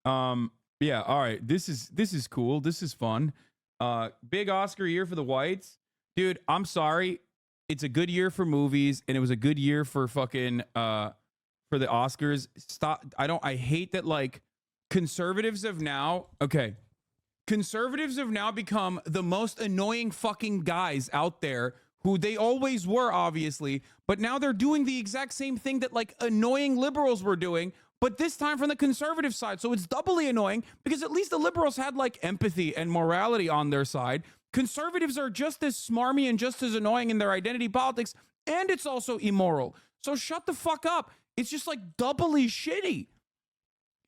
Yeah, all right. This is cool. This is fun. Big Oscar year for the whites. Dude, I'm sorry. It's a good year for movies, and it was a good year for fucking for the Oscars. Stop. I hate that like conservatives have now okay. Conservatives have now become the most annoying fucking guys out there who they always were, obviously, but now they're doing the exact same thing that like annoying liberals were doing, but this time from the conservative side. So it's doubly annoying because at least the liberals had like empathy and morality on their side. Conservatives are just as smarmy and just as annoying in their identity politics, and it's also immoral. So shut the fuck up. It's just like doubly shitty.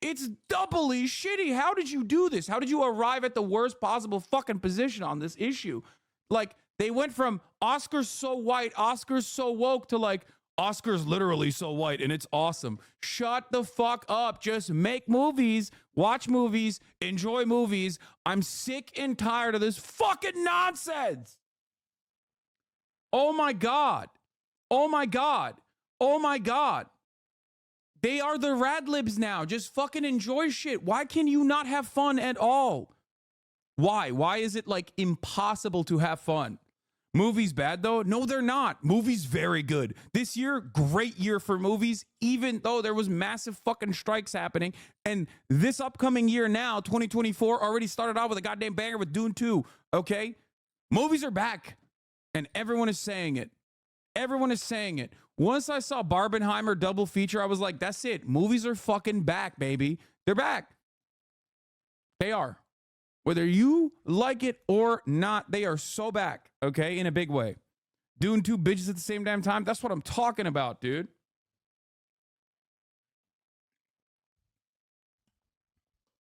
It's doubly shitty. How did you do this? How did you arrive at the worst possible fucking position on this issue? Like, they went from Oscars so white, Oscars so woke to like, Oscars literally so white and it's awesome. Shut the fuck up. Just make movies, watch movies, enjoy movies. I'm sick and tired of this fucking nonsense. Oh my God. Oh my God. Oh my God. They are the rad libs now. Just fucking enjoy shit. Why can you not have fun at all? Why? Why is it like impossible to have fun? Movies bad though? No, they're not. Movies very good. This year, great year for movies, even though there was massive fucking strikes happening. And this upcoming year now, 2024, already started out with a goddamn banger with Dune 2. Okay? Movies are back. And everyone is saying it. Everyone is saying it. Once I saw Barbenheimer double feature, I was like, that's it. Movies are fucking back, baby. They're back. They are. Whether you like it or not, they are so back, okay, in a big way. Doing two bitches at the same damn time, that's what I'm talking about, dude.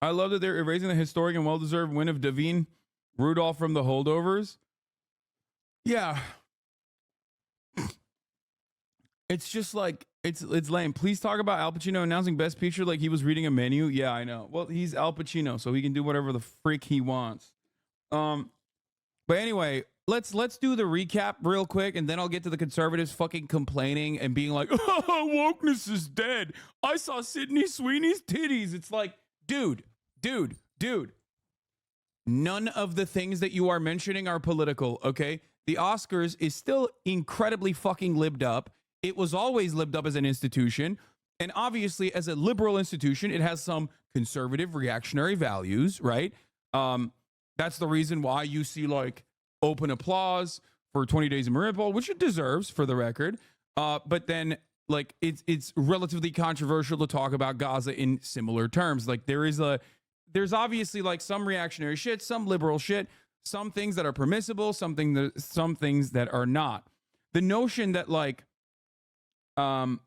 I love that they're erasing the historic and well-deserved win of Davine Rudolph from the holdovers. Yeah. It's just like, it's lame. Please talk about Al Pacino announcing Best Picture like he was reading a menu. Yeah, I know. Well, he's Al Pacino, so he can do whatever the freak he wants. But anyway, let's do the recap real quick, and then I'll get to the conservatives fucking complaining and being like, oh, wokeness is dead. I saw Sydney Sweeney's titties. It's like, dude. None of the things that you are mentioning are political, okay? The Oscars is still incredibly fucking libbed up. It was always lived up as an institution. And obviously, as a liberal institution, it has some conservative reactionary values, right? That's the reason why you see like open applause for 20 Days of Mariupol, which it deserves for the record. But then like it's relatively controversial to talk about Gaza in similar terms. Like there's obviously like some reactionary shit, some liberal shit, some things that are permissible, some things that are not. The notion that like Cillian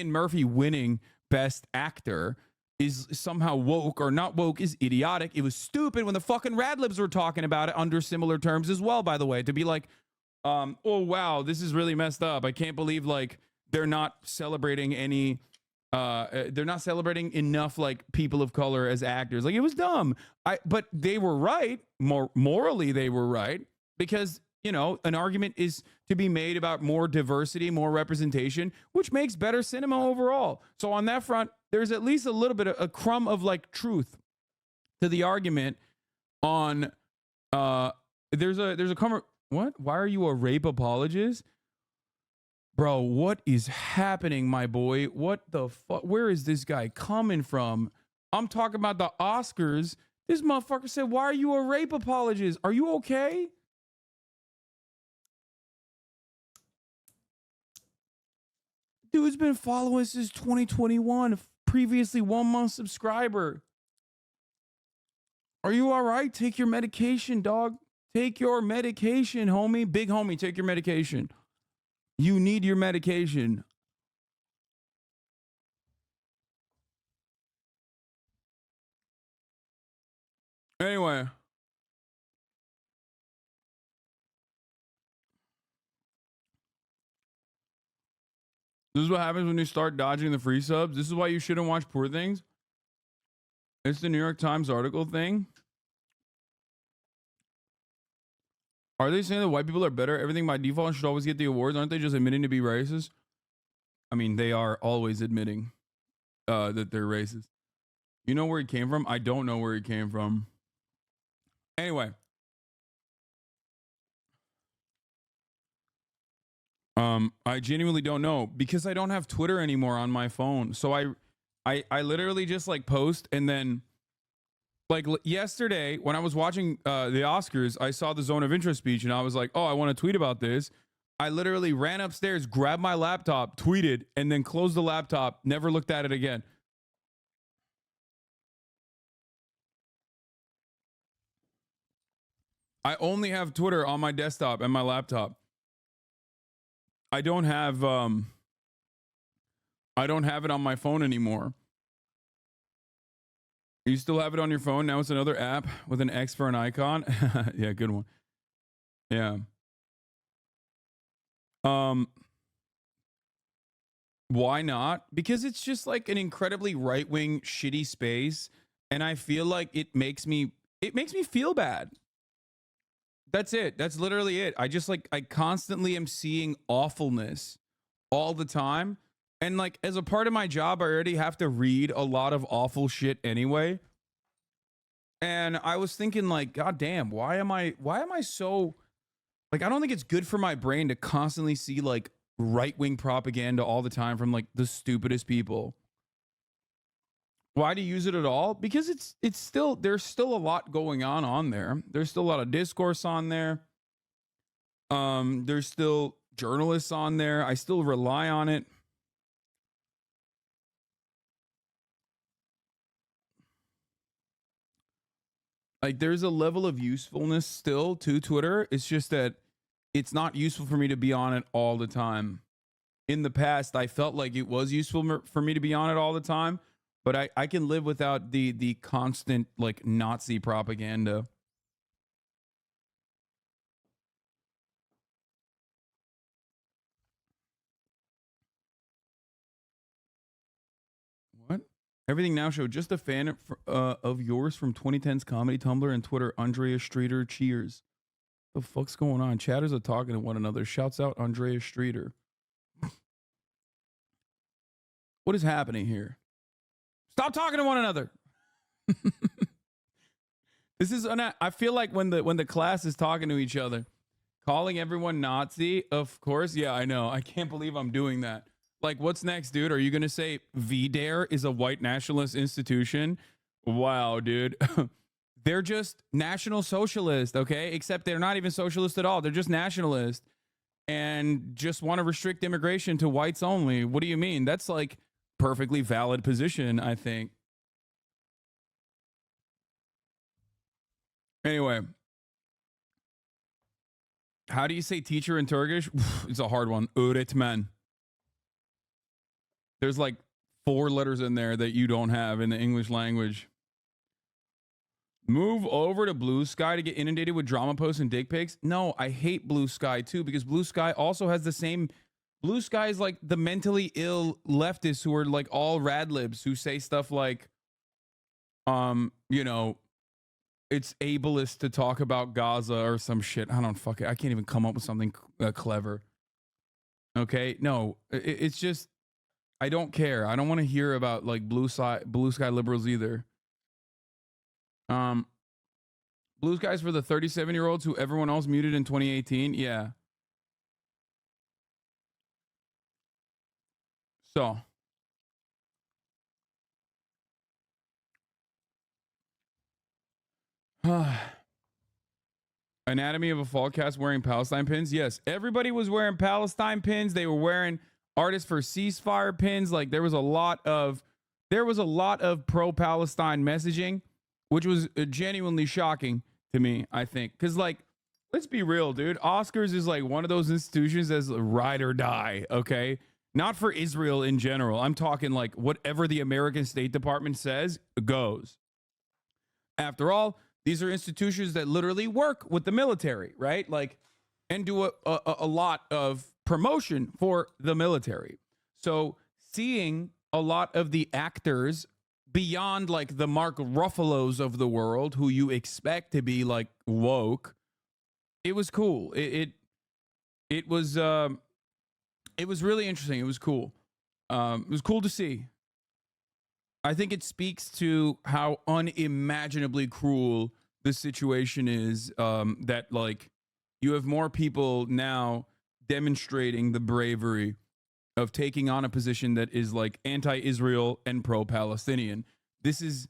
Murphy winning Best Actor is somehow woke or not woke is idiotic. It was stupid when the fucking Radlibs were talking about it under similar terms as well, by the way, to be like, oh, wow, this is really messed up. I can't believe like they're not celebrating enough like people of color as actors. Like it was dumb. But they were right. Morally, they were right because an argument is to be made about more diversity, more representation, which makes better cinema overall. So on that front, there's at least a little bit of a crumb of like truth to the argument on there's a what? Why are you a rape apologist? Bro, what is happening, my boy? What the fuck? Where is this guy coming from? I'm talking about the Oscars. This motherfucker said, why are you a rape apologist? Are you okay? Dude's been following since 2021, previously 1 month subscriber. Are you all right? Take your medication, dog. Take your medication, homie. Big homie, take your medication. You need your medication. Anyway. This is what happens when you start dodging the free subs. This is why you shouldn't watch Poor Things. It's the New York Times article thing. Are they saying that white people are better? Everything by default should always get the awards. Aren't they just admitting to be racist? I mean, they are always admitting. that they're racist. You know where he came from? I don't know where he came from. Anyway, I genuinely don't know because I don't have Twitter anymore on my phone. So I literally just like post and then like yesterday when I was watching the Oscars, I saw the zone of interest speech and I was like, oh, I want to tweet about this. I literally ran upstairs, grabbed my laptop, tweeted, and then closed the laptop, never looked at it again. I only have Twitter on my desktop and my laptop. I don't have it on my phone anymore. You still have it on your phone? Now it's another app with an X for an icon. Yeah, good one. Yeah. Why not? Because it's just like an incredibly right-wing shitty space and I feel like it makes me feel bad. That's it. That's literally it. I just like I constantly am seeing awfulness all the time. And like as a part of my job, I already have to read a lot of awful shit anyway. And I was thinking like, God damn, why am I so like I don't think it's good for my brain to constantly see like right-wing propaganda all the time from like the stupidest people. Why do you use it at all? Because it's still there's still a lot going on there. There's still a lot of discourse on there. There's still journalists on there. I still rely on it. Like there's a level of usefulness still to Twitter. It's just that it's not useful for me to be on it all the time. In the past, I felt like it was useful for me to be on it all the time, but I can live without the constant like Nazi propaganda. What? Everything now show just a fan of yours from 2010's comedy Tumblr and Twitter. Andrea Streeter, cheers. The fuck's going on? Chatters are talking to one another. Shouts out Andrea Streeter. What is happening here? Stop talking to one another. This is I feel like when the class is talking to each other, calling everyone Nazi, of course. Yeah, I know. I can't believe I'm doing that. Like, what's next, dude? Are you going to say VDARE is a white nationalist institution? Wow, dude. They're just national socialist, okay? Except they're not even socialist at all. They're just nationalist and just want to restrict immigration to whites only. What do you mean? That's like perfectly valid position, I think. Anyway, how do you say teacher in Turkish? It's a hard one. Öğretmen. There's like 4 letters in there that you don't have in the English language. Move over to Blue Sky to get inundated with drama posts and dick pics? No, I hate Blue Sky too because Blue Sky also has the same. Blue Sky is like the mentally ill leftists who are like all radlibs who say stuff like, you know, it's ableist to talk about Gaza or some shit. I don't fuck it. I can't even come up with something clever. Okay, no, it's just I don't care. I don't want to hear about like blue sky liberals either. Blue skies for the 37-year-olds who everyone else muted in 2018. Yeah. So. Anatomy of a Fall cast wearing Palestine pins. Yes, everybody was wearing Palestine pins. They were wearing artists for ceasefire pins. Like there was a lot of pro-Palestine messaging, which was genuinely shocking to me, I think. Because like, let's be real, dude. Oscars is like one of those institutions that's ride or die, okay? Not for Israel in general. I'm talking like whatever the American State Department says goes. After all, these are institutions that literally work with the military, right? Like, and do a lot of promotion for the military. So seeing a lot of the actors beyond like the Mark Ruffalos of the world, who you expect to be like woke, it was cool. It was really interesting. It was cool. It was cool to see. I think it speaks to how unimaginably cruel the situation is. That like you have more people now demonstrating the bravery of taking on a position that is like anti-Israel and pro-Palestinian. This is,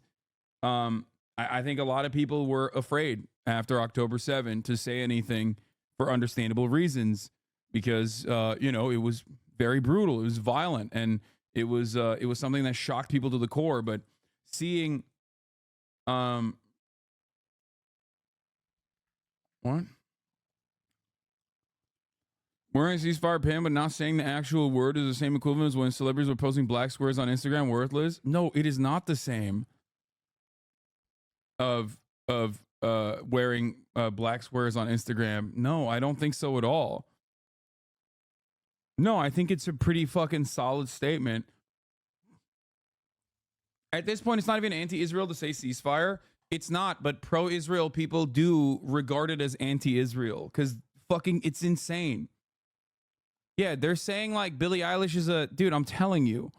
I think a lot of people were afraid after October 7 to say anything for understandable reasons because it was very brutal, it was violent, and it was something that shocked people to the core. But seeing, what? Wearing a ceasefire pin, but not saying the actual word is the same equivalent as when celebrities were posting black squares on Instagram worthless. No, it is not the same. Of wearing black squares on Instagram. No, I don't think so at all. No, I think it's a pretty fucking solid statement. At this point, it's not even anti-Israel to say ceasefire. It's not, but pro-Israel people do regard it as anti-Israel because fucking it's insane. Yeah, they're saying like Billie Eilish is a dude. I'm telling you,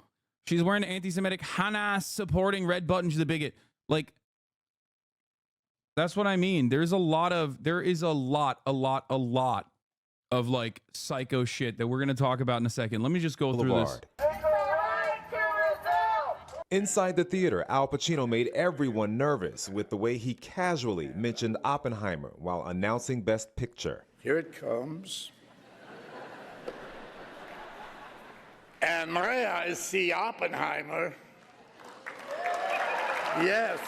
she's wearing an anti-Semitic Hamas supporting red button. She's a bigot. Like, that's what I mean. There is a lot of like psycho shit that we're going to talk about in a second. Let me just go through this. Inside the theater, Al Pacino made everyone nervous with the way he casually mentioned Oppenheimer while announcing Best Picture. Here it comes. And my eyes see Oppenheimer. Yes.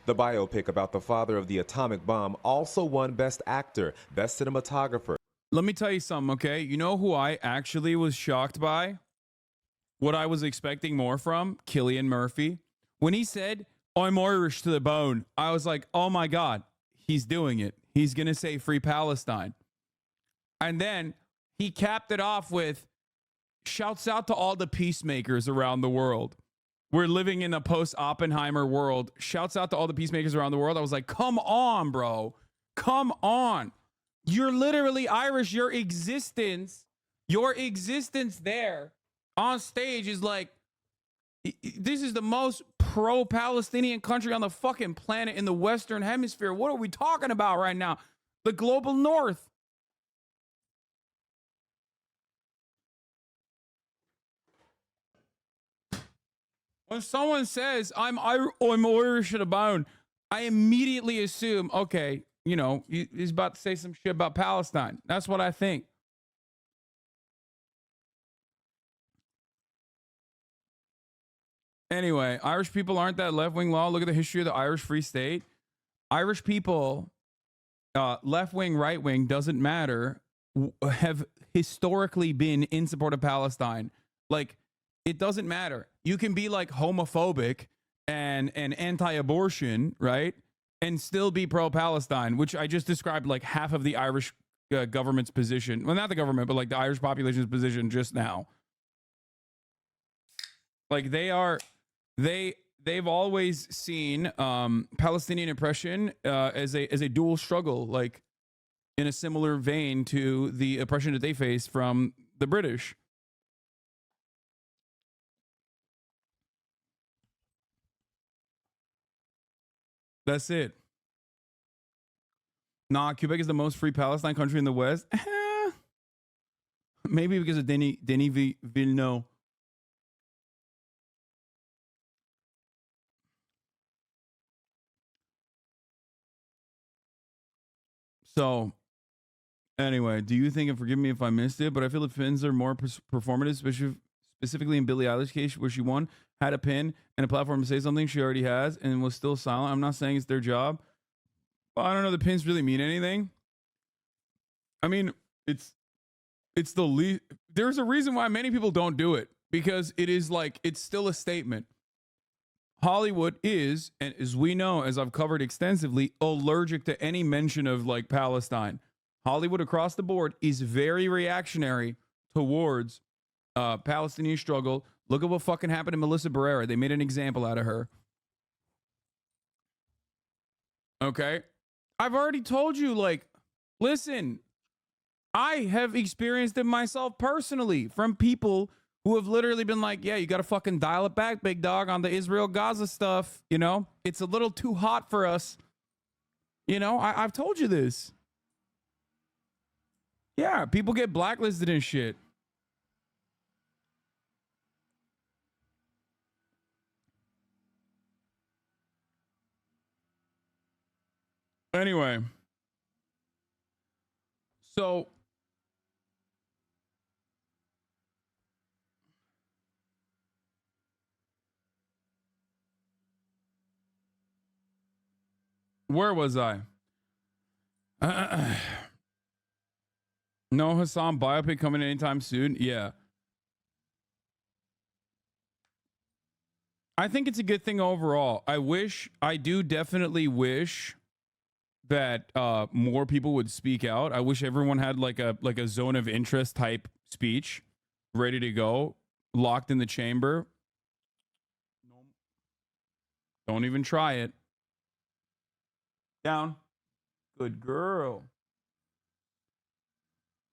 The biopic about the father of the atomic bomb also won Best Actor, Best Cinematographer. Let me tell you something, okay? You know who I actually was shocked by? What I was expecting more from? Cillian Murphy. When he said, I'm Irish to the bone, I was like, oh my God, he's doing it. He's going to say Free Palestine. And then he capped it off with, shouts out to all the peacemakers around the world. We're living in a post-Oppenheimer world. Shouts out to all the peacemakers around the world. I was like, come on, bro. Come on. You're literally Irish. Your existence there on stage is like, this is the most pro-Palestinian country on the fucking planet in the Western Hemisphere. What are we talking about right now? The global North. When someone says, I'm Irish to the bone, I immediately assume, okay, he's about to say some shit about Palestine. That's what I think. Anyway, Irish people aren't that left-wing law. Look at the history of the Irish Free State. Irish people, left-wing, right-wing, doesn't matter, have historically been in support of Palestine. Like, it doesn't matter. You can be like homophobic and anti-abortion, right? And still be pro-Palestine, which I just described like half of the Irish government's position. Well, not the government, but like the Irish population's position just now. Like they've always seen Palestinian oppression as a dual struggle, like in a similar vein to the oppression that they face from the British. That's it. Nah, Quebec is the most free Palestine country in the West. Maybe because of Denis Villeneuve. So, anyway, do you think, and forgive me if I missed it, but I feel the Finns are more performative, specifically in Billie Eilish's case, where she won, had a pin and a platform to say something she already has, and was still silent. I'm not saying it's their job, but I don't know. The pins really mean anything. I mean, it's the least. There's a reason why many people don't do it, because it is like, it's still a statement. Hollywood is, and as we know, as I've covered extensively, allergic to any mention of like Palestine. Hollywood across the board is very reactionary towards Palestinian struggle. Look at what fucking happened to Melissa Barrera. They made an example out of her. Okay? I've already told you, like, listen, I have experienced it myself personally from people who have literally been like, yeah, you got to fucking dial it back, big dog, on the Israel-Gaza stuff. You know, it's a little too hot for us. You know, I've told you this. Yeah, people get blacklisted and shit. Anyway, so where was I? No Hasan biopic coming anytime soon. Yeah. I think it's a good thing overall. I do definitely wish that more people would speak out. I wish everyone had like a zone of interest type speech ready to go, locked in the chamber. Don't even try it. Down. Good girl.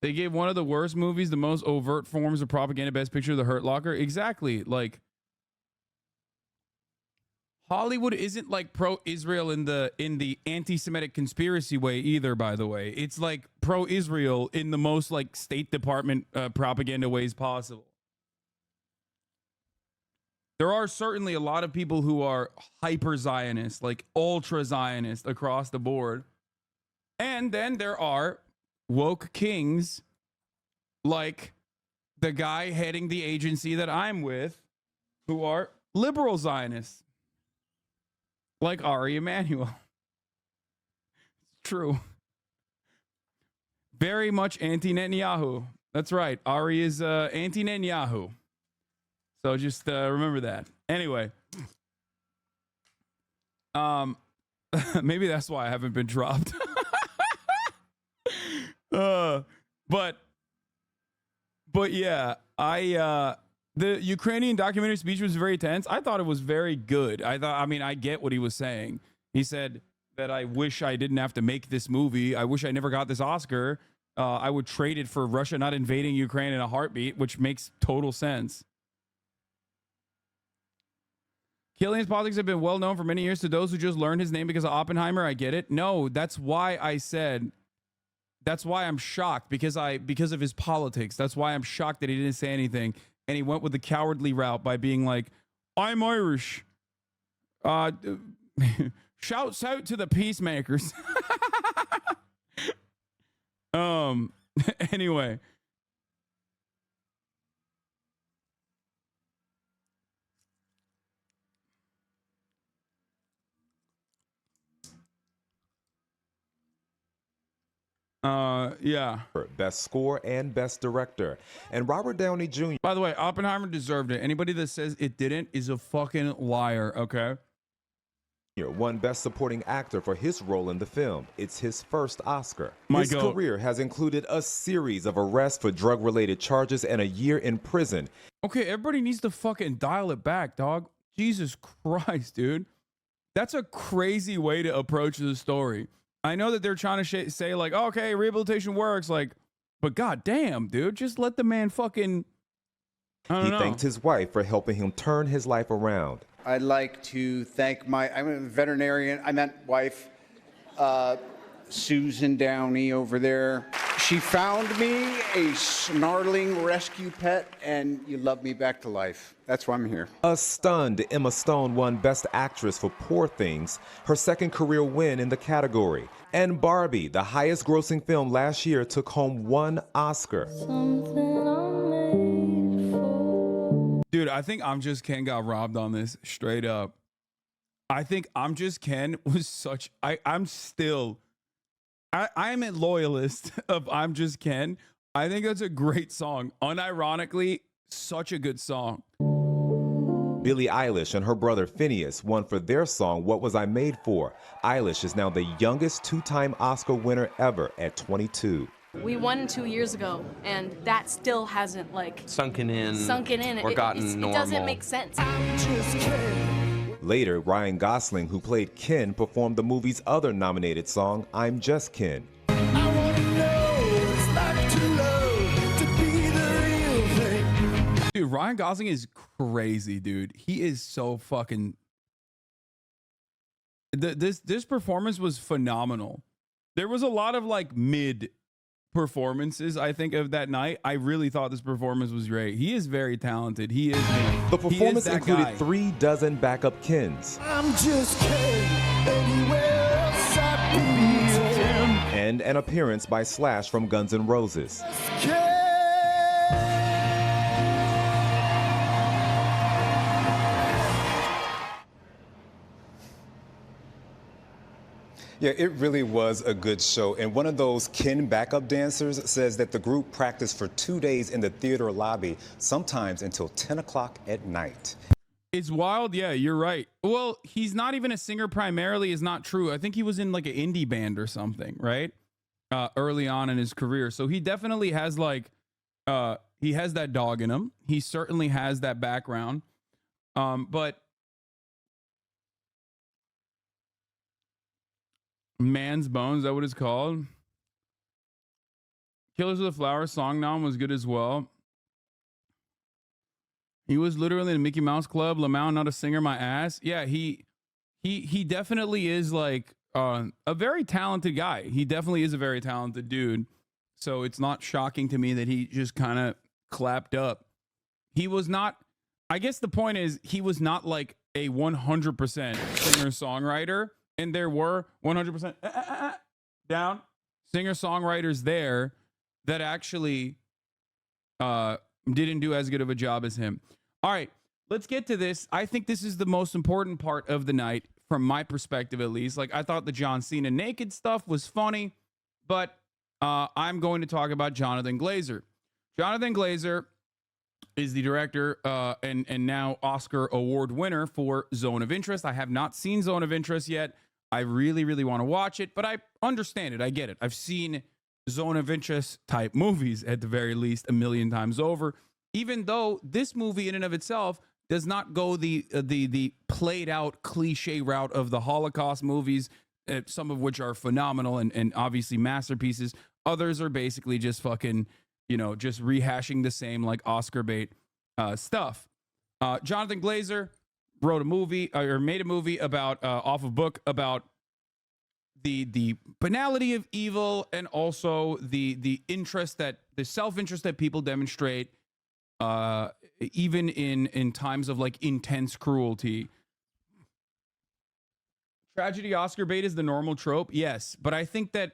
They gave one of the worst movies the most overt forms of propaganda best picture, The Hurt Locker. Exactly. Like, Hollywood isn't like pro-Israel in the anti-Semitic conspiracy way either, by the way. It's like pro-Israel in the most like State Department propaganda ways possible. There are certainly a lot of people who are hyper-Zionist, like ultra-Zionist across the board. And then there are woke kings like the guy heading the agency that I'm with who are liberal Zionists. Like Ari Emanuel. True. Very much anti-Netanyahu. That's right. Ari is anti-Netanyahu. So just remember that. Anyway. Maybe that's why I haven't been dropped. But yeah, the Ukrainian documentary speech was very tense. I thought it was very good. I get what he was saying. He said that I wish I didn't have to make this movie. I wish I never got this Oscar. I would trade it for Russia not invading Ukraine in a heartbeat, which makes total sense. Killian's politics have been well known for many years to those who just learned his name because of Oppenheimer. I get it. No, that's why I said, that's why I'm shocked because of his politics. That's why I'm shocked that he didn't say anything. And he went with the cowardly route by being like, I'm Irish. Shouts out to the peacemakers. Anyway. Yeah. Best Score and Best Director. And Robert Downey Jr. By the way, Oppenheimer deserved it. Anybody that says it didn't is a fucking liar, okay? won Best Supporting Actor for his role in the film. It's his first Oscar. My his career has included a series of arrests for drug-related charges and a year in prison. Okay, everybody needs to fucking dial it back, dog. Jesus Christ, dude. That's a crazy way to approach the story. I know that they're trying to say like, okay, rehabilitation works, like, but goddamn, dude, just let the man fucking. He thanked his wife for helping him turn his life around. I'd like to thank I'm a veterinarian. I meant wife, Susan Downey over there. She found me a snarling rescue pet, and you love me back to life. That's why I'm here. A stunned Emma Stone won Best Actress for Poor Things, her second career win in the category. And Barbie, the highest grossing film last year, took home 1 Oscar. Dude, I think I'm Just Ken got robbed on this, straight up. I think I'm Just Ken was such... I'm a loyalist of I'm Just Ken. I think that's a great song. Unironically, such a good song. Billie Eilish and her brother Phineas won for their song What Was I Made For? Eilish is now the youngest 2-time Oscar winner ever at 22. We won 2 years ago, and that still hasn't sunken in or gotten normal. It doesn't make sense. Later, Ryan Gosling, who played Ken, performed the movie's other nominated song, I'm Just Ken. Dude, Ryan Gosling is crazy, dude. He is so fucking. This performance was phenomenal. There was a lot of like mid performances, I think, of that night. I really thought this performance was great. He is very talented. He is. The performance included guy. 3 dozen backup Kens. I'm just kidding. Anywhere else I'd be And an appearance by Slash from Guns N' Roses. Yeah, it really was a good show. And one of those Ken backup dancers says that the group practiced for 2 days in the theater lobby, sometimes until 10 o'clock at night. It's wild. Yeah, you're right. Well, he's not even a singer primarily is not true. I think he was in like an indie band or something, right? Early on in his career. So he definitely has like, he has that dog in him. He certainly has that background. But Man's Bones, is that what it's called? Killers of the Flower Song Nom was good as well. He was literally in the Mickey Mouse Club. Lamau, not a singer, my ass. Yeah, he definitely is like a very talented guy. He definitely is a very talented dude. So it's not shocking to me that he just kind of clapped up. He was not, I guess the point is, he was not like a 100% singer-songwriter. And there were 100% down singer-songwriters there that actually didn't do as good of a job as him. All right, let's get to this. I think this is the most important part of the night, from my perspective at least. Like, I thought the John Cena naked stuff was funny, but I'm going to talk about Jonathan Glazer. Jonathan Glazer is the director and now Oscar Award winner for Zone of Interest. I have not seen Zone of Interest yet. I really, really want to watch it, but I understand it. I get it. I've seen Zone of Interest type movies at the very least a million times over, even though this movie in and of itself does not go the played out cliche route of the Holocaust movies, some of which are phenomenal and obviously masterpieces. Others are basically just fucking, just rehashing the same like Oscar bait stuff. Jonathan Glazer wrote a movie or made a movie about off a book about the banality of evil and also the interest that the self-interest that people demonstrate even in times of like intense cruelty. Tragedy Oscar bait is the normal trope, yes, but I think that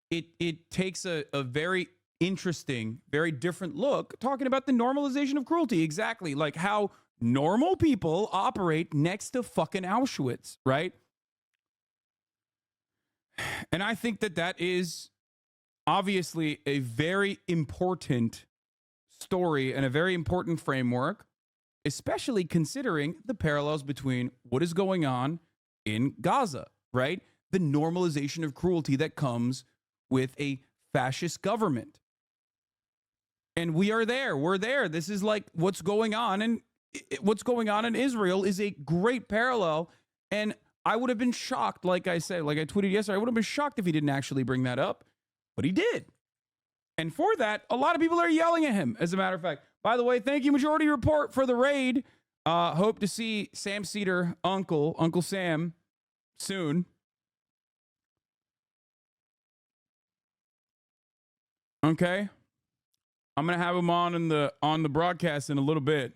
it takes a very interesting, very different look talking about the normalization of cruelty. Exactly, like how normal people operate next to fucking Auschwitz, right? And I think that is obviously a very important story and a very important framework, especially considering the parallels between what is going on in Gaza, right? The normalization of cruelty that comes with a fascist government. And we are there. We're there. This is like what's going on. And what's going on in Israel is a great parallel. And I would have been shocked, like I said, like I tweeted yesterday, I would have been shocked if he didn't actually bring that up. But he did. And for that, a lot of people are yelling at him, as a matter of fact. By the way, thank you, Majority Report, for the raid. Hope to see Sam Cedar, Uncle Sam, soon. Okay. I'm going to have him on the broadcast in a little bit.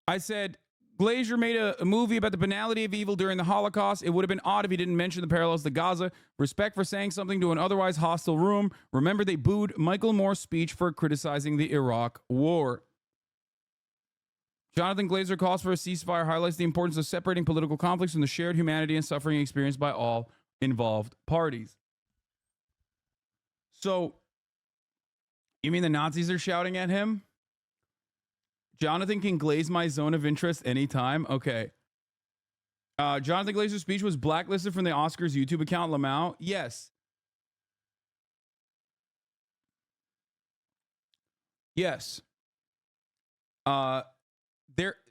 I said, Glazer made a movie about the banality of evil during the Holocaust. It would have been odd if he didn't mention the parallels to Gaza. Respect for saying something to an otherwise hostile room. Remember, they booed Michael Moore's speech for criticizing the Iraq War. Jonathan Glazer calls for a ceasefire, highlights the importance of separating political conflicts from the shared humanity and suffering experienced by all involved parties. So, you mean the Nazis are shouting at him? Jonathan can glaze my zone of interest anytime. Okay. Jonathan Glazer's speech was blacklisted from the Oscars YouTube account, Lamau. Yes. Yes.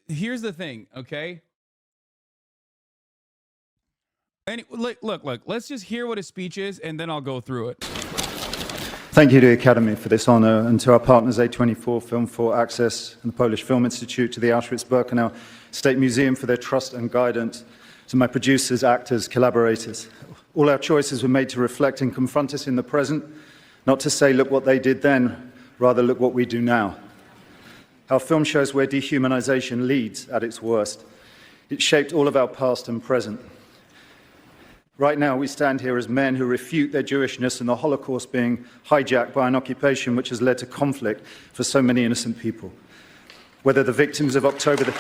Here's the thing, okay? And look, let's just hear what his speech is, and then I'll go through it. Thank you to the Academy for this honor, and to our partners A24, Film 4 Access, and the Polish Film Institute, to the Auschwitz-Birkenau State Museum for their trust and guidance, to my producers, actors, collaborators. All our choices were made to reflect and confront us in the present, not to say, look what they did then, rather look what we do now. Our film shows where dehumanization leads at its worst. It shaped all of our past and present. Right now, we stand here as men who refute their Jewishness and the Holocaust being hijacked by an occupation which has led to conflict for so many innocent people. Whether the victims of October the...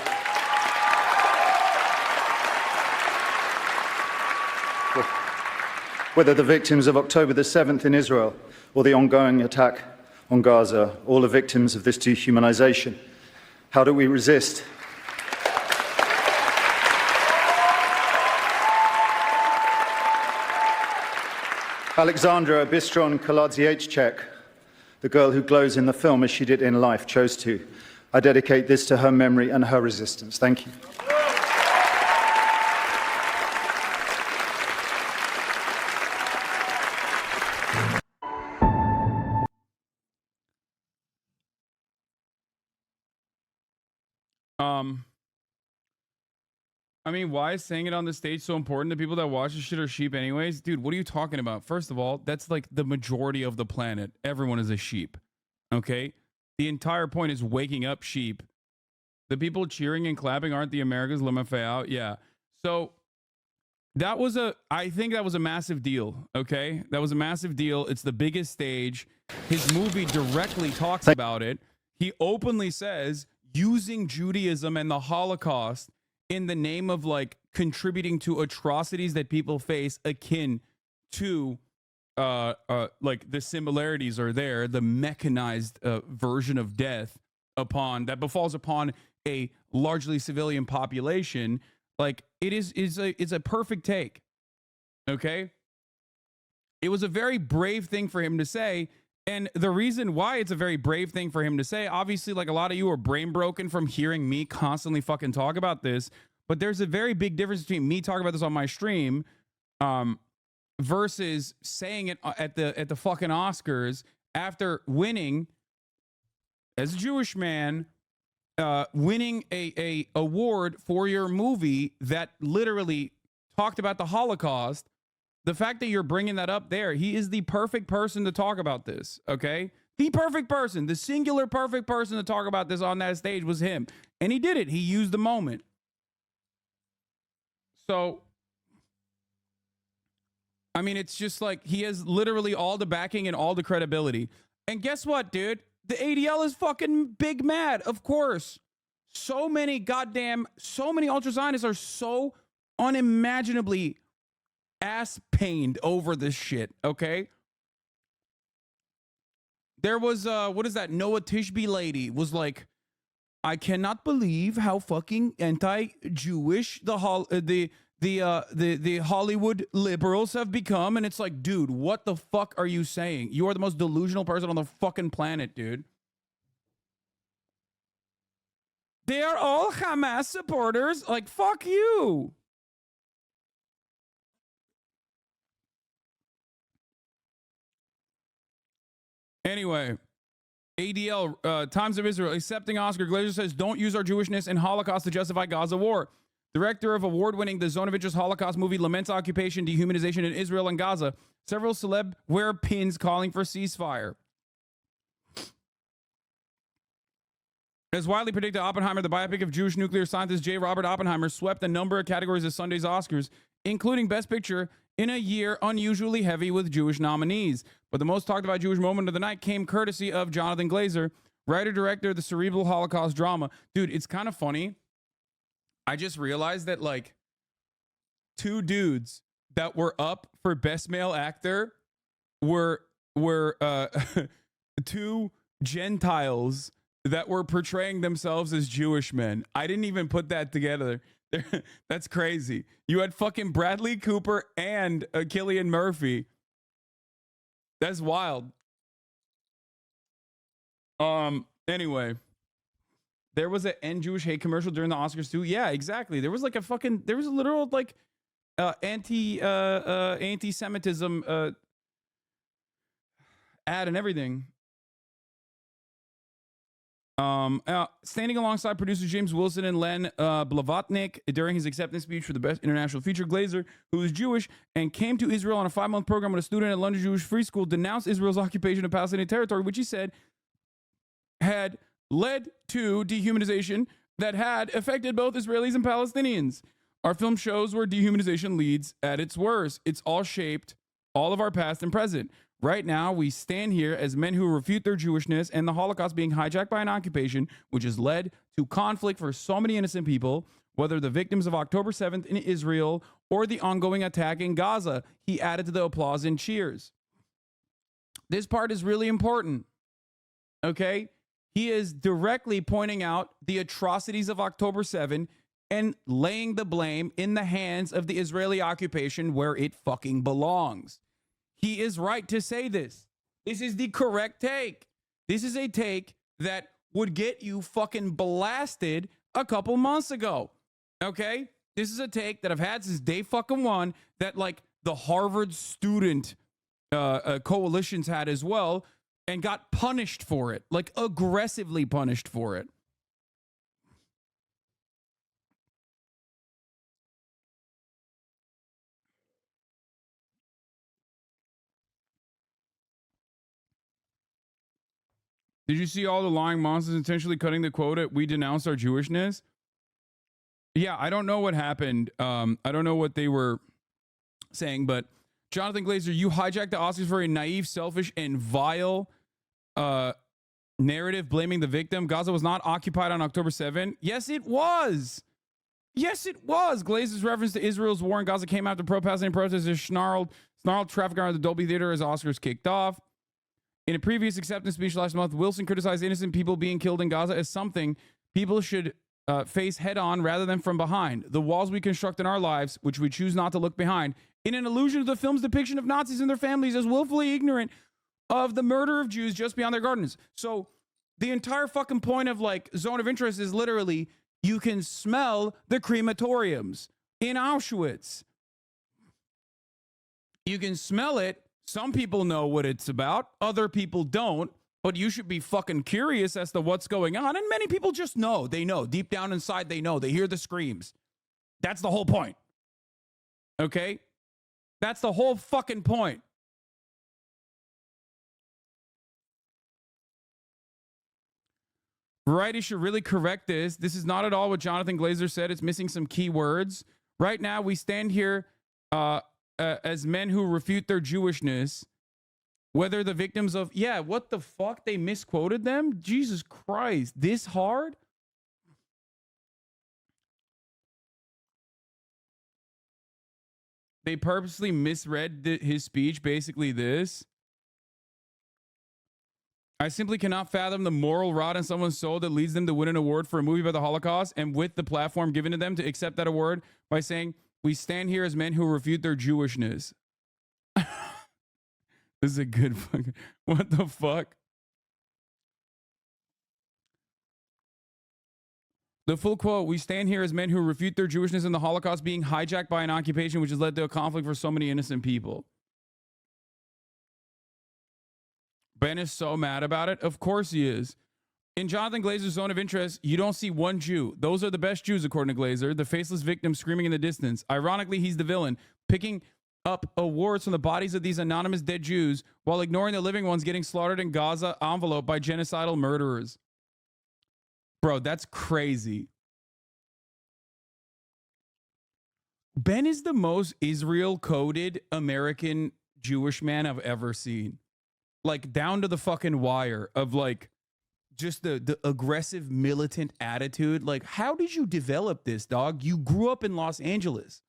Whether the victims of October the 7th in Israel or the ongoing attack on Gaza, all are victims of this dehumanization. How do we resist? Alexandra Bistron Kaladziejczak, the girl who glows in the film as she did in life, chose to. I dedicate this to her memory and her resistance. Thank you. I mean, why is saying it on the stage so important? The people that watch this shit are sheep anyways? Dude, what are you talking about? First of all, that's like the majority of the planet. Everyone is a sheep, okay? The entire point is waking up sheep. The people cheering and clapping aren't the Americans. Let me fade out. Yeah. So I think that was a massive deal, okay? That was a massive deal. It's the biggest stage. His movie directly talks about it. He openly says using Judaism and the Holocaust in the name of like contributing to atrocities that people face akin to like the similarities are there, the mechanized version of death that befalls upon a largely civilian population. Like it's a perfect take. Okay. It was a very brave thing for him to say. And the reason why it's a very brave thing for him to say, obviously, like a lot of you are brain broken from hearing me constantly fucking talk about this, but there's a very big difference between me talking about this on my stream versus saying it at the fucking Oscars after winning as a Jewish man, winning a award for your movie that literally talked about the Holocaust. The fact that you're bringing that up there, he is the perfect person to talk about this, okay? The perfect person, the singular perfect person to talk about this on that stage was him. And he did it. He used the moment. So, I mean, it's just like he has literally all the backing and all the credibility. And guess what, dude? The ADL is fucking big mad, of course. So many ultra-Zionists are so unimaginably ass-pained over this shit, okay? There was, what is that? Noah Tishby lady was like, I cannot believe how fucking anti-Jewish the Hollywood liberals have become. And it's like, dude, what the fuck are you saying? You are the most delusional person on the fucking planet, dude. They are all Hamas supporters. Like, fuck you. Anyway, ADL, Times of Israel, accepting Oscar. Glazer says, don't use our Jewishness and Holocaust to justify Gaza war. Director of award-winning The Zone of Interest Holocaust movie laments occupation, dehumanization in Israel and Gaza. Several celeb wear pins calling for ceasefire. As widely predicted, Oppenheimer, the biopic of Jewish nuclear scientist J. Robert Oppenheimer, swept a number of categories of Sunday's Oscars, including Best Picture, in a year unusually heavy with Jewish nominees. But the most talked about Jewish moment of the night came courtesy of Jonathan Glazer, writer-director of the cerebral Holocaust drama. Dude, it's kind of funny. I just realized that, like, two dudes that were up for Best Male Actor were two Gentiles that were portraying themselves as Jewish men. I didn't even put that together. That's crazy. You had fucking Bradley Cooper and Cillian Murphy. That's wild. Anyway, there was an end Jewish hate commercial during the Oscars too. Yeah, exactly. There was like there was a literal like anti-Semitism ad and everything. Standing alongside producers James Wilson and Len Blavatnik during his acceptance speech for the Best International Feature, Glazer, who is Jewish and came to Israel on a 5-month program with a student at London Jewish Free School, denounced Israel's occupation of Palestinian territory, which he said had led to dehumanization that had affected both Israelis and Palestinians. Our film shows where dehumanization leads at its worst. It's all shaped all of our past and present. Right now, we stand here as men who refute their Jewishness and the Holocaust being hijacked by an occupation, which has led to conflict for so many innocent people, whether the victims of October 7th in Israel or the ongoing attack in Gaza. He added to the applause and cheers. This part is really important. Okay? He is directly pointing out the atrocities of October 7 and laying the blame in the hands of the Israeli occupation where it fucking belongs. He is right to say this. This is the correct take. This is a take that would get you fucking blasted a couple months ago. Okay? This is a take that I've had since day fucking one that like the Harvard student coalitions had as well and got punished for it, like aggressively punished for it. Did you see all the lying monsters intentionally cutting the quota? We denounced our Jewishness. Yeah, I don't know what happened. I don't know what they were saying, but Jonathan Glazer, you hijacked the Oscars for a naive, selfish, and vile narrative blaming the victim. Gaza was not occupied on October 7. Yes, it was. Yes, it was. Glazer's reference to Israel's war in Gaza came after pro-Palestinian protesters snarled traffic around the Dolby Theater as Oscars kicked off. In a previous acceptance speech last month, Wilson criticized innocent people being killed in Gaza as something people should face head on rather than from behind. The walls we construct in our lives, which we choose not to look behind, in an allusion to the film's depiction of Nazis and their families as willfully ignorant of the murder of Jews just beyond their gardens. So the entire fucking point of like Zone of Interest is literally you can smell the crematoriums in Auschwitz. You can smell it. Some people know what it's about. Other people don't. But you should be fucking curious as to what's going on. And many people just know. They know. Deep down inside, they know. They hear the screams. That's the whole point. Okay? That's the whole fucking point. Variety should really correct this. This is not at all what Jonathan Glazer said. It's missing some key words. Right now, we stand here as men who refute their Jewishness, whether the victims of, yeah, what the fuck? They misquoted them? Jesus Christ, this hard? They purposely misread his speech, basically this. I simply cannot fathom the moral rot in someone's soul that leads them to win an award for a movie about the Holocaust and with the platform given to them to accept that award by saying, we stand here as men who refute their Jewishness. This is a good fucking... What the fuck? The full quote, we stand here as men who refute their Jewishness and the Holocaust being hijacked by an occupation which has led to a conflict for so many innocent people. Ben is so mad about it. Of course he is. In Jonathan Glazer's Zone of Interest, you don't see one Jew. Those are the best Jews, according to Glazer. The faceless victim screaming in the distance. Ironically, he's the villain, picking up awards from the bodies of these anonymous dead Jews while ignoring the living ones getting slaughtered in Gaza envelope by genocidal murderers. Bro, that's crazy. Ben is the most Israel-coded American Jewish man I've ever seen. Like, down to the fucking wire of, like, just the aggressive militant attitude. Like, how did you develop this, dog? You grew up in Los Angeles.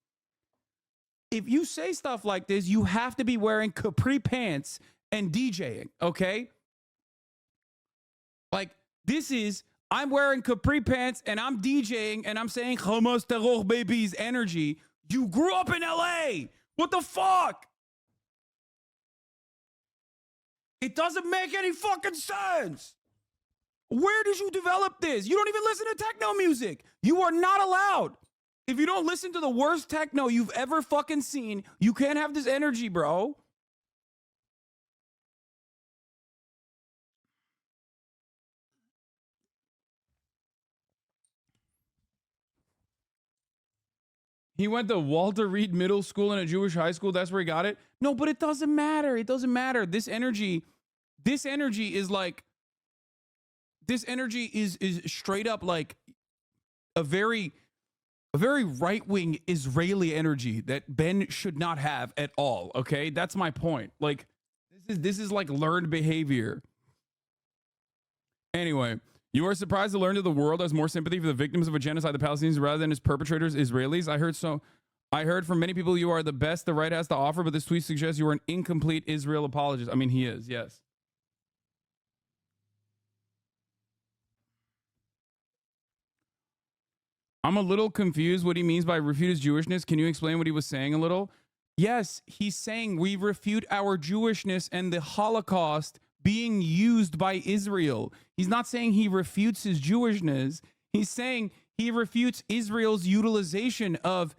If you say stuff like this, you have to be wearing capri pants and DJing, okay? Like, this is, I'm wearing capri pants and I'm DJing and I'm saying Hamas terror babies energy. You grew up in LA. What the fuck? It doesn't make any fucking sense. Where did you develop this? You don't even listen to techno music. You are not allowed. If you don't listen to the worst techno you've ever fucking seen, you can't have this energy, bro. He went to Walter Reed Middle School and a Jewish high school. That's where he got it. No, but it doesn't matter. It doesn't matter. This energy is like, this energy is straight up like a very right-wing Israeli energy that Ben should not have at all. Okay, that's my point. Like, this is like learned behavior. Anyway, you are surprised to learn that the world has more sympathy for the victims of a genocide, the Palestinians, rather than its perpetrators, Israelis. I heard from many people you are the best the right has to offer, but this tweet suggests you are an incomplete Israel apologist. I mean, he is, yes. I'm a little confused what he means by refute his Jewishness. Can you explain what he was saying a little? Yes, he's saying we refute our Jewishness and the Holocaust being used by Israel. He's not saying he refutes his Jewishness. He's saying he refutes Israel's utilization of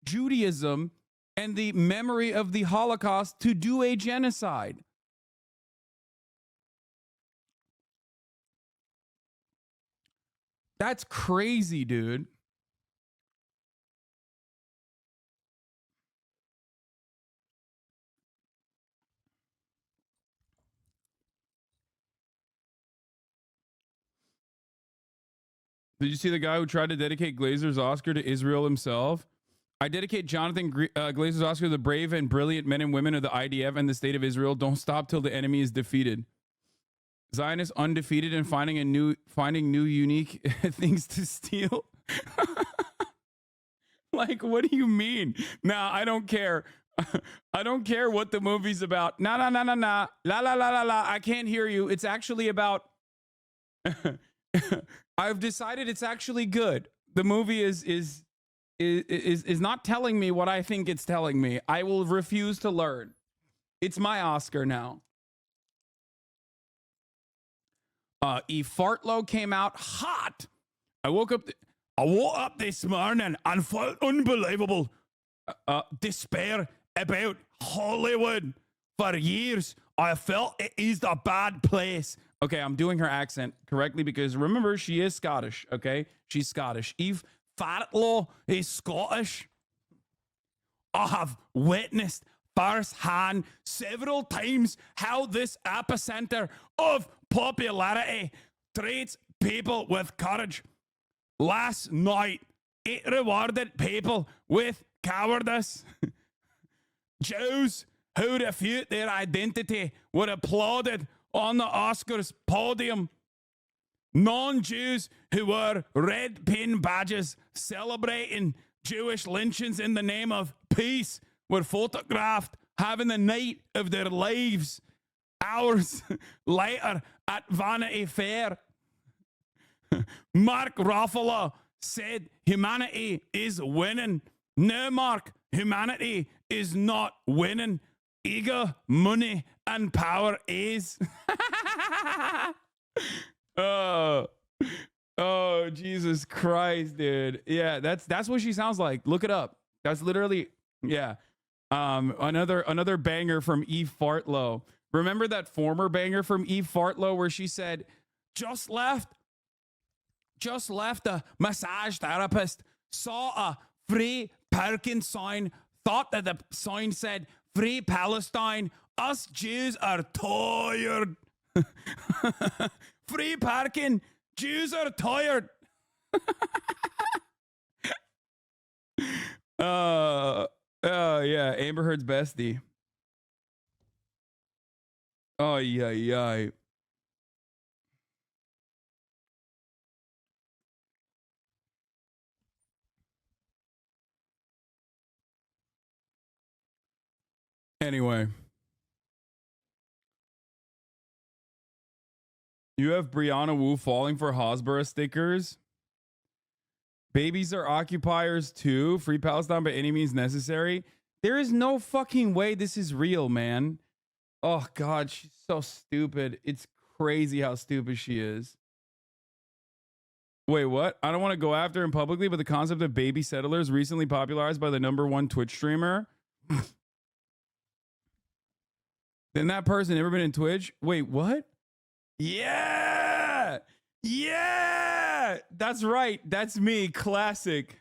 Judaism and the memory of the Holocaust to do a genocide. That's crazy, dude. Did you see the guy who tried to dedicate Glazer's Oscar to Israel himself? I dedicate Jonathan Glazer's Oscar to the brave and brilliant men and women of the IDF and the state of Israel. Don't stop till the enemy is defeated. Zionists undefeated and finding new unique things to steal. Like, what do you mean? Nah, I don't care. I don't care what the movie's about. Nah. La la la la la. I can't hear you. It's actually about. I've decided it's actually good. The movie is not telling me what I think it's telling me. I will refuse to learn. It's my Oscar now. Fartlow came out hot. I woke up this morning and felt unbelievable despair about Hollywood. For years, I felt it is a bad place. Okay, I'm doing her accent correctly because remember, she is Scottish, okay? She's Scottish. Eve Fartlow is Scottish. I have witnessed firsthand several times how this epicenter of popularity treats people with courage. Last night, it rewarded people with cowardice. Jews who refute their identity were applauded on the Oscars podium. Non-Jews who wore red pin badges celebrating Jewish lynchings in the name of peace were photographed having the night of their lives. Hours later at Vanity Fair, Mark Ruffalo said humanity is winning. No, Mark, humanity is not winning. Ego, money, and power is. Oh, Jesus Christ, dude. Yeah, that's what she sounds like. Look it up. That's literally, yeah. Another banger from Eve Fartlow. Remember that former banger from Eve Fartlow where she said, just left a massage therapist, saw a free parking sign, thought that the sign said free Palestine. Us Jews are tired. Free parking. Jews are tired. Yeah, Amber Heard's bestie. Oh, yeah. Anyway. You have Brianna Wu falling for Hasbara stickers. Babies are occupiers too. Free Palestine by any means necessary. There is no fucking way this is real, man. Oh, God, she's so stupid. It's crazy how stupid she is. Wait, what? I don't want to go after him publicly, but the concept of baby settlers recently popularized by the #1 Twitch streamer. Then that person never been in Twitch? Wait, what? Yeah! Yeah! That's right. That's me. Classic.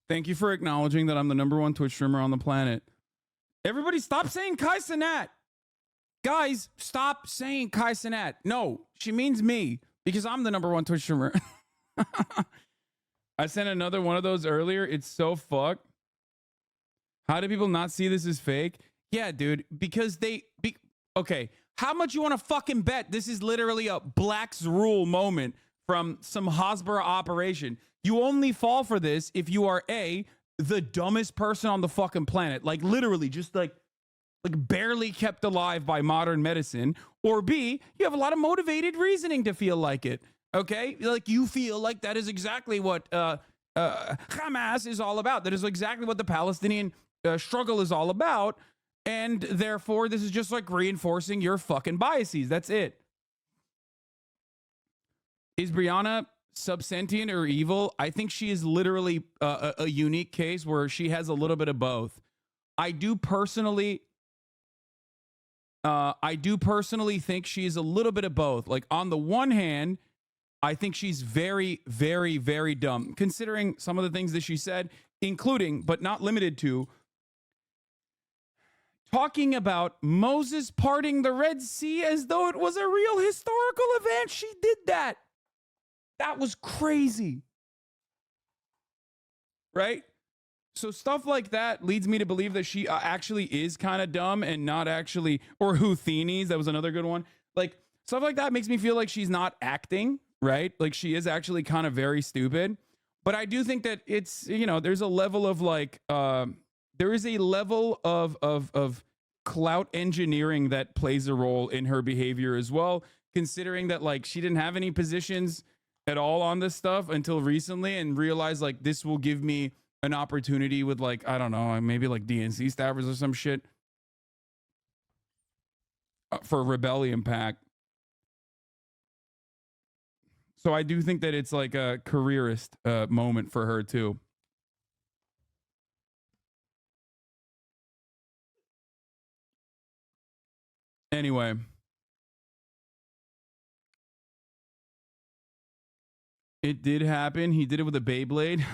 Thank you for acknowledging that I'm the #1 Twitch streamer on the planet. Everybody stop saying Kai Cenat. Guys, stop saying Kai Cenat. No, she means me because I'm the #1 Twitch streamer. I sent another one of those earlier. It's so fucked. How do people not see this as fake? Yeah, dude, because okay, how much you want to fucking bet this is literally a Black's Rule moment from some Hasbara operation? You only fall for this if you are A, the dumbest person on the fucking planet, like literally just like barely kept alive by modern medicine, or B, you have a lot of motivated reasoning to feel like it. Okay, like you feel like that is exactly what Hamas is all about. That is exactly what the Palestinian struggle is all about, and therefore this is just like reinforcing your fucking biases. That's it. Is Brianna subsentient or evil? I think she is literally a unique case where she has a little bit of both. I do personally think she is a little bit of both. Like on the one hand, I think she's very, very, very dumb, considering some of the things that she said, including, but not limited to, talking about Moses parting the Red Sea as though it was a real historical event. She did that. That was crazy. Right? So stuff like that leads me to believe that she actually is kind of dumb and not actually, or Houthis, that was another good one. Like stuff like that makes me feel like she's not acting, right? Like she is actually kind of very stupid. But I do think that it's, you know, there's a level of like, there is a level of clout engineering that plays a role in her behavior as well, considering that like she didn't have any positions at all on this stuff until recently and realized like this will give me an opportunity with like, I don't know, maybe like DNC staffers or some shit for Rebellion Pack. So I do think that it's like a careerist moment for her too. Anyway. It did happen. He did it with a Beyblade.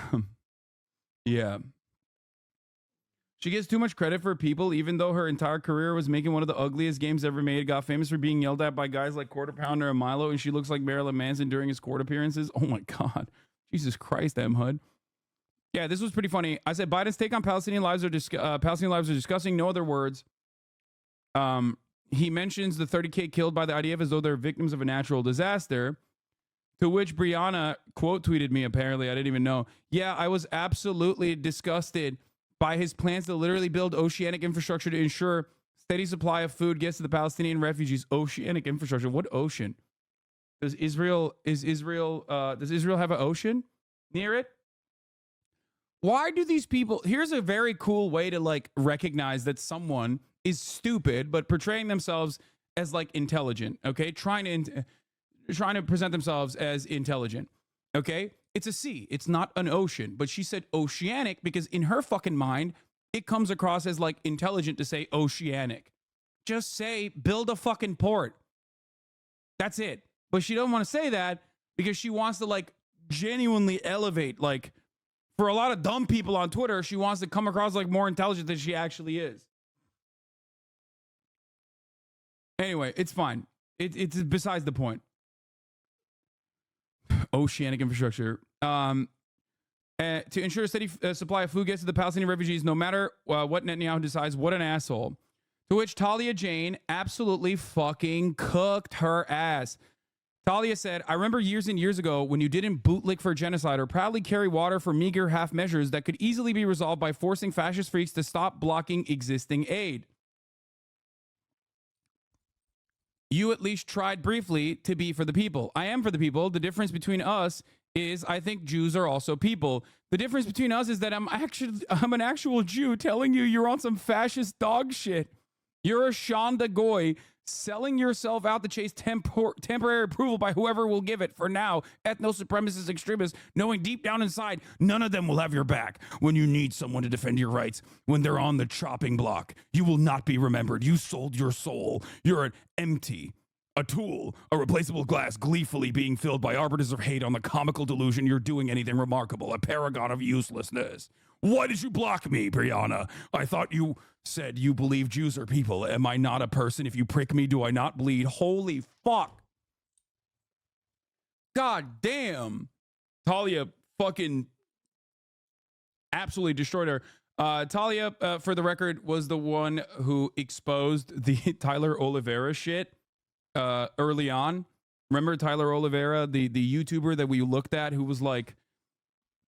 Yeah. She gets too much credit for people, even though her entire career was making one of the ugliest games ever made. Got famous for being yelled at by guys like Quarter Pounder and Milo, and she looks like Marilyn Manson during his court appearances. Oh my God. Jesus Christ, M. Hood. Yeah, this was pretty funny. I said Biden's take on Palestinian lives are disgusting. No other words. He mentions the 30K killed by the IDF as though they're victims of a natural disaster. To which Brianna quote tweeted me, apparently. I didn't even know. Yeah, I was absolutely disgusted by his plans to literally build oceanic infrastructure to ensure steady supply of food gets to the Palestinian refugees. Oceanic infrastructure. What ocean? Does Israel have an ocean near it? Why do these people... Here's a very cool way to like recognize that someone is stupid, but portraying themselves as like intelligent, okay? Trying to present themselves as intelligent, okay? It's a sea. It's not an ocean. But she said oceanic because in her fucking mind, it comes across as like intelligent to say oceanic. Just say build a fucking port. That's it. But she doesn't want to say that because she wants to like genuinely elevate. Like for a lot of dumb people on Twitter, she wants to come across like more intelligent than she actually is. Anyway, it's fine. It's besides the point. Oceanic infrastructure. To ensure a steady supply of food gets to the Palestinian refugees, no matter what Netanyahu decides. What an asshole. To which Talia Jane absolutely fucking cooked her ass. Talia said, I remember years and years ago when you didn't bootlick for genocide or proudly carry water for meager half measures that could easily be resolved by forcing fascist freaks to stop blocking existing aid. You at least tried briefly to be for the people. I am for the people. The difference between us is I think Jews are also people. The difference between us is that I'm an actual Jew telling you you're on some fascist dog shit. You're a Shonda Goy selling yourself out to chase temporary approval by whoever will give it. For now, ethno-supremacist extremists, knowing deep down inside, none of them will have your back when you need someone to defend your rights. When they're on the chopping block, you will not be remembered. You sold your soul. You're an empty, A tool, a replaceable glass gleefully being filled by arbiters of hate on the comical delusion you're doing anything remarkable, a paragon of uselessness. Why did you block me, Brianna? I thought you said you believe Jews are people. Am I not a person? If you prick me, do I not bleed? Holy fuck. God damn. Talia fucking absolutely destroyed her. Talia, for the record, was the one who exposed the Tyler Oliveira shit early on. Remember Tyler Oliveira, the YouTuber that we looked at, who was like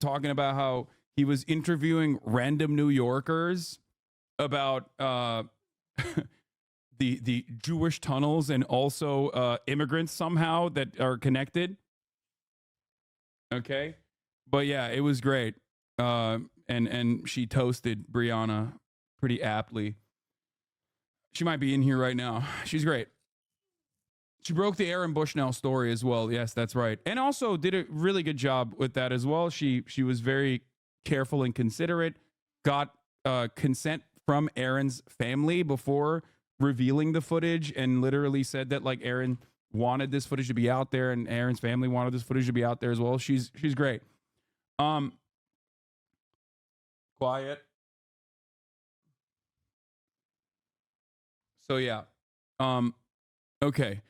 talking about how he was interviewing random New Yorkers about the Jewish tunnels and also immigrants somehow that are connected. Okay, but yeah, it was great. And she toasted Brianna pretty aptly. She might be in here right now. She's great. She broke the Aaron Bushnell story as well. Yes, that's right. And also did a really good job with that as well. She was very careful and considerate. Got consent from Aaron's family before revealing the footage, and literally said that like Aaron wanted this footage to be out there, and Aaron's family wanted this footage to be out there as well. She's great. Quiet. So yeah. Okay.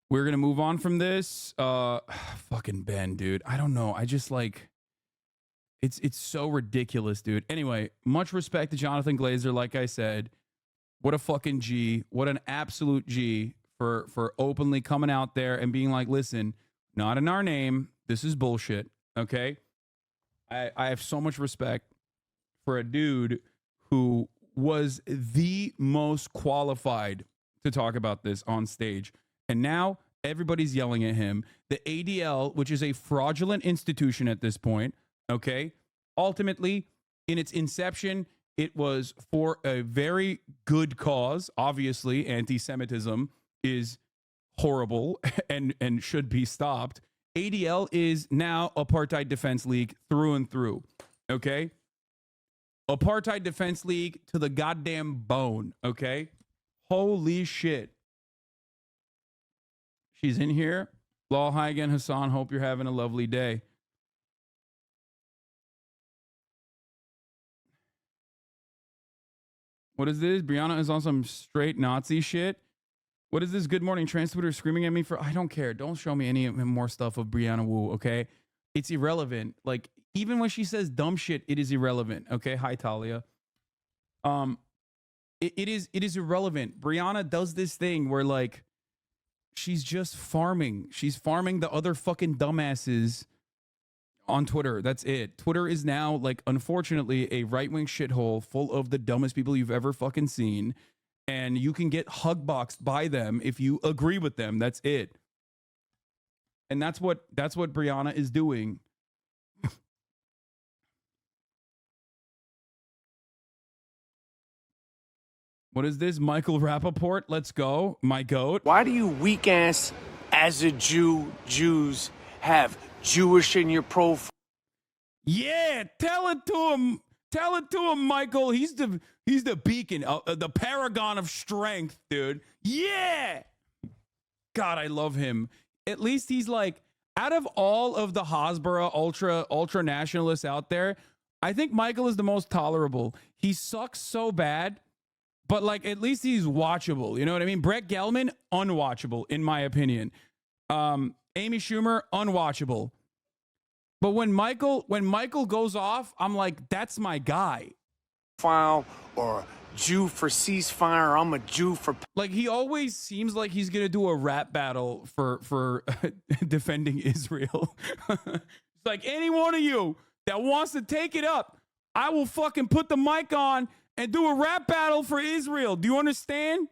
We're gonna move on from this. Fucking Ben, dude. I don't know. I just like it's so ridiculous, dude. Anyway, much respect to Jonathan Glazer, like I said. What a fucking G. What an absolute G for openly coming out there and being like, listen, not in our name. This is bullshit. Okay. I have so much respect for a dude who was the most qualified to talk about this on stage. And now everybody's yelling at him. The ADL, which is a fraudulent institution at this point, okay, ultimately, in its inception, it was for a very good cause. Obviously, anti-Semitism is horrible and should be stopped. ADL is now Apartheid Defense League through and through, okay? Apartheid Defense League to the goddamn bone, okay? Holy shit. She's in here. Law, hi again, Hasan. Hope you're having a lovely day. What is this? Brianna is on some straight Nazi shit. What is this? Good morning, trans Twitter screaming at me for... I don't care. Don't show me any more stuff of Brianna Wu, okay? It's irrelevant. Like, even when she says dumb shit, it is irrelevant, okay? Hi, Talia. It is irrelevant. Brianna does this thing where, like, she's just farming. She's farming the other fucking dumbasses on Twitter. That's it. Twitter is now, like, unfortunately, a right-wing shithole full of the dumbest people you've ever fucking seen. And you can get hugboxed by them if you agree with them. That's it. And that's what Brianna is doing. What is this? Michael Rappaport? Let's go. My goat. Why do you weak ass as a Jews have Jewish in your profile? Yeah, tell it to him. Tell it to him, Michael. He's the beacon, the paragon of strength, dude. Yeah. God, I love him. At least he's like, out of all of the Hasbara ultra nationalists out there, I think Michael is the most tolerable. He sucks so bad, but like at least he's watchable. You know what I mean? Brett Gelman, unwatchable in my opinion. Amy Schumer, unwatchable. But when Michael goes off, I'm like, that's my guy. File or Jew for ceasefire. I'm a Jew for... Like, he always seems like he's going to do a rap battle for defending Israel. It's like, any one of you that wants to take it up, I will fucking put the mic on and do a rap battle for Israel. Do you understand?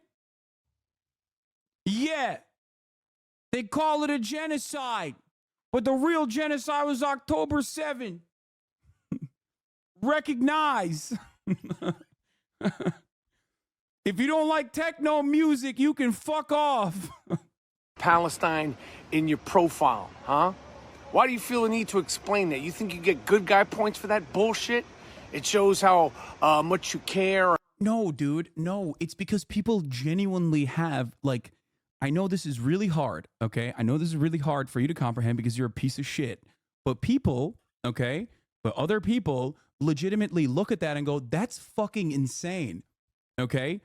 Yeah. They call it a genocide. But the real genocide was October 7. Recognize. If you don't like techno music, you can fuck off. Palestine in your profile, huh? Why do you feel the need to explain that? You think you get good guy points for that bullshit? It shows how much you care. No, dude. No, it's because people genuinely have, like, I know this is really hard, okay? I know this is really hard for you to comprehend because you're a piece of shit. But people, okay? But other people legitimately look at that and go, that's fucking insane, okay?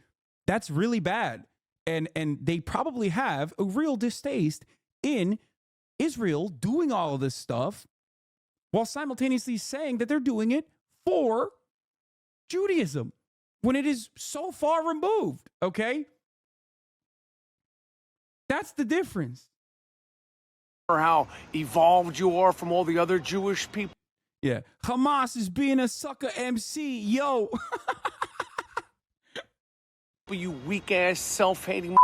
That's really bad. And they probably have a real distaste in Israel doing all of this stuff while simultaneously saying that they're doing it for Judaism when it is so far removed, okay? That's the difference. Or how evolved you are from all the other Jewish people. Yeah. Hamas is being a sucker MC, yo. You weak-ass, self-hating.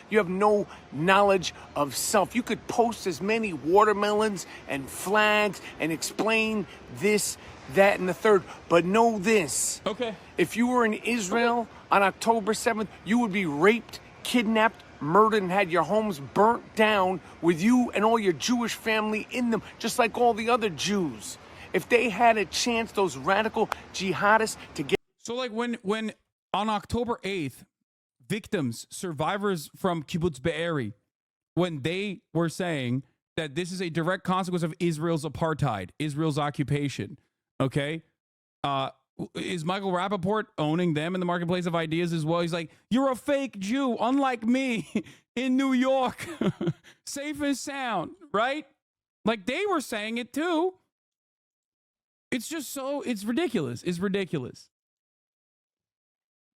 You have no knowledge of self. You could post as many watermelons and flags and explain this, that, and the third. But know this. Okay. If you were in Israel on October 7th, you would be raped, kidnapped, murdered, and had your homes burnt down with you and all your Jewish family in them, just like all the other Jews. If they had a chance, those radical jihadists, to get... So like when on October 8th, victims, survivors from Kibbutz Be'eri, when they were saying that this is a direct consequence of Israel's apartheid, Israel's occupation, okay? Is Michael Rappaport owning them in the marketplace of ideas as well? He's like, you're a fake Jew, unlike me in New York, safe and sound, right? Like they were saying it too. It's just so, it's ridiculous. It's ridiculous.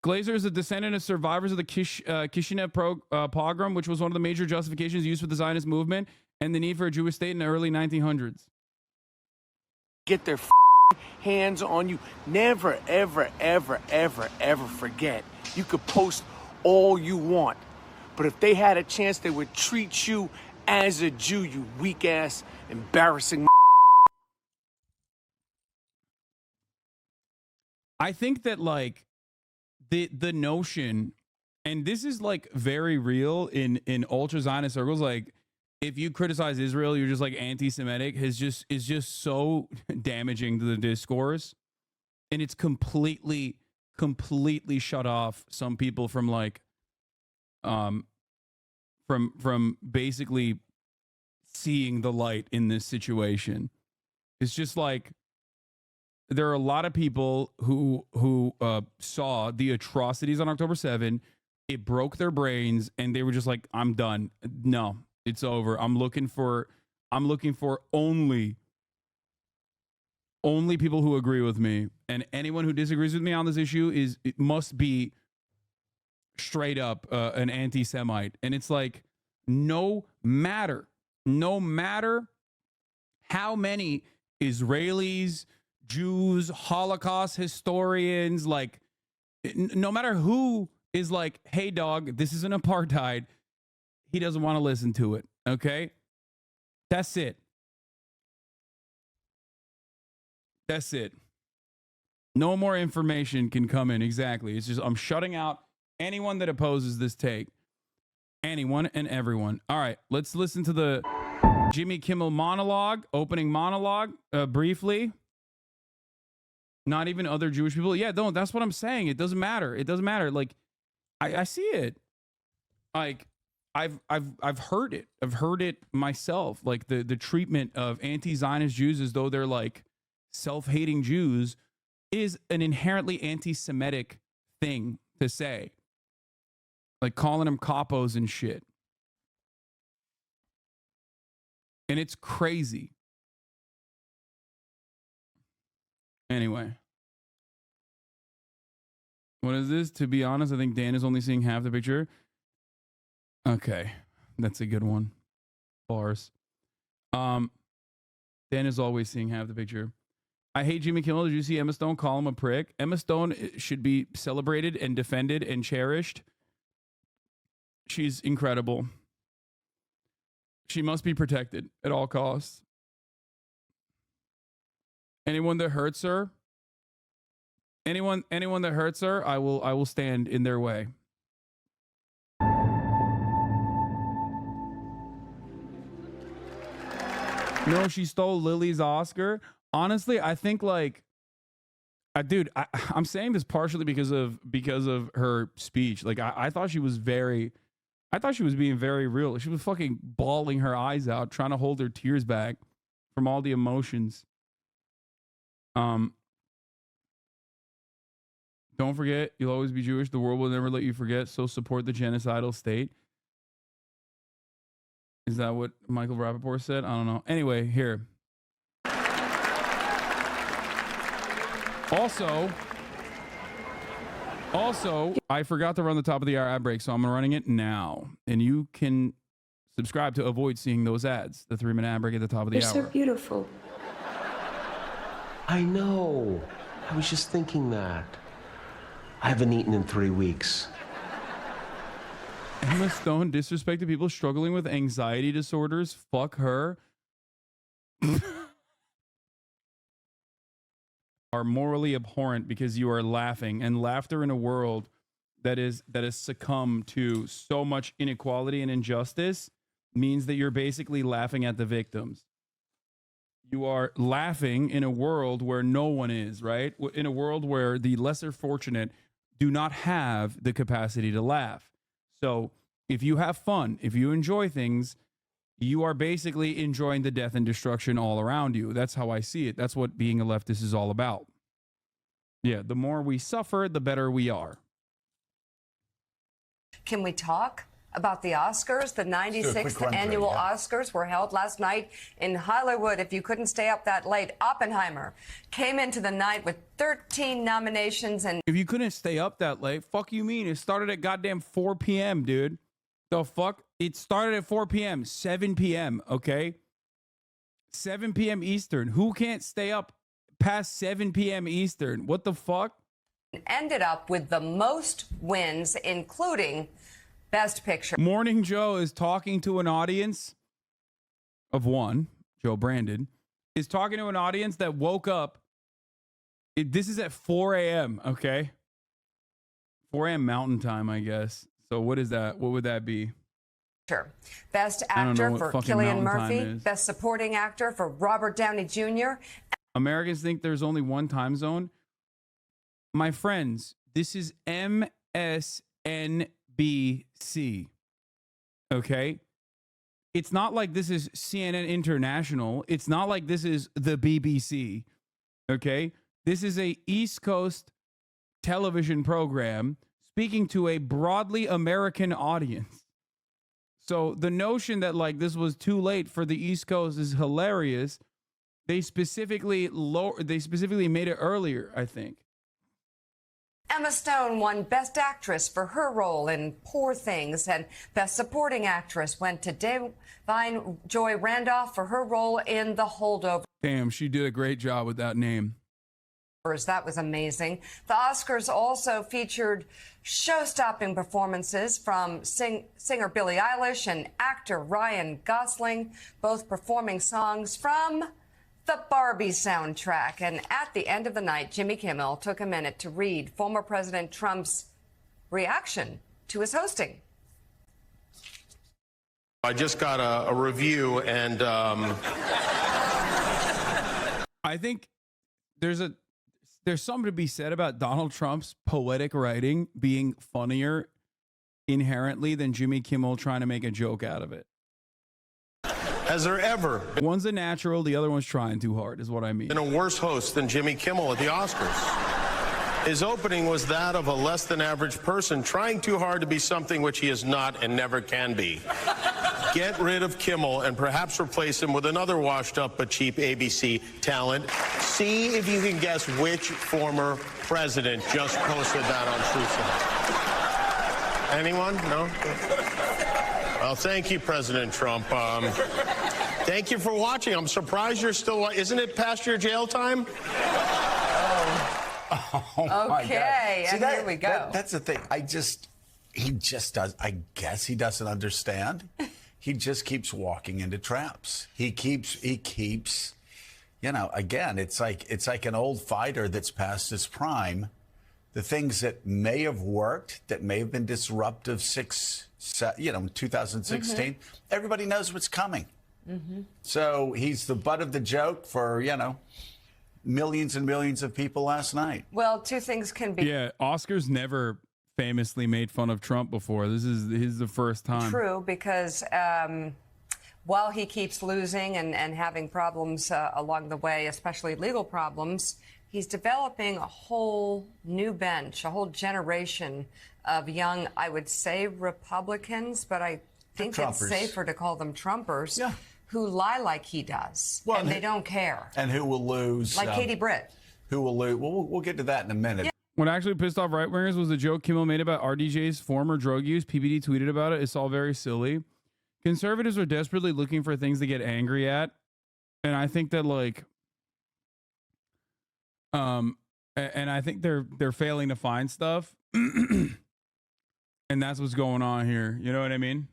Glazer is a descendant of survivors of the Kishinev pogrom, which was one of the major justifications used for the Zionist movement and the need for a Jewish state in the early 1900s. Get their hands on you. Never, ever, ever, ever, ever forget. You could post all you want, but if they had a chance, they would treat you as a Jew, you weak-ass, embarrassing. I think that like the notion, and this is like very real in ultra Zionist circles, like if you criticize Israel, you're just like anti-Semitic, is just so damaging to the discourse, and it's completely shut off some people from like from basically seeing the light in this situation. It's just like there are a lot of people who saw the atrocities on October 7. It broke their brains, and they were just like, "I'm done. No, it's over. I'm looking for only people who agree with me, and anyone who disagrees with me on this issue it must be straight up an anti-Semite." And it's like, no matter how many Israelis, Jews, Holocaust historians, like no matter who is like, hey dog, this is an apartheid, he doesn't want to listen to it. Okay, that's it. No more information can come in. Exactly. It's just I'm shutting out anyone that opposes this take. Anyone and everyone. All right, let's listen to the Jimmy Kimmel monologue, opening monologue, briefly. Not even other Jewish people. Yeah, don't. That's what I'm saying. It doesn't matter. It doesn't matter. Like, I see it. Like, I've heard it. I've heard it myself. Like the treatment of anti-Zionist Jews as though they're like self-hating Jews is an inherently anti-Semitic thing to say. Like calling them capos and shit. And it's crazy. Anyway. What is this? To be honest, I think Dan is only seeing half the picture. Okay. That's a good one. Bars. Dan is always seeing half the picture. I hate Jimmy Kimmel. Did you see Emma Stone call him a prick? Emma Stone should be celebrated and defended and cherished. She's incredible. She must be protected at all costs. Anyone that hurts her, anyone that hurts her, I will stand in their way. No, she stole Lily's Oscar. Honestly, I think like, dude, I'm saying this partially because of her speech. Like, I thought she was very I thought she was being very real. She was fucking bawling her eyes out, trying to hold her tears back from all the emotions. Don't forget, you'll always be Jewish. The world will never let you forget. So support the genocidal state. Is that what Michael Rappaport said? I don't know. Anyway, here. Also, I forgot to run the top of the hour ad break, so I'm running it now. And you can subscribe to avoid seeing those ads. The 3-minute ad break at the top of the hour. You're so beautiful. I know. I was just thinking that. I haven't eaten in 3 weeks. Emma Stone disrespected people struggling with anxiety disorders. Fuck her. Are morally abhorrent because you are laughing, and laughter in a world that is succumbed to so much inequality and injustice means that you're basically laughing at the victims. You are laughing in a world where no one is, right? In a world where the lesser fortunate do not have the capacity to laugh. So if you have fun, if you enjoy things, you are basically enjoying the death and destruction all around you. That's how I see it. That's what being a leftist is all about. Yeah, the more we suffer, the better we are. Can we talk about the Oscars? The 96th annual Oscars were held last night in Hollywood. If you couldn't stay up that late, Oppenheimer came into the night with 13 nominations. And if you couldn't stay up that late, fuck you mean? It started at goddamn 4 p.m., dude. The fuck? It started at 4 p.m., 7 p.m., okay? 7 p.m. Eastern. Who can't stay up past 7 p.m. Eastern? What the fuck? Ended up with the most wins, including Best Picture. Morning Joe is talking to an audience of one. Joe Brandon is talking to an audience that woke up. This is at 4 a.m., okay? 4 a.m. Mountain Time, I guess. So what is that? What would that be? Best Actor for Cillian Murphy. Best Supporting Actor for Robert Downey Jr. Americans think there's only one time zone. My friends, this is MSNBC. Okay? It's not like this is CNN International. It's not like this is the BBC. Okay? This is a East Coast television program speaking to a broadly American audience. So the notion that like this was too late for the East Coast is hilarious. They specifically made it earlier, I think. Emma Stone won Best Actress for her role in Poor Things, and Best Supporting Actress went to Divine Joy Randolph for her role in The Holdover. Damn, she did a great job with that name. That was amazing. The Oscars also featured show-stopping performances from singer Billie Eilish and actor Ryan Gosling, both performing songs from the Barbie soundtrack. And at the end of the night, Jimmy Kimmel took a minute to read former President Trump's reaction to his hosting. I just got a review, and I think there's something to be said about Donald Trump's poetic writing being funnier inherently than Jimmy Kimmel trying to make a joke out of it. Has there ever been one's a natural, the other one's trying too hard, is what I mean. a worse host than Jimmy Kimmel at the Oscars? His opening was that of a less than average person trying too hard to be something which he is not and never can be. Get rid of Kimmel and perhaps replace him with another washed up but cheap ABC talent. See if you can guess which former president just posted that on Truth. Anyone? No? Well, thank you, President Trump. Thank you for watching. I'm surprised you're still. Isn't it past your jail time? Okay, and here we go. That's the thing. He just does. I guess he doesn't understand. He just keeps walking into traps. He keeps. You know, again, it's like an old fighter that's past his prime. The things that may have worked, that may have been disruptive, 2016. Everybody knows what's coming. So he's the butt of the joke for millions and millions of people last night. Well, two things can be. Yeah, Oscars never famously made fun of Trump before. This is the first time. True, because while he keeps losing and having problems along the way, especially legal problems, he's developing a whole new bench, a whole generation of young, I would say Republicans, but I think it's safer to call them Trumpers, who lie like he does, and they don't care. And who will lose? Like Katie Britt. Who will lose? We'll get to that in a minute. Yeah. What actually pissed off right wingers was the joke Kimmel made about RDJ's former drug use. PBD tweeted about it. It's all very silly. Conservatives are desperately looking for things to get angry at, and I think that and I think they're failing to find stuff, and that's what's going on here. You know what I mean?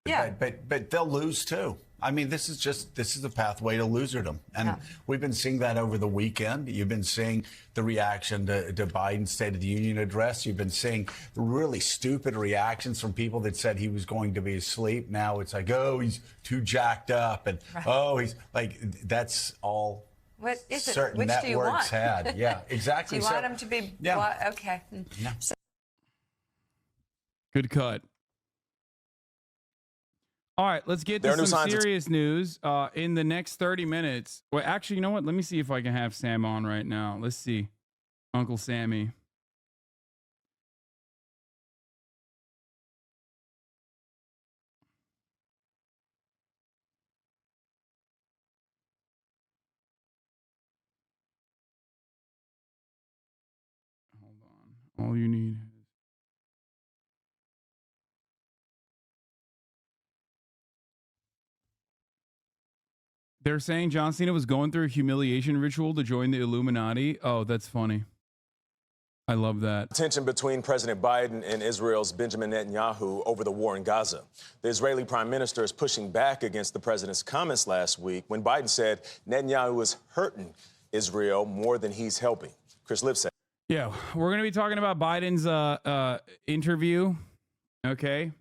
Yeah. But they'll lose too. I mean, this is the pathway to loserdom. And we've been seeing that over the weekend. You've been seeing the reaction to Biden's State of the Union address. You've been seeing the really stupid reactions from people that said he was going to be asleep. Now it's like, oh, he's too jacked up. And, oh, he's like, that's all what is certain it? Which do you want? networks had. Yeah, exactly. Do you want him to be? Yeah. Okay. Yeah. Good cut. All right, let's get to some serious news in the next 30 minutes. Well, actually, you know what? Let me see if I can have Sam on right now. Let's see. Uncle Sammy. Hold on. All you need. They're saying John Cena was going through a humiliation ritual to join the Illuminati. Oh, that's funny. I love that. Tension between President Biden and Israel's Benjamin Netanyahu over the war in Gaza. The Israeli prime minister is pushing back against the president's comments last week when Biden said Netanyahu is hurting Israel more than he's helping. Chris Lipset. Yeah, we're going to be talking about Biden's interview. Okay.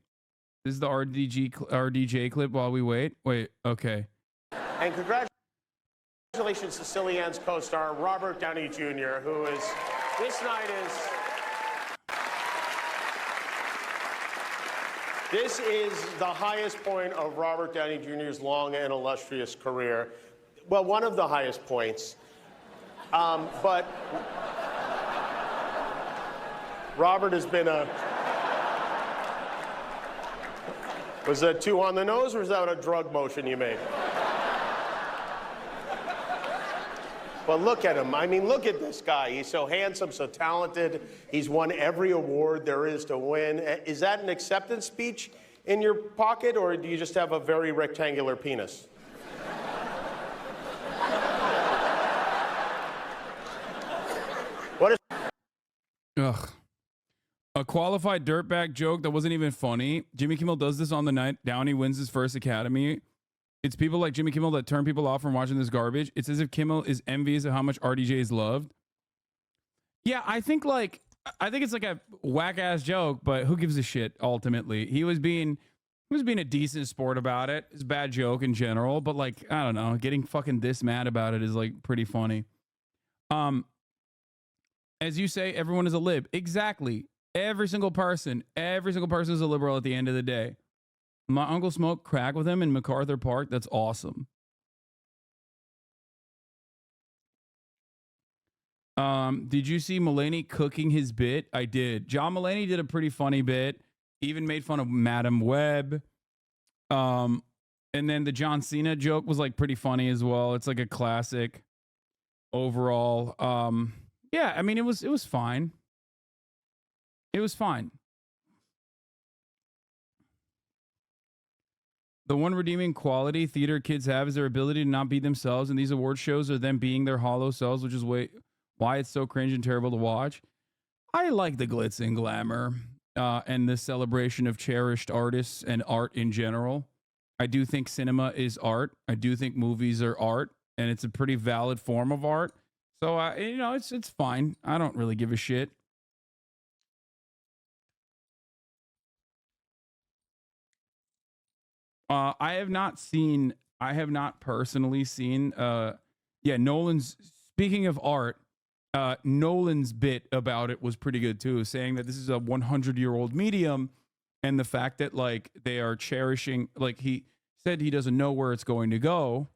This is the RDJ clip while we wait. Wait, okay. And congratulations to Cillian's co-star, Robert Downey Jr., who is, this is the highest point of Robert Downey Jr.'s long and illustrious career. Well, one of the highest points. But Robert has been was that too on the nose, or was that a drug motion you made? But look at him. I mean, look at this guy. He's so handsome, so talented. He's won every award there is to win. Is that an acceptance speech in your pocket, or do you just have a very rectangular penis? What is... Ugh. A qualified dirtbag joke that wasn't even funny. Jimmy Kimmel does this on the night Downey wins his first Academy. It's people like Jimmy Kimmel that turn people off from watching this garbage. It's as if Kimmel is envious of how much RDJ is loved. Yeah, I think it's like a whack ass joke, but who gives a shit ultimately? He was being a decent sport about it. It's a bad joke in general, but like, I don't know, getting fucking this mad about it is like pretty funny. As you say, everyone is a lib. Exactly. Every single person is a liberal at the end of the day. My uncle smoked crack with him in MacArthur Park. That's awesome. Did you see Mulaney cooking his bit? I did. John Mulaney did a pretty funny bit. Even made fun of Madam Web. And then the John Cena joke was like pretty funny as well. It's like a classic overall. Yeah, I mean it was fine. It was fine. The one redeeming quality theater kids have is their ability to not be themselves, and these award shows are them being their hollow selves, which is why it's so cringe and terrible to watch. I like the glitz and glamour and the celebration of cherished artists and art in general. I do think cinema is art. I do think movies are art, and it's a pretty valid form of art. So, it's fine. I don't really give a shit. I have not personally seen, Nolan's, speaking of art, Nolan's bit about it was pretty good too, saying that this is a 100-year-old medium, and the fact that like they are cherishing, like he said he doesn't know where it's going to go.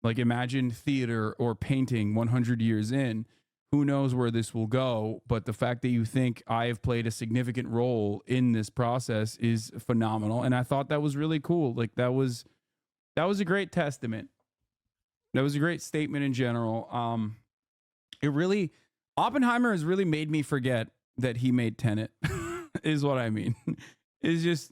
Like imagine theater or painting 100 years in. Who knows where this will go? But the fact that you think I have played a significant role in this process is phenomenal. And I thought that was really cool. Like that was a great testament. That was a great statement in general. Oppenheimer has really made me forget that he made Tenet, is what I mean. It's just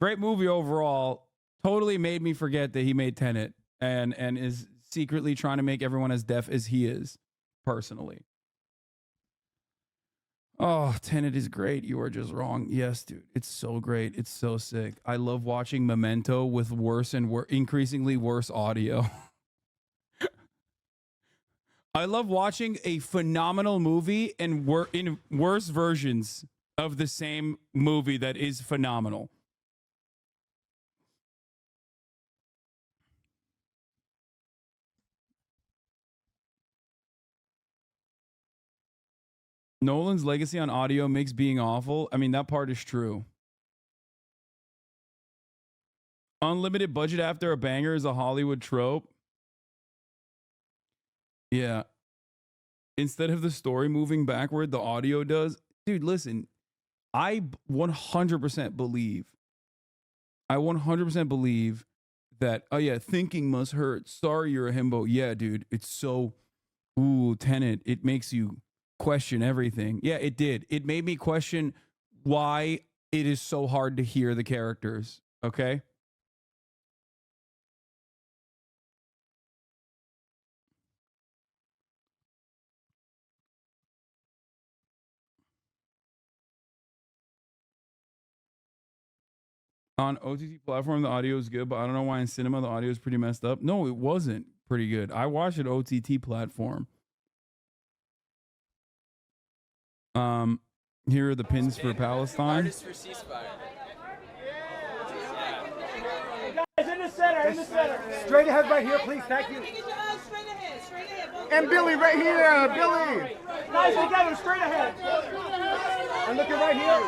great movie overall. Totally made me forget that he made Tenet and is secretly trying to make everyone as deaf as he is, personally. Oh, Tenet is great. You are just wrong. Yes, dude. It's so great. It's so sick. I love watching Memento with worse and increasingly worse audio. I love watching a phenomenal movie and in worse versions of the same movie that is phenomenal. Nolan's legacy on audio makes being awful. I mean, that part is true. Unlimited budget after a banger is a Hollywood trope. Yeah. Instead of the story moving backward, the audio does. Dude, listen, I 100% believe that, oh yeah, thinking must hurt. Sorry, you're a himbo. Yeah, dude, it's so, Tenet, it makes you question everything. Yeah, it did. It made me question why it is so hard to hear the characters. Okay. On OTT platform, the audio is good, but I don't know why in cinema the audio is pretty messed up. No, it wasn't pretty good. I watched it OTT platform. Here are the pins for Palestine. Artists for ceasefire. Guys, in the center. Straight ahead right here, please. Thank you. And Billy right here, Billy. Guys, together, straight ahead. I'm looking right here.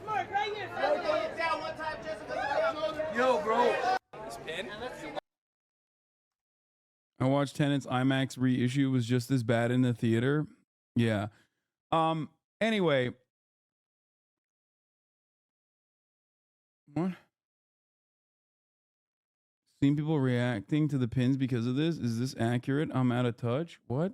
Smart, right here. Yo, bro. This pin? I watched Tenet's IMAX reissue. Was just as bad in the theater. Yeah. Anyway. What? Seen people reacting to the pins because of this? Is this accurate? I'm out of touch. What?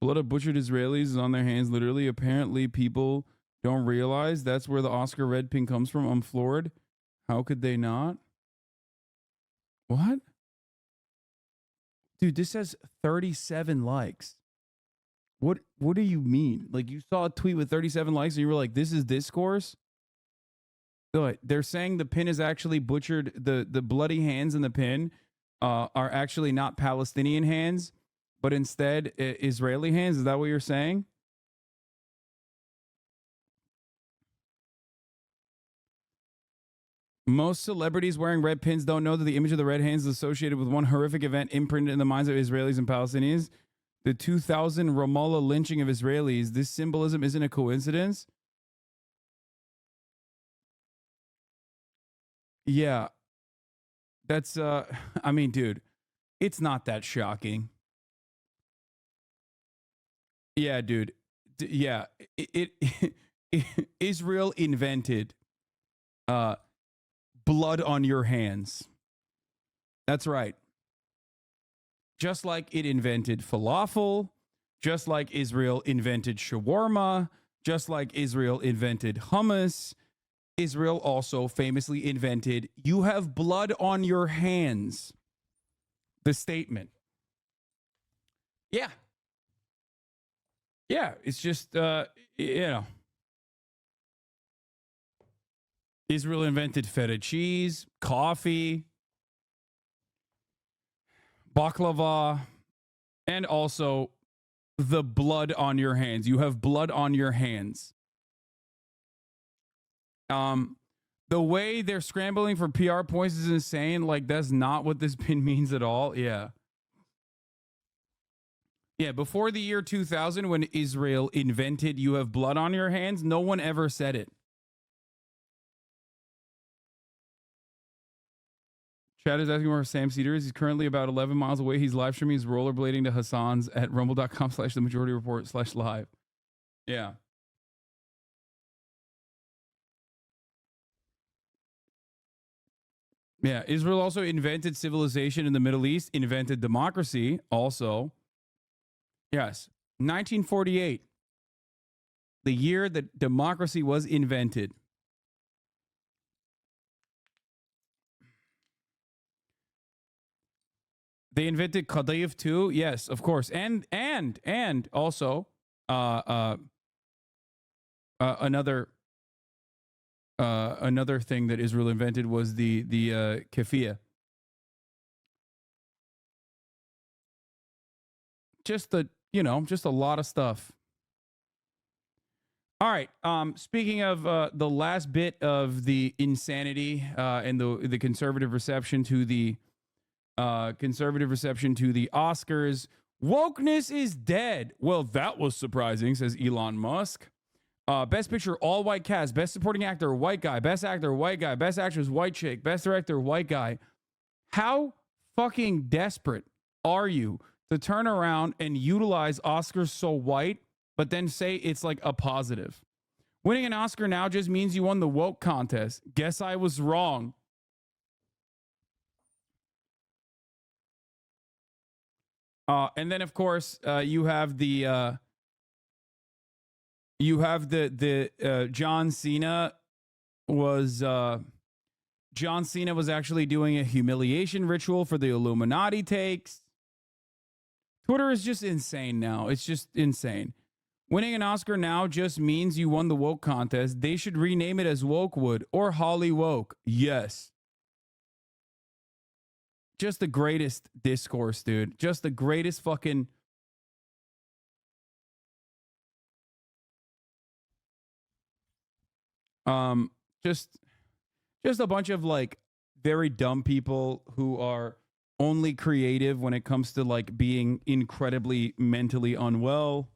Blood of butchered Israelis is on their hands, literally. Apparently, people don't realize that's where the Oscar red pin comes from. I'm floored. How could they not? What? Dude, this has 37 likes. What do you mean? Like, you saw a tweet with 37 likes and you were like, this is discourse? They're saying the pin is actually butchered. The bloody hands in the pin are actually not Palestinian hands, but instead Israeli hands. Is that what you're saying? Most celebrities wearing red pins don't know that the image of the red hands is associated with one horrific event imprinted in the minds of Israelis and Palestinians. The 2000 Ramallah lynching of Israelis. This symbolism isn't a coincidence. Yeah. That's, I mean, dude, it's not that shocking. Yeah, dude. Yeah. Israel invented, blood on your hands. That's right. Just like it invented falafel, just like Israel invented shawarma, just like Israel invented hummus, Israel also famously invented, you have blood on your hands. The statement. Yeah. Yeah, it's just, Israel invented feta cheese, coffee, baklava, and also the blood on your hands. You have blood on your hands. The The way they're scrambling for PR points is insane. Like, that's not what this pin means at all. Yeah. Yeah, before the year 2000, when Israel invented "you have blood on your hands," no one ever said it. Chad is asking where Sam Cedar is. He's currently about 11 miles away. He's live streaming his rollerblading to Hasan's at rumble.com/themajority report/live. Yeah. Yeah. Israel also invented civilization in the Middle East, invented democracy also. Yes. 1948. The year that democracy was invented. They invented Qaddaif too. Yes, of course. And also another thing that Israel invented was the keffiyeh. Just a lot of stuff. All right. Speaking of the last bit of the insanity and the conservative reception to the Oscars, wokeness is dead. Well, that was surprising, says Elon Musk. Best picture, all white cast. Best supporting actor, white guy. Best actor, white guy. Best actress, white chick. Best director, white guy. How fucking desperate are you to turn around and utilize Oscars so white, but then say it's like a positive? Winning an Oscar now just means you won the woke contest. Guess I was wrong. And then, of course, you have the John Cena was actually doing a humiliation ritual for the Illuminati takes. Twitter is just insane now. It's just insane. Winning an Oscar now just means you won the woke contest. They should rename it as Wokewood or Holly Woke. Yes. Just the greatest discourse, dude. Just the greatest fucking... Just a bunch of like very dumb people who are only creative when it comes to like being incredibly mentally unwell.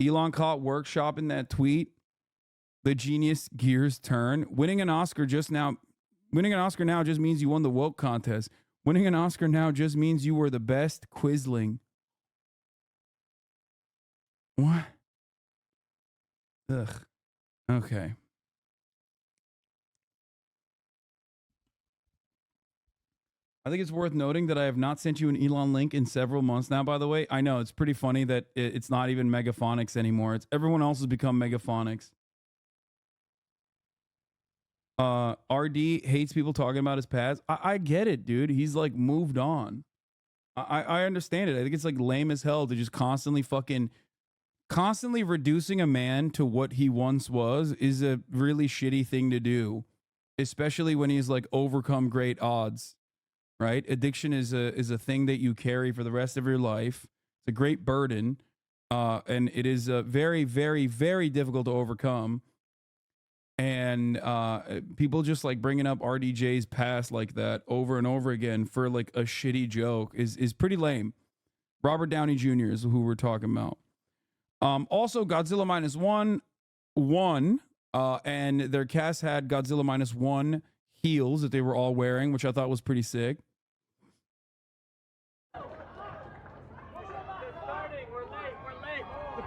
Elon caught workshop in that tweet. The genius gears turn. Winning an Oscar now just means you won the woke contest. Winning an Oscar now just means you were the best quisling. What? Ugh. Okay. I think it's worth noting that I have not sent you an Elon link in several months now, by the way. I know, it's pretty funny that it's not even Megaphonics anymore. It's everyone else has become Megaphonics. RD hates people talking about his past. I get it, dude. He's like moved on. I understand it. I think it's like lame as hell to just constantly reducing a man to what he once was is a really shitty thing to do, especially when he's like overcome great odds. Right? Addiction is a thing that you carry for the rest of your life. It's a great burden, and it is very, very, very difficult to overcome. And people just like bringing up RDJ's past like that over and over again for like a shitty joke is pretty lame. Robert Downey Jr. is who we're talking about. Also, Godzilla -1 won, and their cast had Godzilla -1 heels that they were all wearing, which I thought was pretty sick. The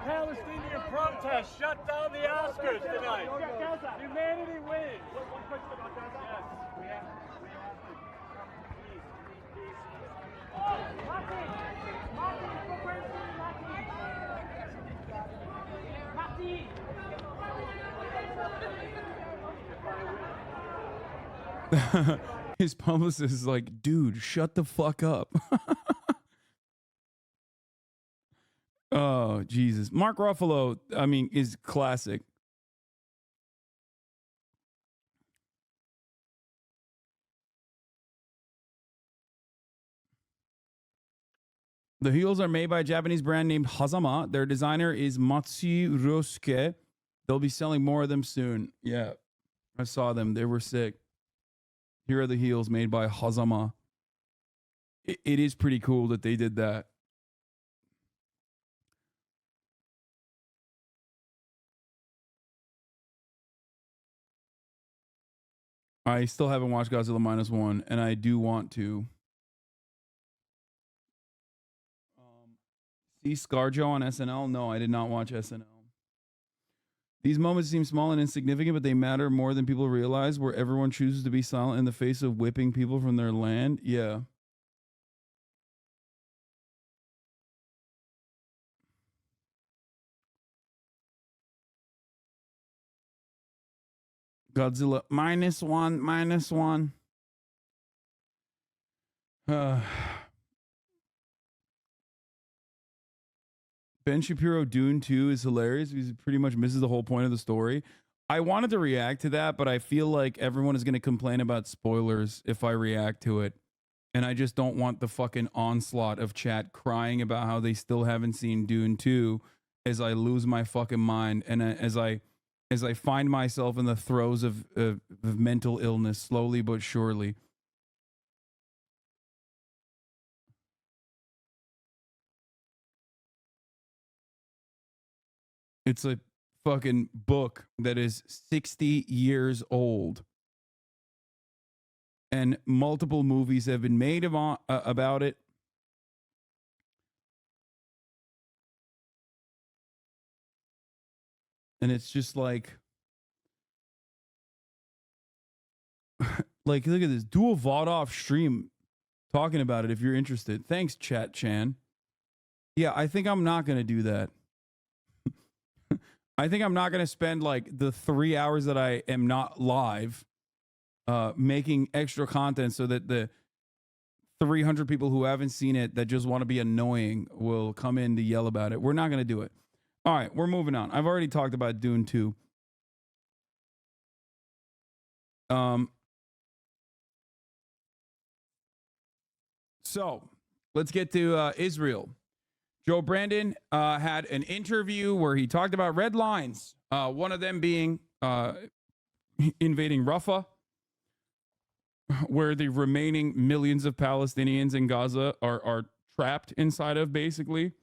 Palestinian protest shut down the Oscars tonight. Humanity wins. One question about Gaza. Yes, we have to. His publicist is like, dude, shut the fuck up. Oh, Jesus. Mark Ruffalo, I mean, is classic. The heels are made by a Japanese brand named Hazama. Their designer is Matsurosuke. They'll be selling more of them soon. Yeah. I saw them. They were sick. Here are the heels made by Hazama. It is pretty cool that they did that. I still haven't watched Godzilla -1, and I do want to. See ScarJo on SNL? No, I did not watch SNL. These moments seem small and insignificant, but they matter more than people realize, where everyone chooses to be silent in the face of whipping people from their land. Yeah. Godzilla -1. Ben Shapiro Dune 2 is hilarious because he pretty much misses the whole point of the story. I wanted to react to that, but I feel like everyone is going to complain about spoilers if I react to it. And I just don't want the fucking onslaught of chat crying about how they still haven't seen Dune 2 as I lose my fucking mind and as I find myself in the throes of mental illness slowly but surely. It's a fucking book that is 60 years old. And multiple movies have been made about it. And it's just like look at this. Do a VOD off stream talking about it if you're interested. Thanks, Chat Chan. Yeah, I think I'm not going to do that. I think I'm not going to spend like the 3 hours that I am not live making extra content so that the 300 people who haven't seen it that just want to be annoying will come in to yell about it. We're not going to do it. All right, we're moving on. I've already talked about Dune 2. So let's get to Israel. Joe Brandon had an interview where he talked about red lines, one of them being invading Rafah, where the remaining millions of Palestinians in Gaza are trapped inside of, basically,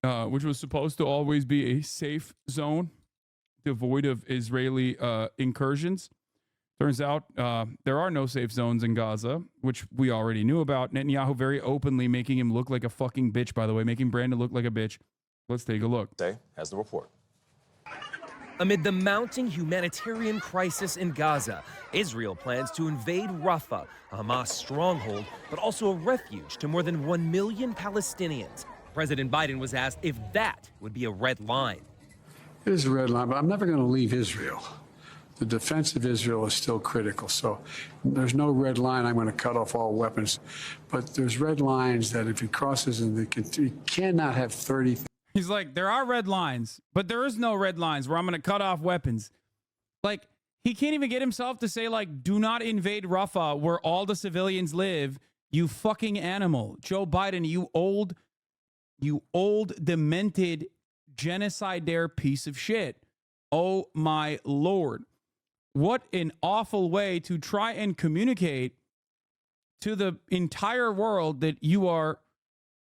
which was supposed to always be a safe zone, devoid of Israeli incursions. Turns out there are no safe zones in Gaza, which we already knew about. Netanyahu very openly making him look like a fucking bitch, by the way, making Brandon look like a bitch. Let's take a look. Has the report. Amid the mounting humanitarian crisis in Gaza, Israel plans to invade Rafah, a Hamas stronghold, but also a refuge to more than 1 million Palestinians. President Biden was asked if that would be a red line. It is a red line, but I'm never going to leave Israel. The defense of Israel is still critical. So there's no red line. I'm going to cut off all weapons. But there's red lines that if he crosses, you cannot have 30. He's like, there are red lines, but there is no red lines where I'm going to cut off weapons. Like, he can't even get himself to say, like, do not invade Rafah where all the civilians live. You fucking animal. Joe Biden, you old, demented, genocide-dare piece of shit. Oh, my Lord. What an awful way to try and communicate to the entire world that you are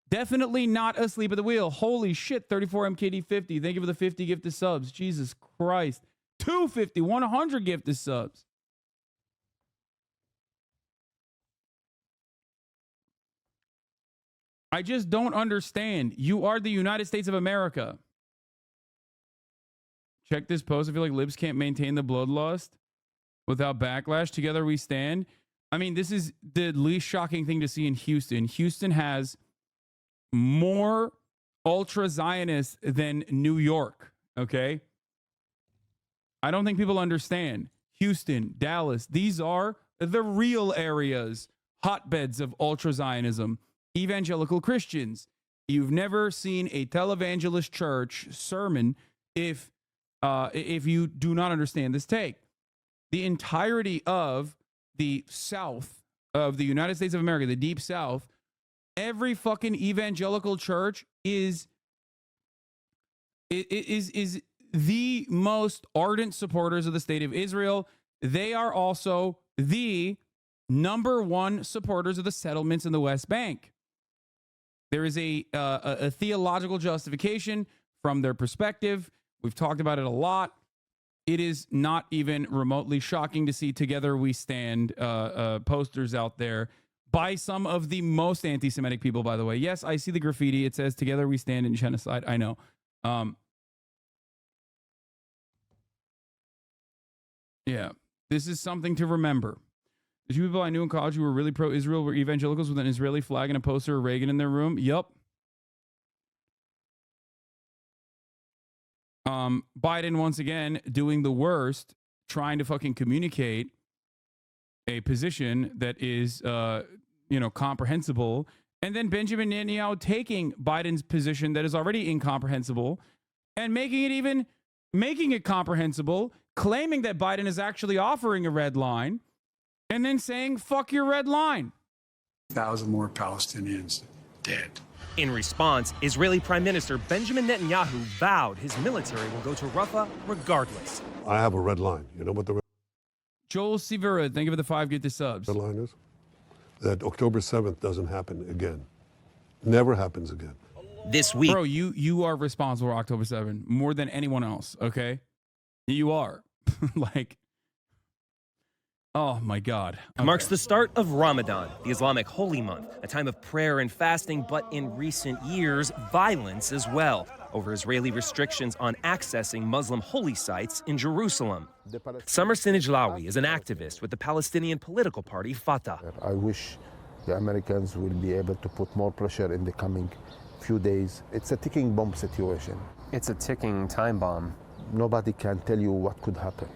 definitely not asleep at the wheel. Holy shit, 34MKD50. Thank you for the 50 gifted subs. Jesus Christ. 250, 100 gifted subs. I just don't understand. You are the United States of America. Check this post. I feel like libs can't maintain the bloodlust without backlash. Together we stand. I mean, this is the least shocking thing to see in Houston. Houston has more ultra-Zionists than New York, okay? I don't think people understand. Houston, Dallas, these are the real areas, hotbeds of ultra-Zionism. Evangelical Christians. You've never seen a televangelist church sermon if you do not understand this take. The entirety of the South of the United States of America, the Deep South, every fucking evangelical church is the most ardent supporters of the state of Israel. They are also the number one supporters of the settlements in the West Bank. There is a theological justification from their perspective. We've talked about it a lot. It is not even remotely shocking to see Together We Stand posters out there by some of the most anti-Semitic people, by the way. Yes, I see the graffiti. It says Together We Stand in Genocide. I know. Yeah, this is something to remember. The two people I knew in college who were really pro-Israel were evangelicals with an Israeli flag and a poster of Reagan in their room. Yup. Biden, once again, doing the worst, trying to fucking communicate a position that is, comprehensible. And then Benjamin Netanyahu taking Biden's position that is already incomprehensible and making it comprehensible, claiming that Biden is actually offering a red line, and then saying, fuck your red line. 1,000 more Palestinians dead. In response, Israeli Prime Minister Benjamin Netanyahu vowed his military will go to Rafah regardless. I have a red line. You know what the Joel Sivera, thank you for the 5 Get the subs. red line is? That October 7th doesn't happen again. Never happens again. This week. Bro, you are responsible for October 7th more than anyone else, okay? You are. Oh my God. Okay. Marks the start of Ramadan, the Islamic holy month, a time of prayer and fasting, but in recent years, violence as well, over Israeli restrictions on accessing Muslim holy sites in Jerusalem. Summer Sinijlawi is an activist with the Palestinian political party Fatah. I wish the Americans will be able to put more pressure in the coming few days. It's a ticking bomb situation. It's a ticking time bomb. Nobody can tell you what could happen.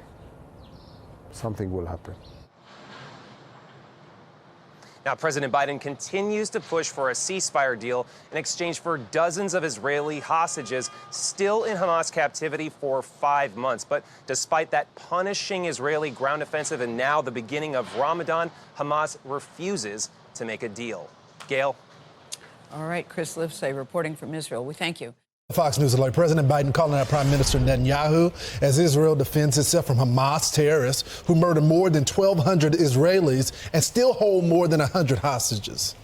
Something will happen. Now, President Biden continues to push for a ceasefire deal in exchange for dozens of Israeli hostages still in Hamas captivity for 5 months. But despite that punishing Israeli ground offensive and now the beginning of Ramadan, Hamas refuses to make a deal. Gail? All right, Chris Livesay reporting from Israel. We thank you. Fox News alert. President Biden calling out Prime Minister Netanyahu as Israel defends itself from Hamas terrorists who murdered more than 1,200 Israelis and still hold more than 100 hostages.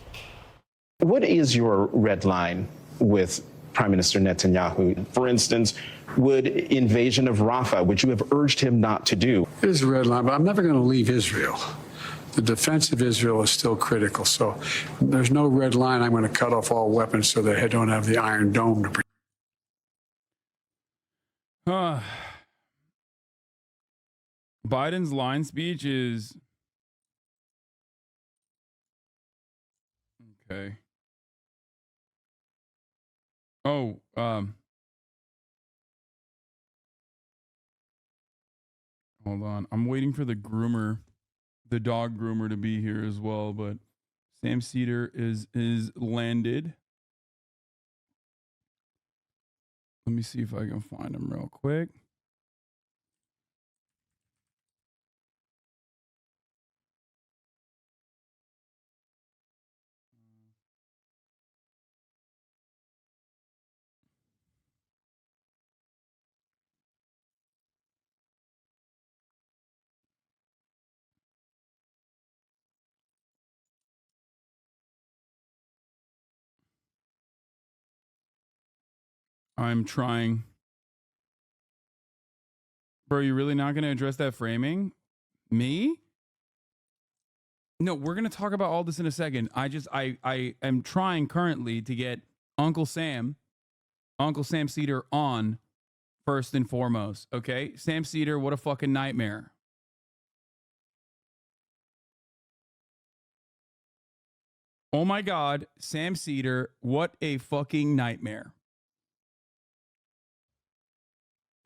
What is your red line with Prime Minister Netanyahu? For instance, would invasion of Rafah, which you have urged him not to do? It is a red line, but I'm never going to leave Israel. The defense of Israel is still critical. So there's no red line. I'm going to cut off all weapons so they don't have the Iron Dome to protect. Biden's line speech is okay. Oh, hold on. I'm waiting for the groomer, the dog groomer to be here as well, but Sam Cedar is landed. Let me see if I can find him real quick. I'm trying. Bro, you really not going to address that framing? Me? No, we're going to talk about all this in a second. I am trying currently to get Uncle Sam Cedar on first and foremost. Okay? Sam Cedar, what a fucking nightmare. Oh my God, Sam Cedar, what a fucking nightmare.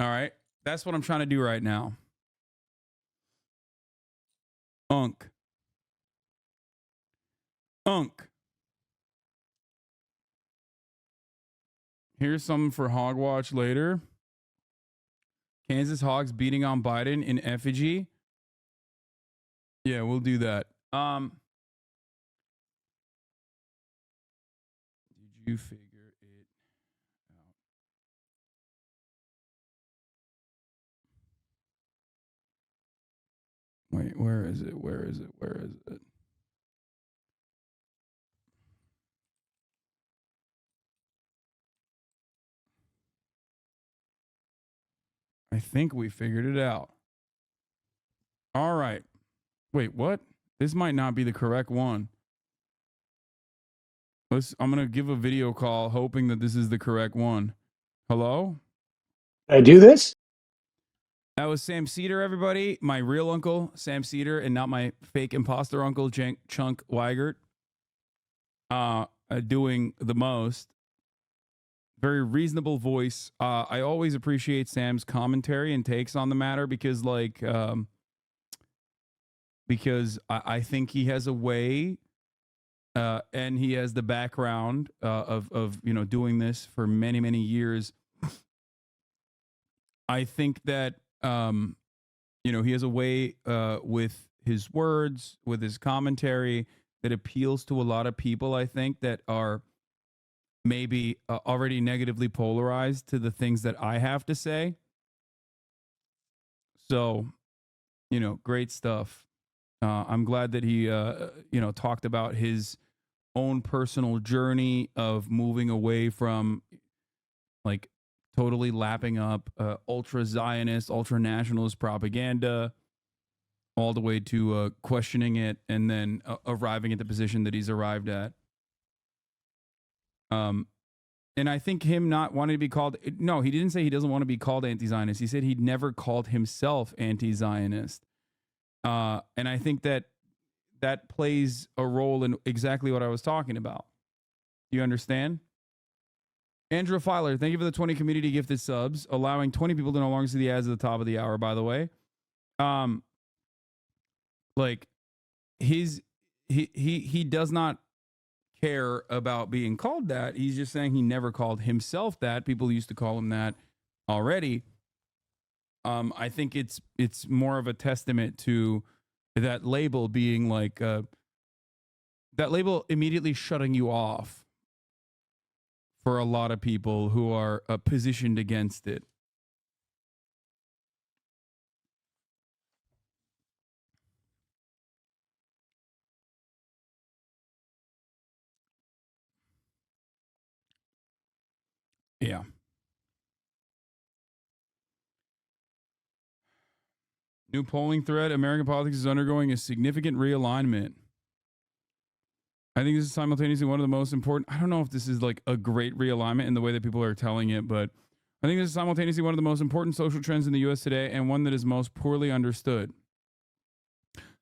All right. That's what I'm trying to do right now. Unk. Here's something for Hogwatch later. Kansas Hogs beating on Biden in effigy. Yeah, we'll do that. Did you figure it out? Wait, where is it? Where is it? Where is it? I think we figured it out. All right. Wait, what? This might not be the correct one. I'm going to give a video call hoping that this is the correct one. Hello? I do this? That was Sam Cedar, everybody. My real uncle, Sam Cedar, and not my fake imposter uncle, Chunk Weigert. Doing the most. Very reasonable voice. I always appreciate Sam's commentary and takes on the matter because, I think he has a way, and he has the background of doing this for many, many years. I think that he has a way with his words, with his commentary that appeals to a lot of people, I think, that are maybe already negatively polarized to the things that I have to say. So, great stuff. I'm glad that he, talked about his own personal journey of moving away from totally lapping up ultra Zionist, ultra nationalist propaganda, all the way to questioning it and then arriving at the position that he's arrived at. And I think him not wanting to be called, no, he didn't say he doesn't want to be called anti-Zionist. He said he'd never called himself anti-Zionist. And I think that plays a role in exactly what I was talking about. Do you understand? Andrew Filer, thank you for the 20 community gifted subs, allowing 20 people to no longer see the ads at the top of the hour, by the way. He does not care about being called that. He's just saying he never called himself that. People used to call him that already. I think it's more of a testament to that label being that label immediately shutting you off for a lot of people who are positioned against it. Yeah. New polling thread, American politics is undergoing a significant realignment. I think this is simultaneously one of the most important. I don't know if this is a great realignment in the way that people are telling it, but I think this is simultaneously one of the most important social trends in the U.S. today and one that is most poorly understood.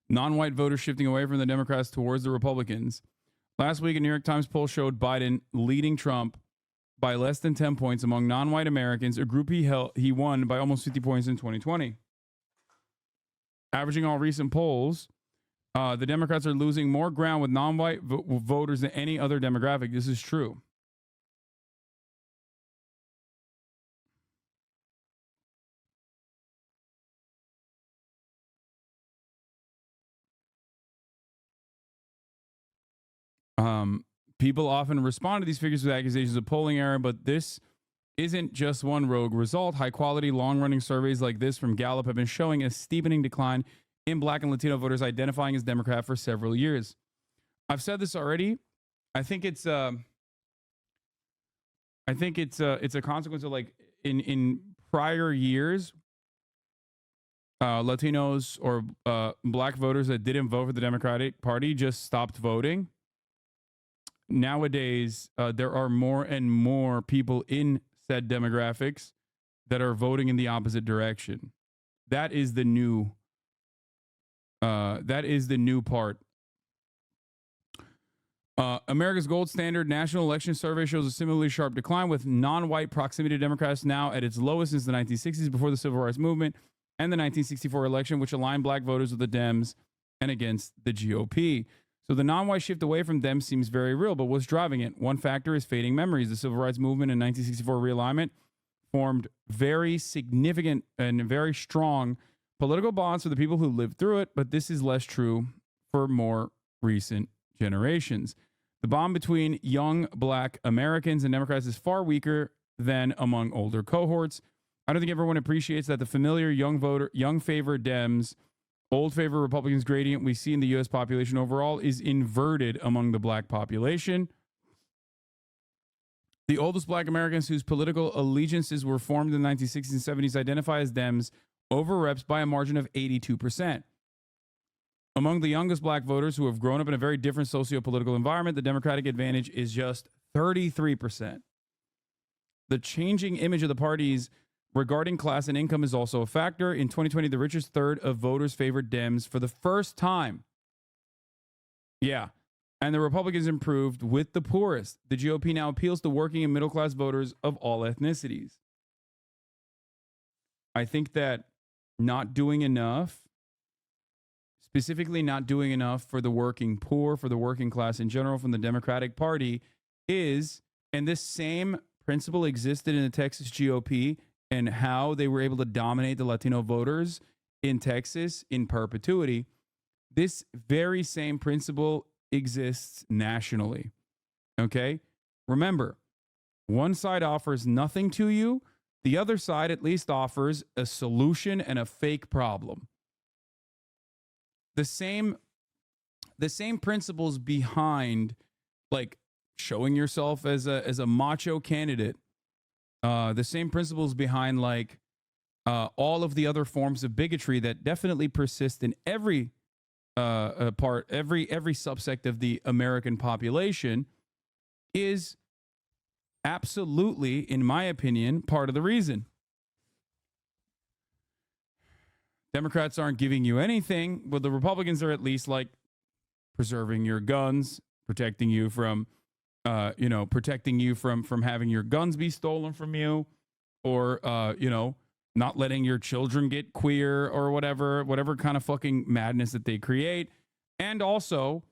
Non-white voters shifting away from the Democrats towards the Republicans. Last week, a New York Times poll showed Biden leading Trump by less than 10 points among non-white Americans, a group he won by almost 50 points in 2020. Averaging all recent polls, the Democrats are losing more ground with non-white voters than any other demographic. This is true. People often respond to these figures with accusations of polling error, but this isn't just one rogue result. High-quality, long-running surveys like this from Gallup have been showing a steepening decline in Black and Latino voters identifying as Democrat for several years. I've said this already. I think it's a consequence of in prior years, Latinos or Black voters that didn't vote for the Democratic Party just stopped voting. Nowadays, there are more and more people in said demographics that are voting in the opposite direction. That is the new part. America's Gold Standard National Election Survey shows a similarly sharp decline, with non-white proximity to Democrats now at its lowest since the 1960s, before the Civil Rights Movement and the 1964 election, which aligned Black voters with the Dems and against the GOP. So the non-white shift away from them seems very real, but what's driving it? One factor is fading memories. The Civil Rights Movement and 1964 realignment formed very significant and very strong political bonds for the people who lived through it, but this is less true for more recent generations. The bond between young Black Americans and Democrats is far weaker than among older cohorts. I don't think everyone appreciates that the familiar young favored Dems Old favor Republicans gradient we see in the U.S. population overall is inverted among the black population. The oldest black Americans whose political allegiances were formed in the 1960s and 70s identify as Dems over reps by a margin of 82%. Among the youngest black voters who have grown up in a very different socio-political environment, the Democratic advantage is just 33%. The changing image of the parties regarding class and income is also a factor. In 2020, the richest third of voters favored Dems for the first time. Yeah. And the Republicans improved with the poorest. The GOP now appeals to working and middle-class voters of all ethnicities. I think that not doing enough, specifically not doing enough for the working poor, for the working class in general from the Democratic Party is, and this same principle existed in the Texas GOP and how they were able to dominate the Latino voters in Texas in perpetuity. This very same principle exists nationally. Okay? Remember, one side offers nothing to you. The other side at least offers a solution and a fake problem. The same principles behind like showing yourself as a macho candidate. The same principles behind like all of the other forms of bigotry that definitely persist in every every subsect of the American population is absolutely, in my opinion, part of the reason. Democrats aren't giving you anything, but the Republicans are at least like preserving your guns, protecting you from, protecting you from having your guns be stolen from you, or not letting your children get queer or whatever kind of fucking madness that they create. And also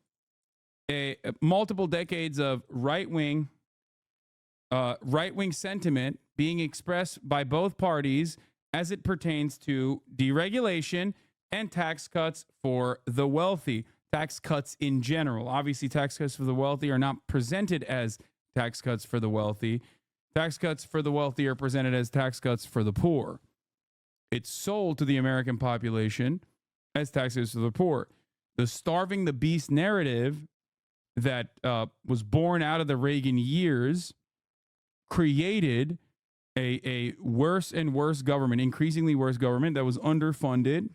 multiple decades of right-wing sentiment being expressed by both parties as it pertains to deregulation and tax cuts for the wealthy. Tax cuts in general. Obviously, tax cuts for the wealthy are not presented as tax cuts for the wealthy. Tax cuts for the wealthy are presented as tax cuts for the poor. It's sold to the American population as tax cuts for the poor. The starving the beast narrative that was born out of the Reagan years created a worse and worse government, increasingly worse government that was underfunded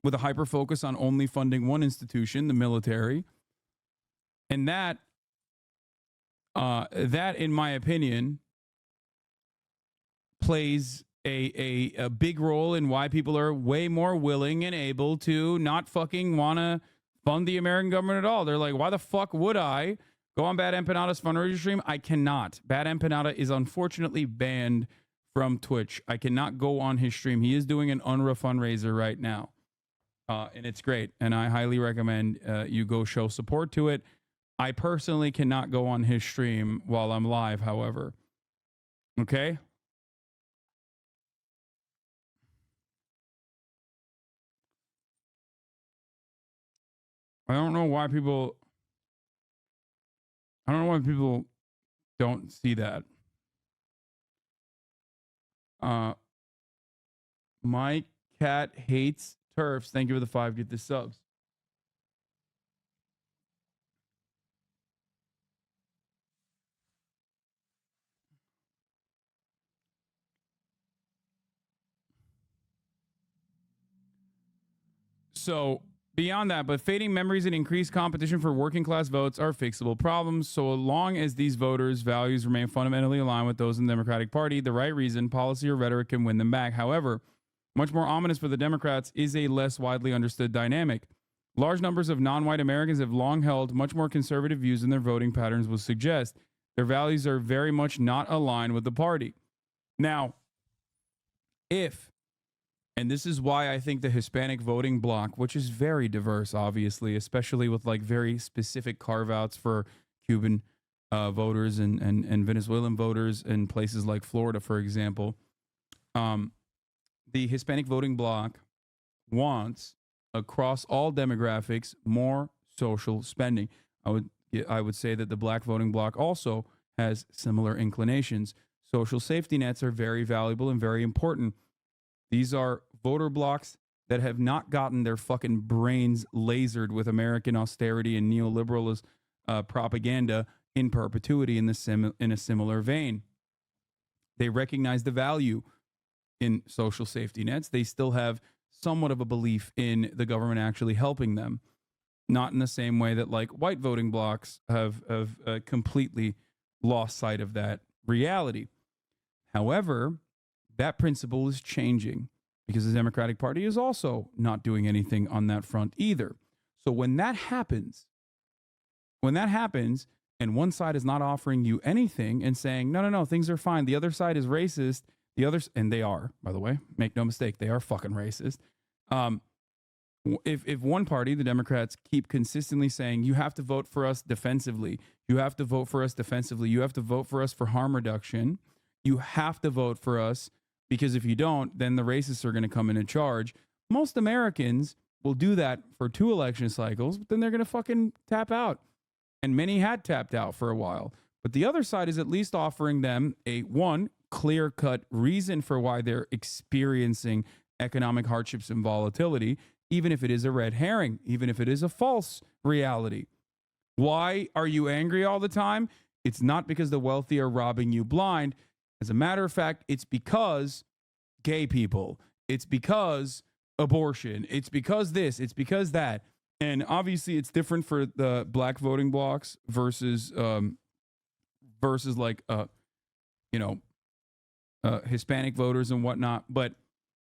with a hyper focus on only funding one institution, the military. And that in my opinion, plays a big role in why people are way more willing and able to not fucking want to fund the American government at all. They're like, why the fuck would I go on Bad Empanada's fundraiser stream? I cannot. Bad Empanada is unfortunately banned from Twitch. I cannot go on his stream. He is doing an UNRWA fundraiser right now. And it's great. And I highly recommend you go show support to it. I personally cannot go on his stream while I'm live, however. Okay? I don't know why people don't see that. My cat hates turfs. Thank you for the 5. Get the subs. So beyond that, but fading memories and increased competition for working class votes are fixable problems. So long as these voters' values remain fundamentally aligned with those in the Democratic Party, the right reason, policy, or rhetoric can win them back. However, much more ominous for the Democrats is a less widely understood dynamic. Large numbers of non-white Americans have long held much more conservative views than their voting patterns would suggest. Their values are very much not aligned with the party. Now, and this is why I think the Hispanic voting bloc, which is very diverse, obviously, especially with like very specific carve-outs for Cuban voters and Venezuelan voters in places like Florida, for example. The Hispanic voting bloc wants, across all demographics, more social spending. I would say that the black voting bloc also has similar inclinations. Social safety nets are very valuable and very important. These are voter blocs that have not gotten their fucking brains lasered with American austerity and neoliberalist propaganda in perpetuity in a similar vein. They recognize the value in social safety nets. They still have somewhat of a belief in the government actually helping them, not in the same way that like white voting blocs have completely lost sight of that reality. However, that principle is changing because the Democratic Party is also not doing anything on that front either. So when that happens, and one side is not offering you anything and saying, no, things are fine, the other side is racist, and they are, by the way, make no mistake, they are fucking racist. If one party, the Democrats, keep consistently saying, you have to vote for us defensively, you have to vote for us defensively, you have to vote for us for harm reduction, you have to vote for us because if you don't, then the racists are going to come in and charge. Most Americans will do that for 2 election cycles, but then they're going to fucking tap out. And many had tapped out for a while. But the other side is at least offering them a clear-cut reason for why they're experiencing economic hardships and volatility, even if it is a red herring, even if it is a false reality. Why are you angry all the time? It's not because the wealthy are robbing you blind. As a matter of fact, it's because gay people. It's because abortion. It's because this. It's because that. And obviously, it's different for the black voting blocks versus like Hispanic voters and whatnot. But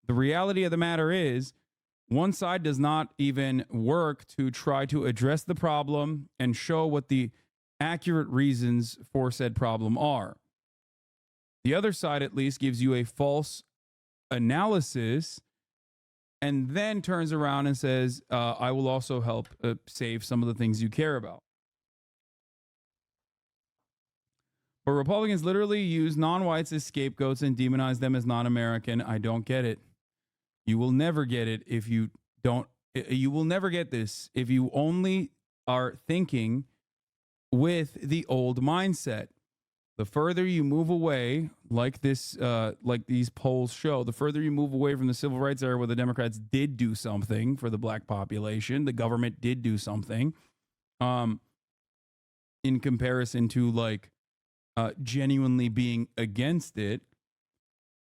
the reality of the matter is, one side does not even work to try to address the problem and show what the accurate reasons for said problem are. The other side at least gives you a false analysis and then turns around and says, I will also help save some of the things you care about. But Republicans literally use non-whites as scapegoats and demonize them as non-American. I don't get it. You will never get it if you don't. You will never get this if you only are thinking with the old mindset. The further you move away, like this, like these polls show, the further you move away from the civil rights era where the Democrats did do something for the black population, the government did do something, in comparison to like genuinely being against it.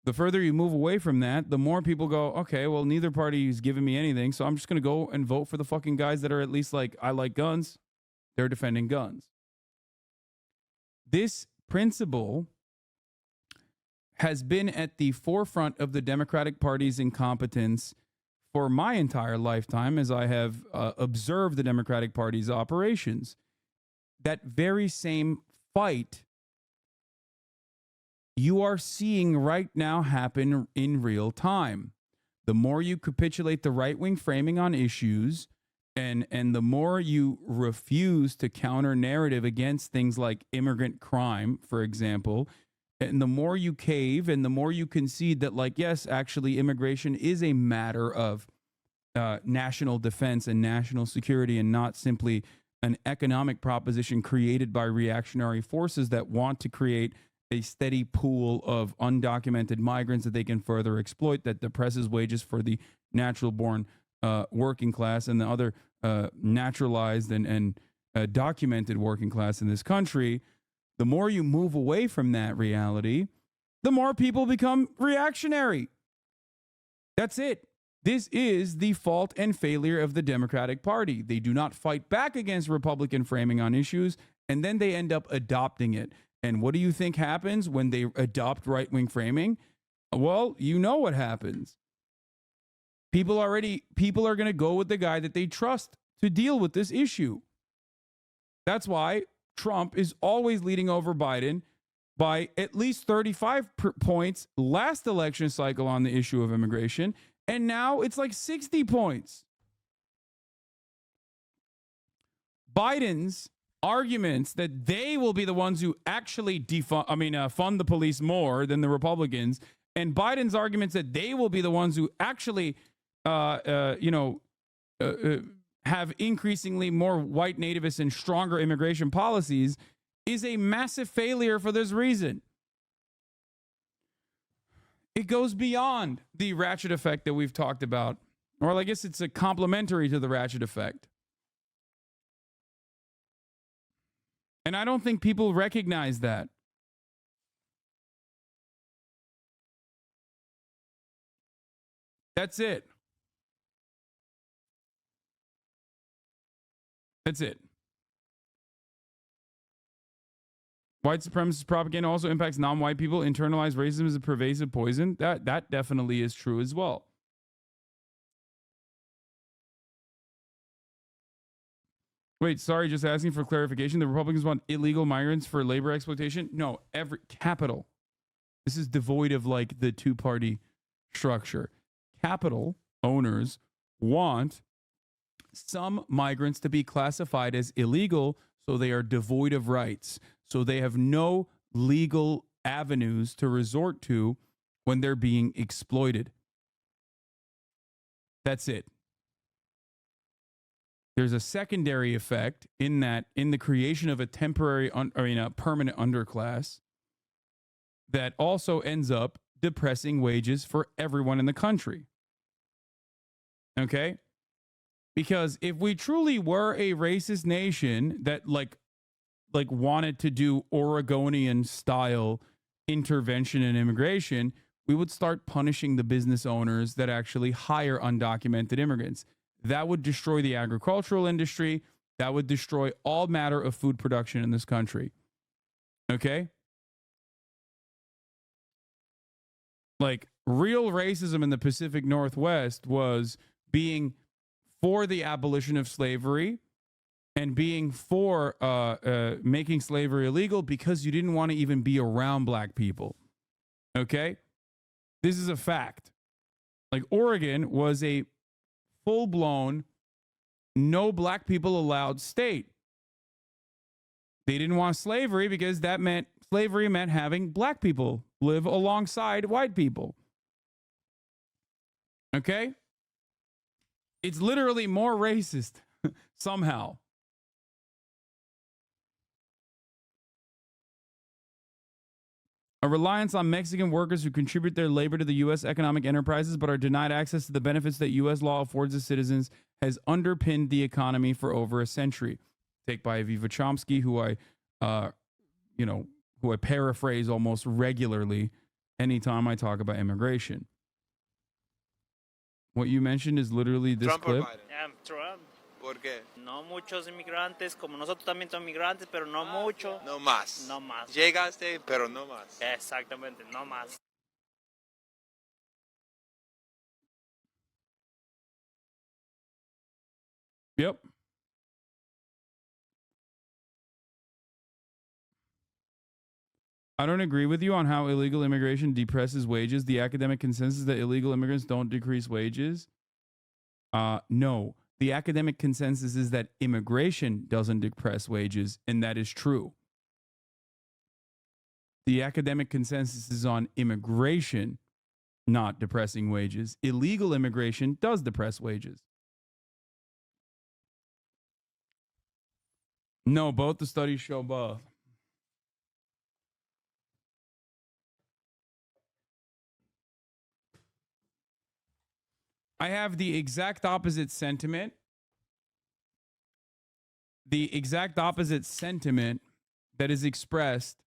The further you move away from that, the more people go, okay, well, neither party is giving me anything, so I'm just going to go and vote for the fucking guys that are at least like, I like guns. They're defending guns. This principle has been at the forefront of the Democratic Party's incompetence for my entire lifetime as I have observed the Democratic Party's operations. That very same fight you are seeing right now happen in real time. The more you capitulate the right-wing framing on issues and the more you refuse to counter narrative against things like immigrant crime, for example, and the more you cave and the more you concede that, like, yes, actually immigration is a matter of national defense and national security and not simply an economic proposition created by reactionary forces that want to create a steady pool of undocumented migrants that they can further exploit, that depresses wages for the natural born working class and the other naturalized and documented working class in this country. The more you move away from that reality, the more people become reactionary. That's it. This is the fault and failure of the Democratic Party. They do not fight back against Republican framing on issues, and then they end up adopting it. And what do you think happens when they adopt right-wing framing? Well, you know what happens. People are going to go with the guy that they trust to deal with this issue. That's why Trump is always leading over Biden by at least 35 points last election cycle on the issue of immigration, and now it's like 60 points. Biden's arguments that they will be the ones who actually fund the police more than the Republicans, and Biden's arguments that they will be the ones who actually have increasingly more white nativists and stronger immigration policies is a massive failure for this reason. It goes beyond the ratchet effect that we've talked about Or I guess it's a complementary to the ratchet effect. And I don't think people recognize that. That's it. That's it. White supremacist propaganda also impacts non-white people. Internalized racism is a pervasive poison. That definitely is true as well. Wait, sorry, just asking for clarification. The Republicans want illegal migrants for labor exploitation? No, every capital. This is devoid of like the two-party structure. Capital owners want some migrants to be classified as illegal, so they are devoid of rights. So they have no legal avenues to resort to when they're being exploited. That's it. There's a secondary effect in that, in the creation of a temporary, a permanent underclass that also ends up depressing wages for everyone in the country. Okay? Because if we truly were a racist nation that like wanted to do Oregonian style intervention in immigration, we would start punishing the business owners that actually hire undocumented immigrants. That would destroy the agricultural industry. That would destroy all matter of food production in this country. Okay? Like, real racism in the Pacific Northwest was being for the abolition of slavery and being for making slavery illegal because you didn't want to even be around black people. Okay? This is a fact. Like, Oregon was a full-blown, no black people allowed state. They didn't want slavery because that meant slavery meant having black people live alongside white people. Okay? It's literally more racist somehow. A reliance on Mexican workers who contribute their labor to the U.S. economic enterprises but are denied access to the benefits that U.S. law affords its citizens has underpinned the economy for over a century. Take by Aviva Chomsky, who I paraphrase almost regularly anytime I talk about immigration. What you mentioned is literally this Trump clip. or Biden? Trump. ¿Por qué? No muchos inmigrantes, como nosotros también somos inmigrantes, pero no mucho. No más. No más. Llegaste, pero no más. Exactamente, no más. Yep. I don't agree with you on how illegal immigration depresses wages. The academic consensus that illegal immigrants don't decrease wages. No. The academic consensus is that immigration doesn't depress wages, and that is true. The academic consensus is on immigration not depressing wages. Illegal immigration does depress wages. No, both the studies show both. I have the exact opposite sentiment. The exact opposite sentiment that is expressed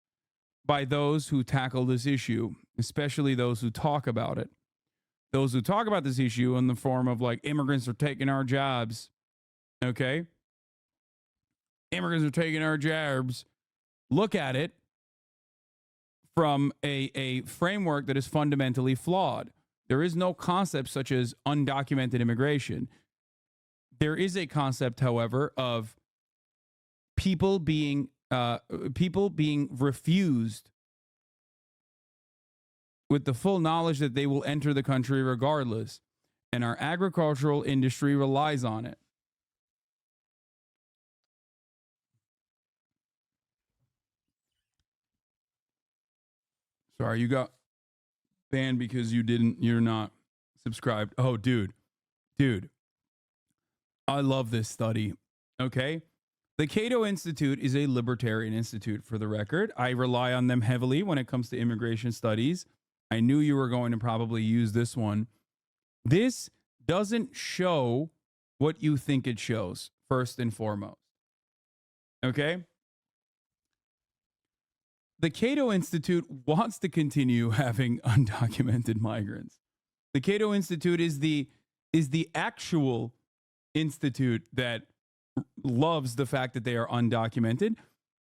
by those who tackle this issue, especially those who talk about it. Those who talk about this issue in the form of like, immigrants are taking our jobs. Okay? Immigrants are taking our jobs. Look at it from a framework that is fundamentally flawed. There is no concept such as undocumented immigration. There is a concept, however, of people being refused with the full knowledge that they will enter the country regardless. And our agricultural industry relies on it. Sorry, you got banned because you're not subscribed. Oh, dude. I love this study. Okay. The Cato Institute is a libertarian institute, for the record. I rely on them heavily when it comes to immigration studies. I knew you were going to probably use this one. This doesn't show what you think it shows, first and foremost. Okay? The Cato Institute wants to continue having undocumented migrants. The Cato Institute is the actual institute that loves the fact that they are undocumented.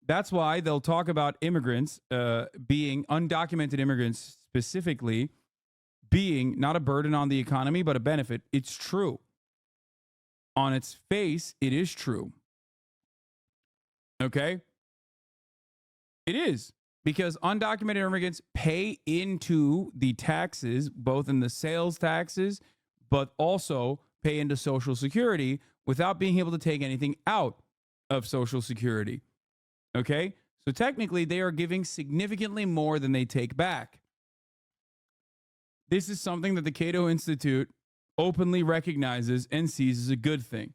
That's why they'll talk about immigrants being undocumented immigrants specifically being not a burden on the economy, but a benefit. It's true. On its face, it is true. Okay? It is. Because undocumented immigrants pay into the taxes, both in the sales taxes, but also pay into Social Security without being able to take anything out of Social Security. Okay? So technically, they are giving significantly more than they take back. This is something that the Cato Institute openly recognizes and sees as a good thing.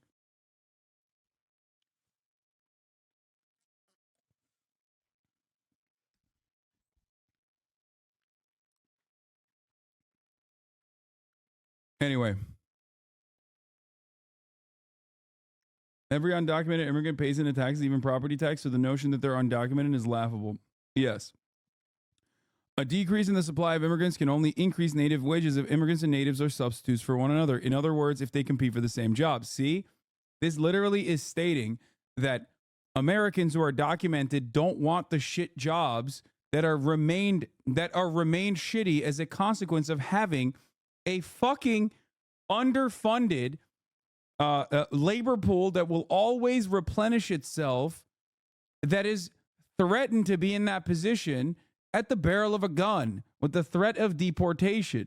Anyway, every undocumented immigrant pays into taxes, even property tax, so the notion that they're undocumented is laughable. Yes. A decrease in the supply of immigrants can only increase native wages if immigrants and natives are substitutes for one another. In other words, if they compete for the same jobs. See, this literally is stating that Americans who are documented don't want the shit jobs that are remained shitty as a consequence of having a fucking underfunded labor pool that will always replenish itself, that is threatened to be in that position at the barrel of a gun with the threat of deportation.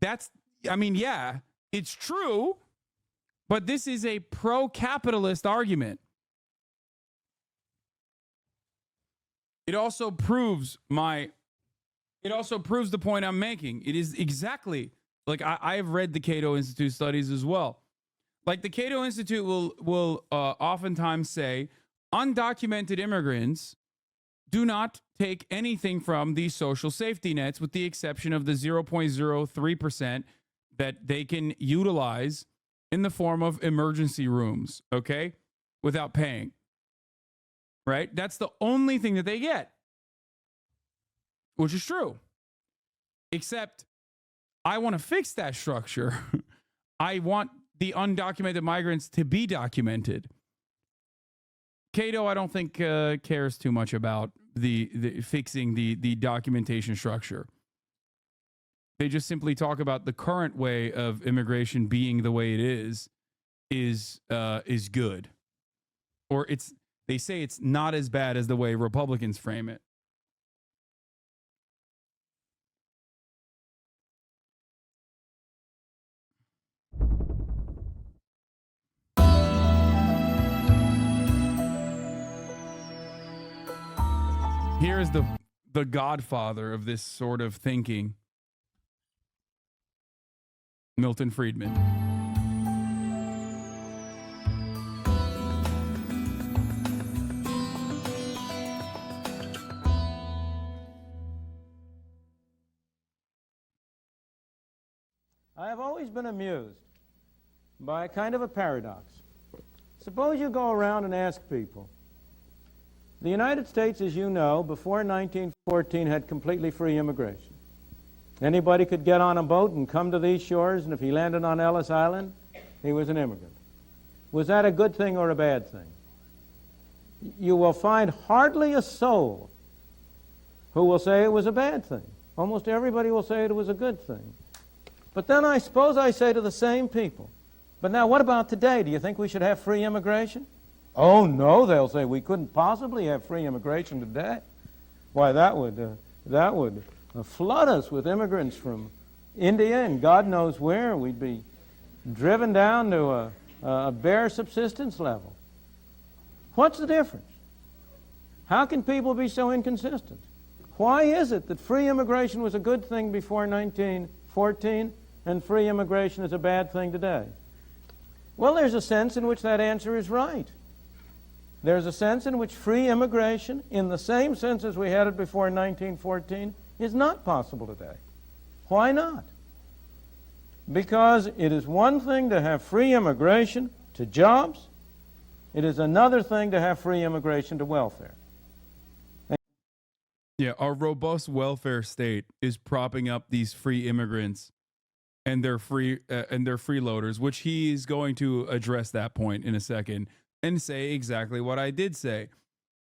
Yeah, it's true, but this is a pro-capitalist argument. It also proves the point I'm making. It is exactly like I've read the Cato Institute studies as well. Like the Cato Institute will oftentimes say undocumented immigrants do not take anything from these social safety nets, with the exception of the 0.03% that they can utilize in the form of emergency rooms, okay, without paying. Right? That's the only thing that they get, which is true. Except I want to fix that structure. I want the undocumented migrants to be documented. Cato, I don't think cares too much about the fixing the documentation structure. They just simply talk about the current way of immigration being the way it is good, or they say it's not as bad as the way Republicans frame it. Here is the godfather of this sort of thinking, Milton Friedman. I have always been amused by a kind of a paradox. Suppose you go around and ask people. The United States, as you know, before 1914 had completely free immigration. Anybody could get on a boat and come to these shores, and if he landed on Ellis Island, he was an immigrant. Was that a good thing or a bad thing? You will find hardly a soul who will say it was a bad thing. Almost everybody will say it was a good thing. But then I suppose I say to the same people, but now what about today? Do you think we should have free immigration? Oh, no, they'll say, we couldn't possibly have free immigration today. Why, that would flood us with immigrants from India and God knows where. We'd be driven down to a bare subsistence level. What's the difference? How can people be so inconsistent? Why is it that free immigration was a good thing before 1914 and free immigration is a bad thing today? Well, there's a sense in which that answer is right. There's a sense in which free immigration, in the same sense as we had it before 1914, is not possible today. Why not? Because it is one thing to have free immigration to jobs. It is another thing to have free immigration to welfare. Yeah, our robust welfare state is propping up these free immigrants and their freeloaders, which he's going to address that point in a second and say exactly what I did say.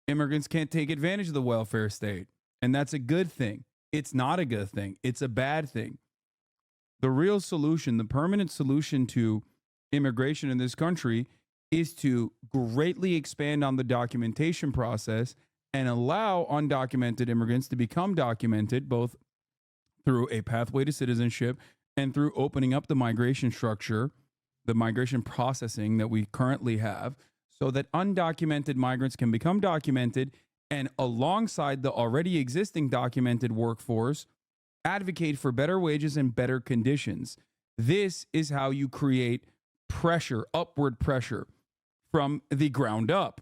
Immigrants can't take advantage of the welfare state, and that's a good thing. It's not a good thing. It's a bad thing. The real solution, the permanent solution to immigration in this country is to greatly expand on the documentation process and allow undocumented immigrants to become documented, both through a pathway to citizenship and through opening up the migration structure, the migration processing that we currently have, so that undocumented migrants can become documented and alongside the already existing documented workforce, advocate for better wages and better conditions. This is how you create pressure, upward pressure from the ground up.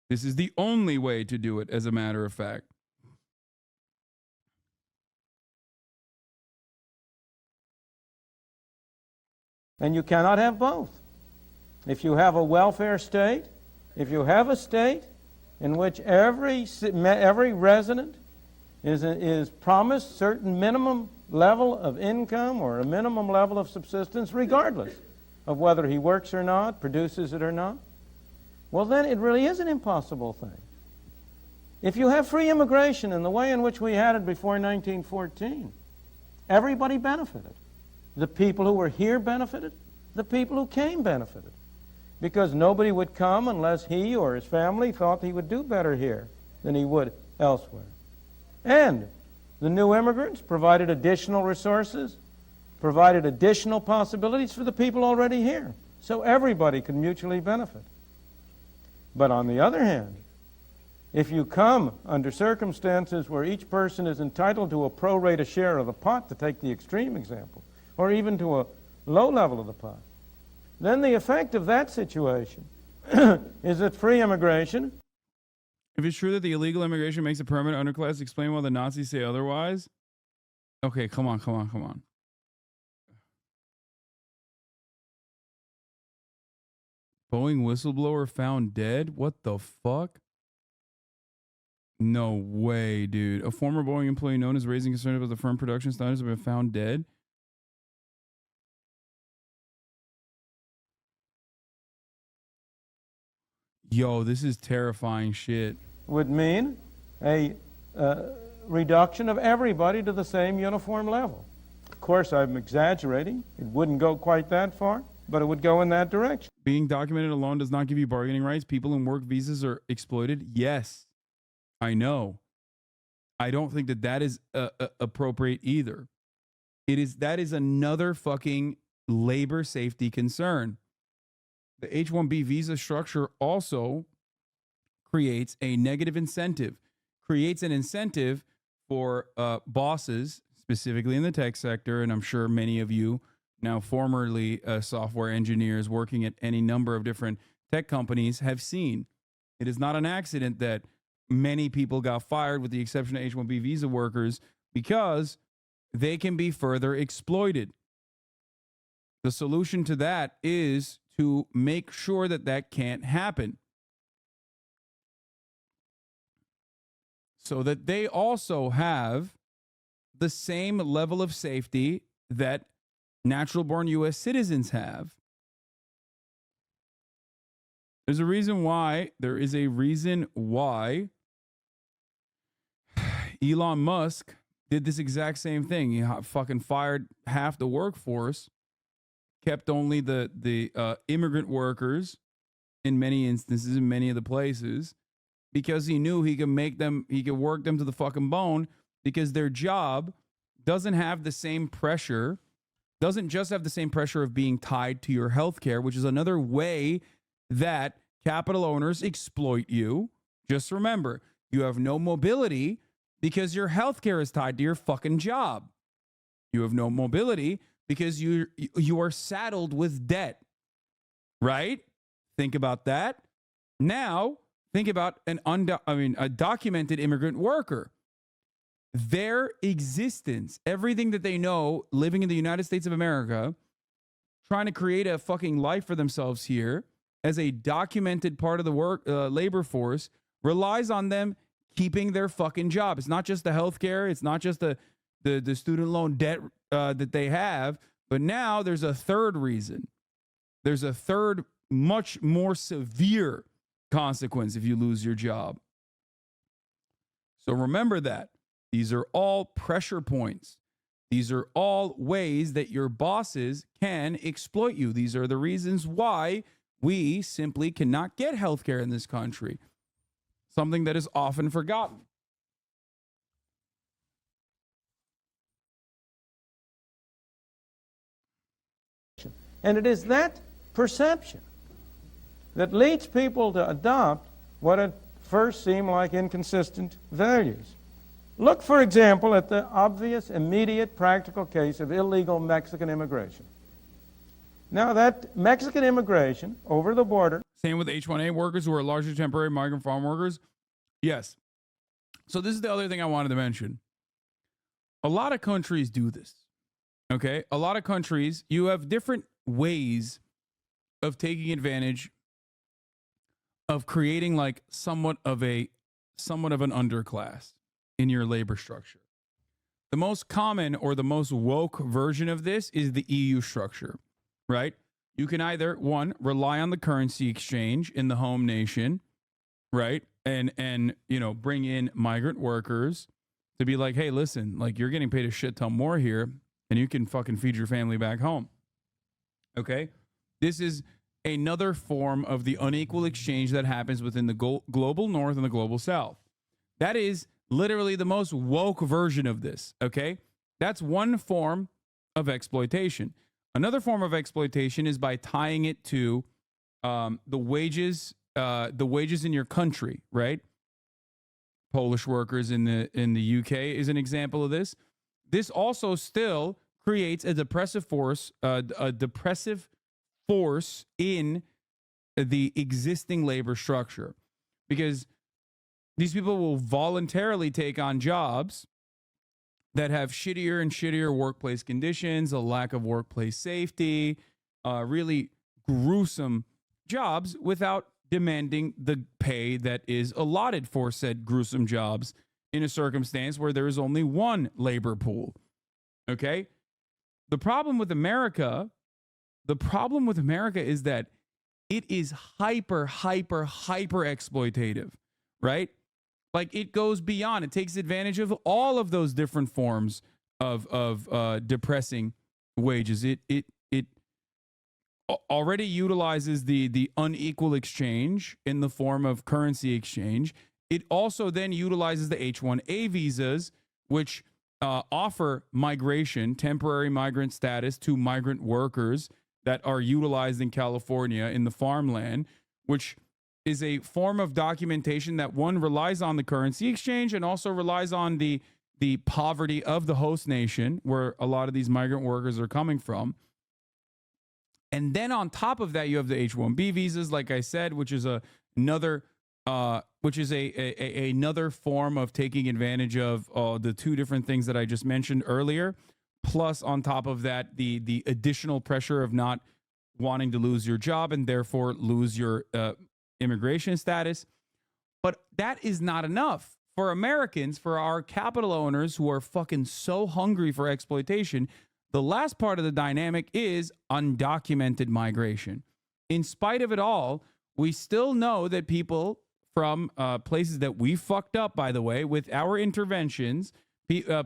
This is the only way to do it, as a matter of fact. And you cannot have both. If you have a welfare state, if you have a state in which every resident is promised certain minimum level of income or a minimum level of subsistence, regardless of whether he works or not, produces it or not, well, then it really is an impossible thing. If you have free immigration in the way in which we had it before 1914, everybody benefited. The people who were here benefited. The people who came benefited. Because nobody would come unless he or his family thought he would do better here than he would elsewhere. And the new immigrants provided additional resources, provided additional possibilities for the people already here. So everybody could mutually benefit. But on the other hand, if you come under circumstances where each person is entitled to a pro rata share of the pot, to take the extreme example, or even to a low level of the pot, then the effect of that situation is that free immigration. If it's true that the illegal immigration makes a permanent underclass, explain why the Nazis say otherwise. Okay, come on. Boeing whistleblower found dead? What the fuck? No way, dude. A former Boeing employee known as raising concern about the firm production standards have been found dead? Yo, this is terrifying shit. Would mean a reduction of everybody to the same uniform level. Of course, I'm exaggerating. It wouldn't go quite that far, but it would go in that direction. Being documented alone does not give you bargaining rights. People in work visas are exploited. Yes, I know. I don't think that is appropriate either. That is another fucking labor safety concern. The H-1B visa structure also creates a negative incentive, creates an incentive for bosses, specifically in the tech sector, and I'm sure many of you now formerly software engineers working at any number of different tech companies have seen. It is not an accident that many people got fired, with the exception of H-1B visa workers, because they can be further exploited. The solution to that is to make sure that can't happen, so that they also have the same level of safety that natural-born U.S. citizens have. There is a reason why Elon Musk did this exact same thing. He fucking fired half the workforce, kept only the immigrant workers in many instances, in many of the places, because he knew he could work them to the fucking bone, because their job doesn't have the same pressure, doesn't just have the same pressure of being tied to your health care, which is another way that capital owners exploit you. Just remember, you have no mobility because your health care is tied to your fucking job. You have no mobility because you are saddled with debt, right? Think about that. Now, think about a documented immigrant worker. their existence, everything that they know, living in the United States of America, trying to create a fucking life for themselves here as a documented part of the labor force, relies on them keeping their fucking job. It's not just the healthcare. It's not just the student loan debt that they have. But now there's a third reason. There's a third, much more severe consequence if you lose your job. So remember that. These are all pressure points. These are all ways that your bosses can exploit you. These are the reasons why we simply cannot get healthcare in this country. Something that is often forgotten. And it is that perception that leads people to adopt what at first seem like inconsistent values. Look, for example, at the obvious, immediate, practical case of illegal Mexican immigration. Now, that Mexican immigration over the border. Same with H-1A workers who are largely temporary migrant farm workers. Yes. So this is the other thing I wanted to mention. A lot of countries do this. Okay? A lot of countries, you have different ways of taking advantage of creating like somewhat of an underclass in your labor structure. The most common or the most woke version of this is the EU structure, right? You can either, one, rely on the currency exchange in the home nation, right? And you know, bring in migrant workers to be like, hey, listen, like you're getting paid a shit ton more here and you can fucking feed your family back home. Okay? This is another form of the unequal exchange that happens within the global north and the global south. That is literally the most woke version of this, okay? That's one form of exploitation. Another form of exploitation is by tying it to the wages in your country, right? Polish workers in the UK is an example of this. This also still creates a depressive force in the existing labor structure, because these people will voluntarily take on jobs that have shittier and shittier workplace conditions, a lack of workplace safety, really gruesome jobs without demanding the pay that is allotted for said gruesome jobs in a circumstance where there is only one labor pool. Okay? The problem with America is that it is hyper exploitative, right? Like it goes beyond. It takes advantage of all of those different forms of depressing wages. It already utilizes the unequal exchange in the form of currency exchange. It also then utilizes the H-1A visas, which offer migration, temporary migrant status to migrant workers that are utilized in California in the farmland, which is a form of documentation that, one, relies on the currency exchange and also relies on the poverty of the host nation where a lot of these migrant workers are coming from. And then on top of that, you have the H-1B visas, like I said, which is another form of taking advantage of the two different things that I just mentioned earlier. Plus, on top of that, the additional pressure of not wanting to lose your job and therefore lose your immigration status. But that is not enough. For Americans, for our capital owners who are fucking so hungry for exploitation, the last part of the dynamic is undocumented migration. In spite of it all, we still know that people from places that we fucked up, by the way, with our interventions,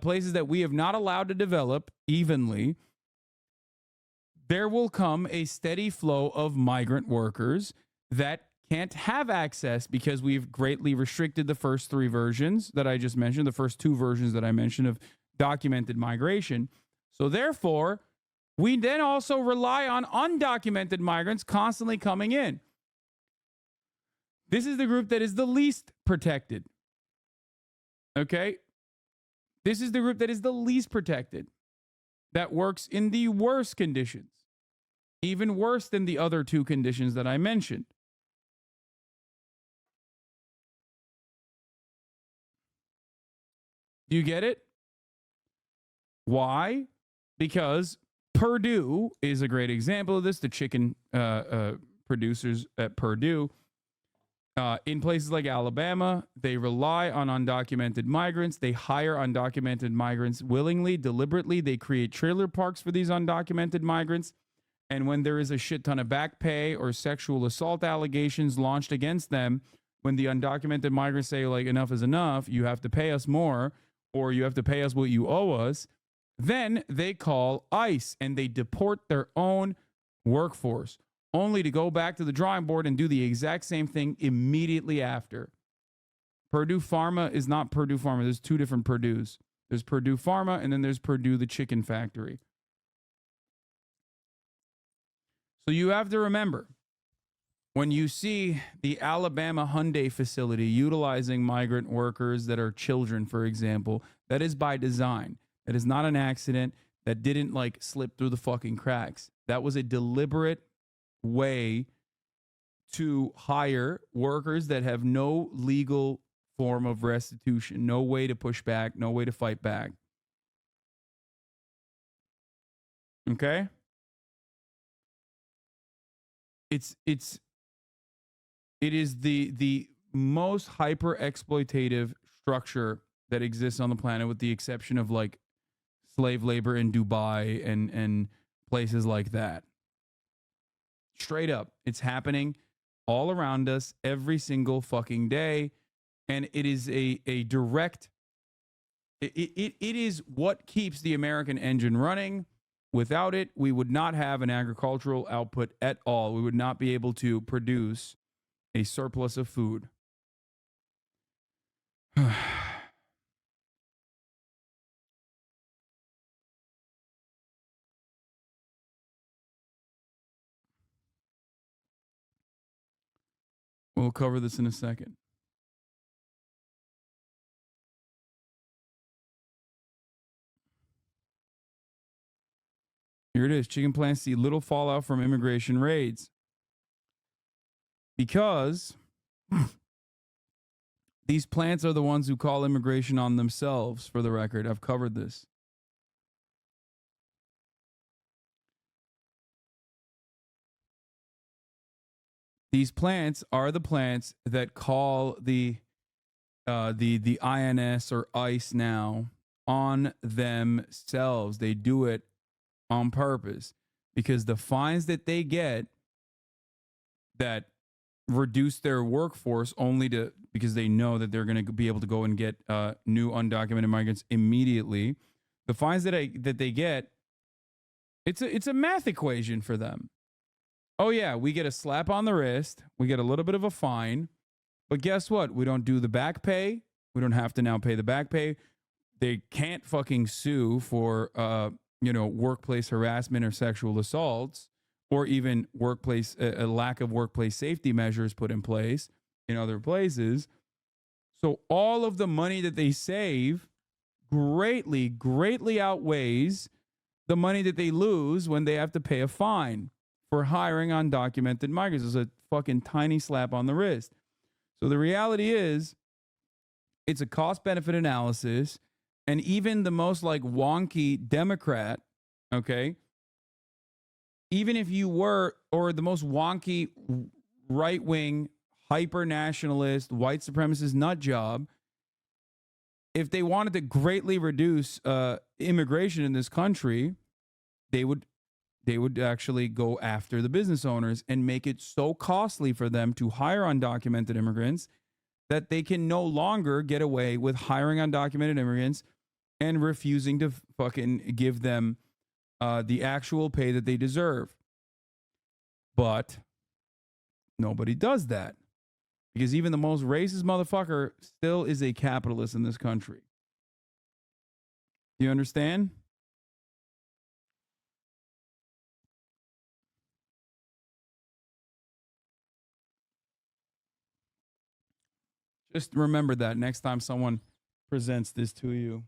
places that we have not allowed to develop evenly, there will come a steady flow of migrant workers that can't have access because we've greatly restricted the first three versions that I just mentioned, the first two versions that I mentioned of documented migration. So therefore, we then also rely on undocumented migrants constantly coming in. This is the group that is the least protected. Okay? This is the group that is the least protected, that works in the worst conditions, even worse than the other two conditions that I mentioned. You get it? Why? Because Purdue is a great example of this. The chicken producers at Purdue, in places like Alabama, they rely on undocumented migrants. They hire undocumented migrants willingly, deliberately. They create trailer parks for these undocumented migrants. And when there is a shit ton of back pay or sexual assault allegations launched against them, when the undocumented migrants say, like, enough is enough, you have to pay us more, or you have to pay us what you owe us, then they call ICE and they deport their own workforce, only to go back to the drawing board and do the exact same thing immediately after. Purdue Pharma is not Purdue Pharma. There's two different Purdues. There's Purdue Pharma, and then there's Purdue the chicken factory. So you have to remember, when you see the Alabama Hyundai facility utilizing migrant workers that are children, for example, that is by design. That is not an accident. That didn't like slip through the fucking cracks. That was a deliberate way to hire workers that have no legal form of restitution, no way to push back, no way to fight back. Okay? It is the most hyper exploitative structure that exists on the planet, with the exception of like slave labor in Dubai and places like that. Straight up, it's happening all around us every single fucking day, and it is a direct. It is what keeps the American engine running. Without it, we would not have an agricultural output at all. We would not be able to produce a surplus of food. We'll cover this in a second. Here it is. Chicken plants see little fallout from immigration raids. Because these plants are the ones who call immigration on themselves, for the record. I've covered this. These plants are the plants that call the INS or ICE now on themselves. They do it on purpose because the fines that they get that reduce their workforce only to because they know that they're going to be able to go and get new undocumented migrants immediately. The fines that they get, it's a math equation for them. Oh yeah, we get a slap on the wrist, we get a little bit of a fine, but guess what? We don't do the back pay. We don't have to now pay the back pay. They can't fucking sue for workplace harassment or sexual assaults, or even workplace a lack of workplace safety measures put in place in other places. So all of the money that they save greatly outweighs the money that they lose when they have to pay a fine for hiring undocumented migrants. It's a fucking tiny slap on the wrist. So the reality is, it's a cost-benefit analysis, and even the most like wonky Democrat, okay, even if you were, or the most wonky right-wing hyper-nationalist white supremacist nut job, if they wanted to greatly reduce immigration in this country, they would actually go after the business owners and make it so costly for them to hire undocumented immigrants that they can no longer get away with hiring undocumented immigrants and refusing to fucking give them the actual pay that they deserve. But nobody does that, because even the most racist motherfucker still is a capitalist in this country. Do you understand? Just remember that next time someone presents this to you.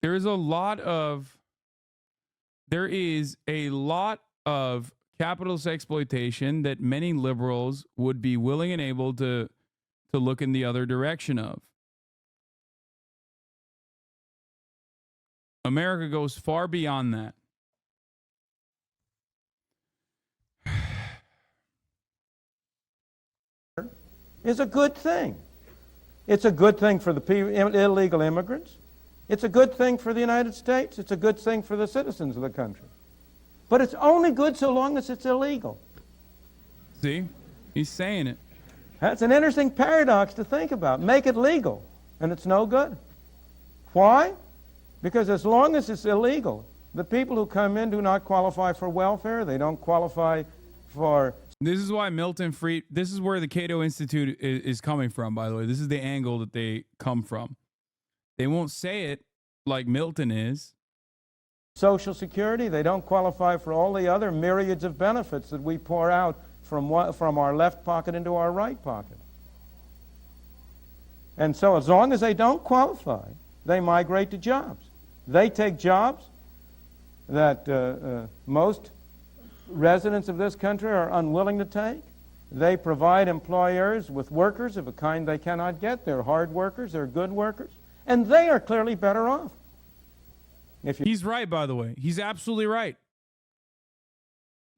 There is a lot of capitalist exploitation that many liberals would be willing and able to look in the other direction of. America goes far beyond that. Is a good thing. It's a good thing for the illegal immigrants. It's a good thing for the United States. It's a good thing for the citizens of the country. But it's only good so long as it's illegal. See? He's saying it. That's an interesting paradox to think about. Make it legal, and it's no good. Why? Because as long as it's illegal, the people who come in do not qualify for welfare. They don't qualify for... This is why Milton Fried... This is where the Cato Institute is coming from, by the way. This is the angle that they come from. They won't say it like Milton is. Social Security, they don't qualify for all the other myriads of benefits that we pour out from our left pocket into our right pocket. And so as long as they don't qualify, they migrate to jobs. They take jobs that most residents of this country are unwilling to take. They provide employers with workers of a kind they cannot get. They're hard workers, they're good workers, and they are clearly better off. He's right, by the way. He's absolutely right.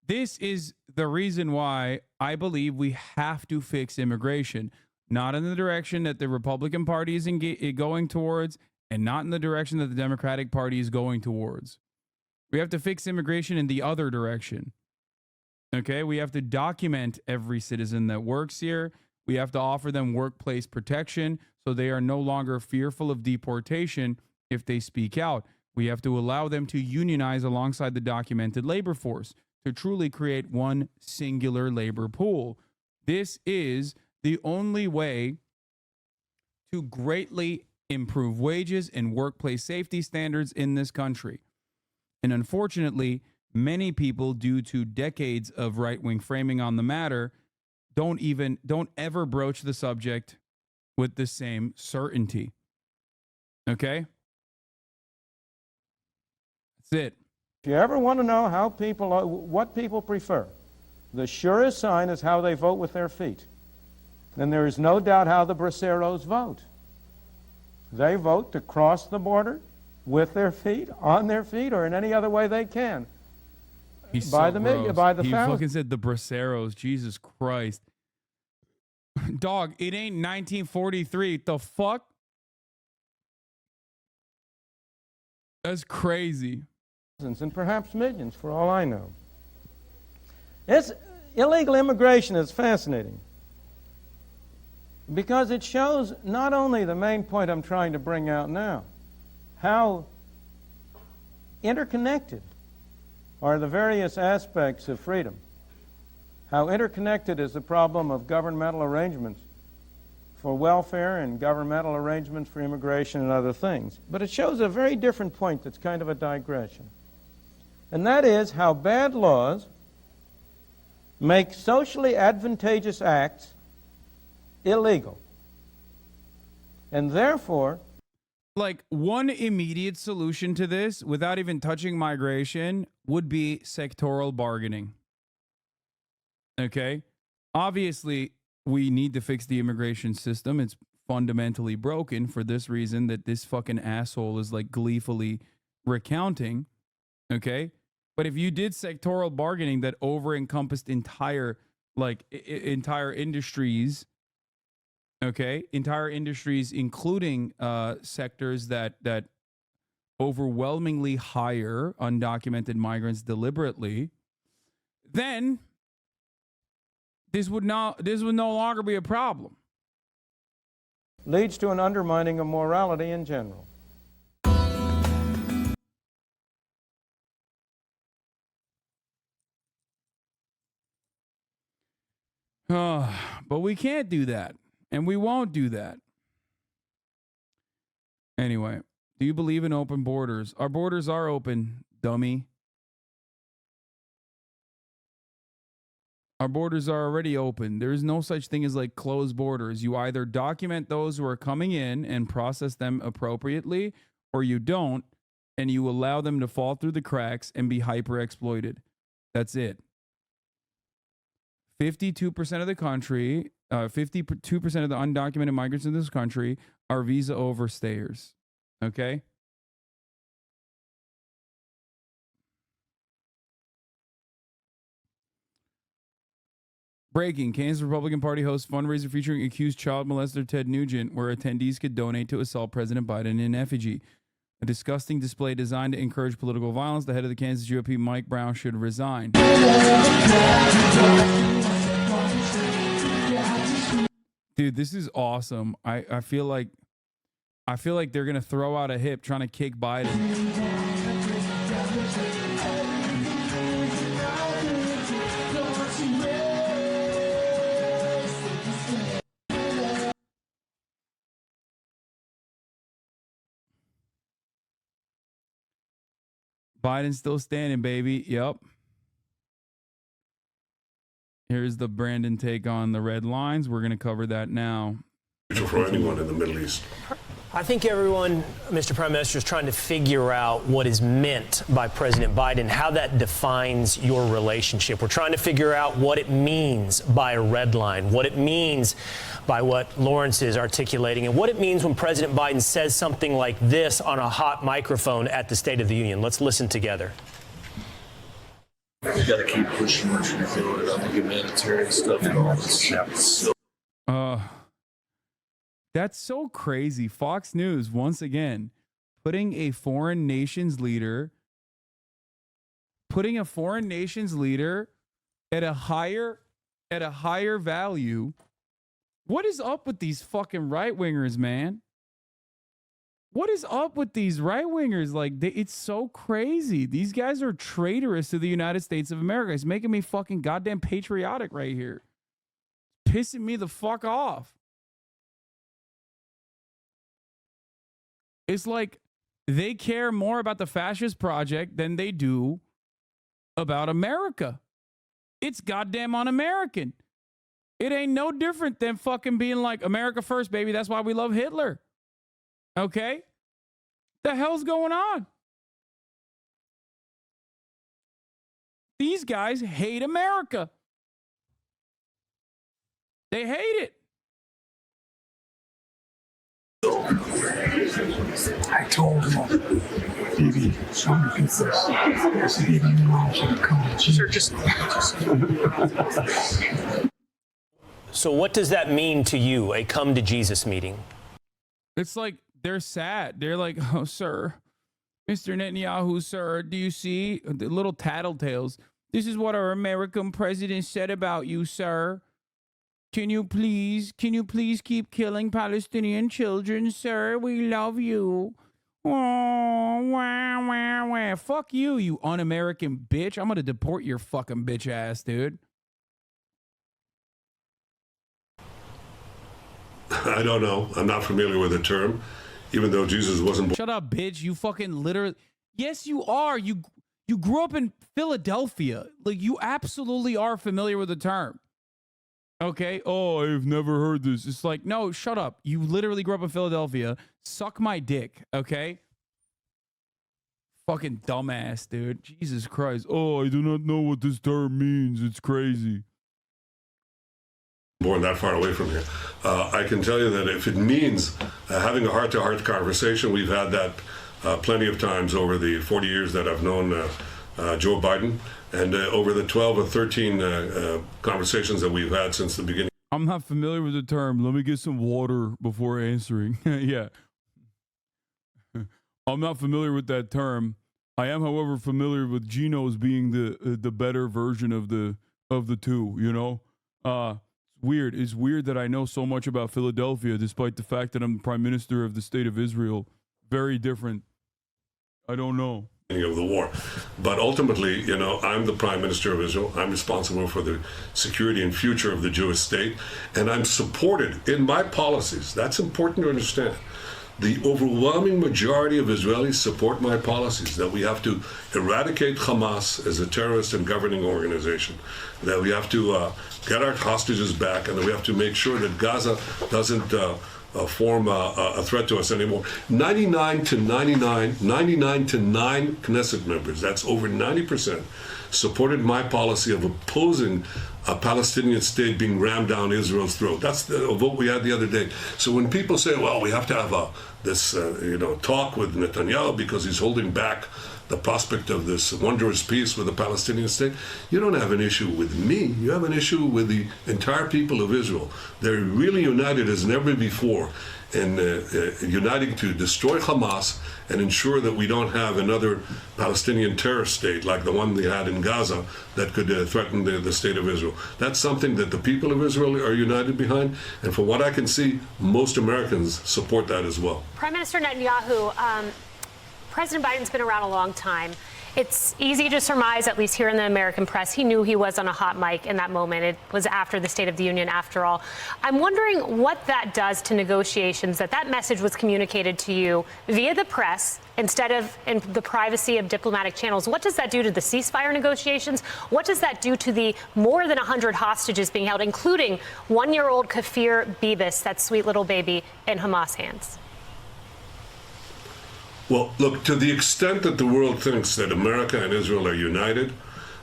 This is the reason why I believe we have to fix immigration. Not in the direction that the Republican Party is going towards, and not in the direction that the Democratic Party is going towards. We have to fix immigration in the other direction. Okay? We have to document every citizen that works here. We have to offer them workplace protection so they are no longer fearful of deportation if they speak out. We have to allow them to unionize alongside the documented labor force to truly create one singular labor pool. This is the only way to greatly improve wages and workplace safety standards in this country. And unfortunately, many people, due to decades of right-wing framing on the matter, don't ever broach the subject with the same certainty. Okay? That's it. If you ever want to know how what people prefer, the surest sign is how they vote with their feet. Then there is no doubt how the braceros vote. They vote to cross the border with their feet, on their feet, or in any other way they can. He's by so the gross. by the He thousands. fucking said the braceros. Jesus Christ. Dog, it ain't 1943. The fuck? That's crazy. And perhaps millions, for all I know. Illegal immigration is fascinating because it shows not only the main point I'm trying to bring out now, how interconnected are the various aspects of freedom, how interconnected is the problem of governmental arrangements for welfare and governmental arrangements for immigration and other things. But it shows a very different point that's kind of a digression. And that is how bad laws make socially advantageous acts illegal. And therefore, like, one immediate solution to this, without even touching migration, would be sectoral bargaining. Okay? Obviously, we need to fix the immigration system. It's fundamentally broken for this reason that this fucking asshole is like gleefully recounting. Okay? But if you did sectoral bargaining that over-encompassed entire industries, okay, entire industries, including sectors that overwhelmingly hire undocumented migrants deliberately, then this would no longer be a problem. leads to an undermining of morality in general. But we can't do that, and we won't do that. Anyway, do you believe in open borders? Our borders are open, dummy. Our borders are already open. There is no such thing as like closed borders. You either document those who are coming in and process them appropriately, or you don't. and you allow them to fall through the cracks and be hyper exploited. That's it. 52% of the country, 52% of the undocumented migrants in this country are visa overstayers. Okay? Breaking. Kansas Republican Party hosts fundraiser featuring accused child molester Ted Nugent, where attendees could donate to assault President Biden in effigy. A disgusting display designed to encourage political violence. The head of the Kansas GOP, Mike Brown, should resign. Dude, this is awesome. I feel like they're gonna throw out a hip trying to kick Biden. Biden's still standing, baby. Yep. Here's the Brandon take on the red lines. We're going to cover that now. For anyone in the Middle East. I think everyone, Mr. Prime Minister, is trying to figure out what is meant by President Biden, how that defines your relationship. We're trying to figure out what it means by a red line, what it means by what Lawrence is articulating, and what it means when President Biden says something like this on a hot microphone at the State of the Union. Let's listen together. You got to keep pushing what you're doing on the humanitarian stuff and all this shit. That's so crazy. Fox News, once again, putting a foreign nation's leader at a higher value. What is up with these fucking right-wingers, man? What is up with these right-wingers? Like, it's so crazy. These guys are traitorous to the United States of America. It's making me fucking goddamn patriotic right here. It's pissing me the fuck off. It's like they care more about the fascist project than they do about America. It's goddamn un-American. It ain't no different than fucking being like, America first, baby. That's why we love Hitler. Okay? The hell's going on? These guys hate America. They hate it. I told him, baby, somebody did this. I said, even you should come to Jesus. So what does that mean to you, a come to Jesus meeting? It's like they're sad. They're like, oh, sir, Mr. Netanyahu, sir, do you see the little tattletales? This is what our American president said about you, sir. Can you please keep killing Palestinian children, sir? We love you. Oh, wah, wah, wah. Fuck you, you un-American bitch. I'm going to deport your fucking bitch ass, dude. I don't know. I'm not familiar with the term, even though Jesus wasn't born. Shut up, bitch. You fucking literally. Yes, you are. You grew up in Philadelphia. Like, you absolutely are familiar with the term. Okay. Oh, I've never heard this. It's like, no, shut up. You literally grew up in Philadelphia. Suck my dick. Okay. Fucking dumbass, dude. Jesus Christ. Oh, I do not know what this term means. It's crazy. Born that far away from here. I can tell you that if it means having a heart-to-heart conversation, we've had that plenty of times over the 40 years that I've known Joe Biden, and over the 12 or 13 conversations that we've had since the beginning. I'm not familiar with the term. Let me get some water before answering. Yeah. I'm not familiar with that term. I am, however, familiar with Geno's being the better version of the two, you know? Weird. It's weird that I know so much about Philadelphia, despite the fact that I'm the Prime Minister of the State of Israel. Very different. I don't know. Of the war. But ultimately, you know, I'm the Prime Minister of Israel. I'm responsible for the security and future of the Jewish state. And I'm supported in my policies. That's important to understand. The overwhelming majority of Israelis support my policies, that we have to eradicate Hamas as a terrorist and governing organization, that we have to get our hostages back, and that we have to make sure that Gaza doesn't form a threat to us anymore. 99 to 9 Knesset members, that's over 90%, supported my policy of opposing a Palestinian state being rammed down Israel's throat. That's the vote we had the other day. So when people say, well, we have to have this talk with Netanyahu because he's holding back the prospect of this wondrous peace with the Palestinian state, you don't have an issue with me. You have an issue with the entire people of Israel. They're really united as never before in uniting to destroy Hamas and ensure that we don't have another Palestinian terrorist state like the one they had in Gaza that could threaten the state of Israel. That's something that the people of Israel are united behind, and from what I can see, most Americans support that as well. Prime Minister Netanyahu, President Biden's been around a long time. It's easy to surmise, at least here in the American press, he knew he was on a hot mic in that moment. It was after the State of the Union, after all. I'm wondering what that does to negotiations, that message was communicated to you via the press instead of in the privacy of diplomatic channels. What does that do to the ceasefire negotiations? What does that do to the more than 100 hostages being held, including one-year-old Kafir Bibis, that sweet little baby, in Hamas hands? Well, look, to the extent that the world thinks that America and Israel are united,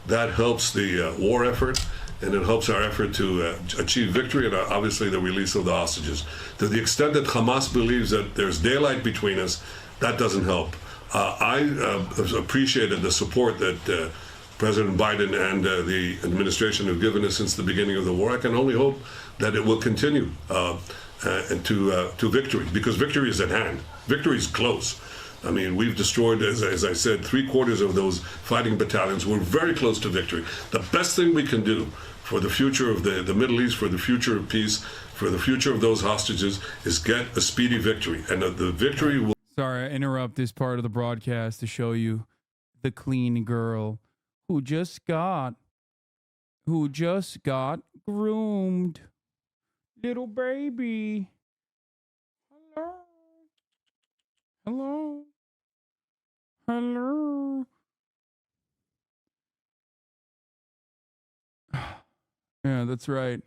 that helps the war effort, and it helps our effort to achieve victory and obviously the release of the hostages. To the extent that Hamas believes that there's daylight between us, that doesn't help. I appreciated the support that President Biden and the administration have given us since the beginning of the war. I can only hope that it will continue to victory, because victory is at hand. Victory is close. I mean, we've destroyed, as I said, 3/4 of those fighting battalions. We're very close to victory. The best thing we can do for the future of the Middle East, for the future of peace, for the future of those hostages, is get a speedy victory. And the victory will... Sorry, I interrupt this part of the broadcast to show you the clean girl who just got groomed. Little baby. Hello. Hello. Yeah, that's right.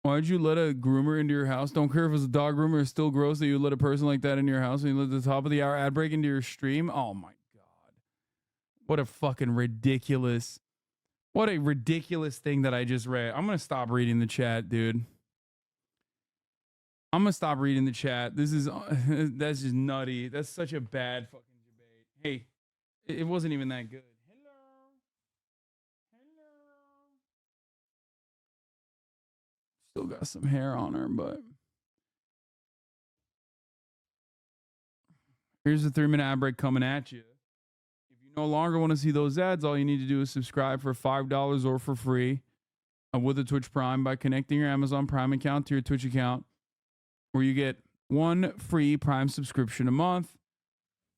Why'd you let a groomer into your house? Don't care if it's a dog groomer. It's still gross that you let a person like that in your house and you let the top of the hour ad break into your stream. Oh my God. What a fucking ridiculous. What a ridiculous thing that I just read. I'm going to stop reading the chat, dude. I'm going to stop reading the chat. That's just nutty. That's such a bad fucking debate. Hey, it wasn't even that good. Still got some hair on her, but here's the 3-minute ad break coming at you. If you no longer want to see those ads, all you need to do is subscribe for $5 or for free with a Twitch Prime by connecting your Amazon Prime account to your Twitch account, where you get 1 free Prime subscription a month.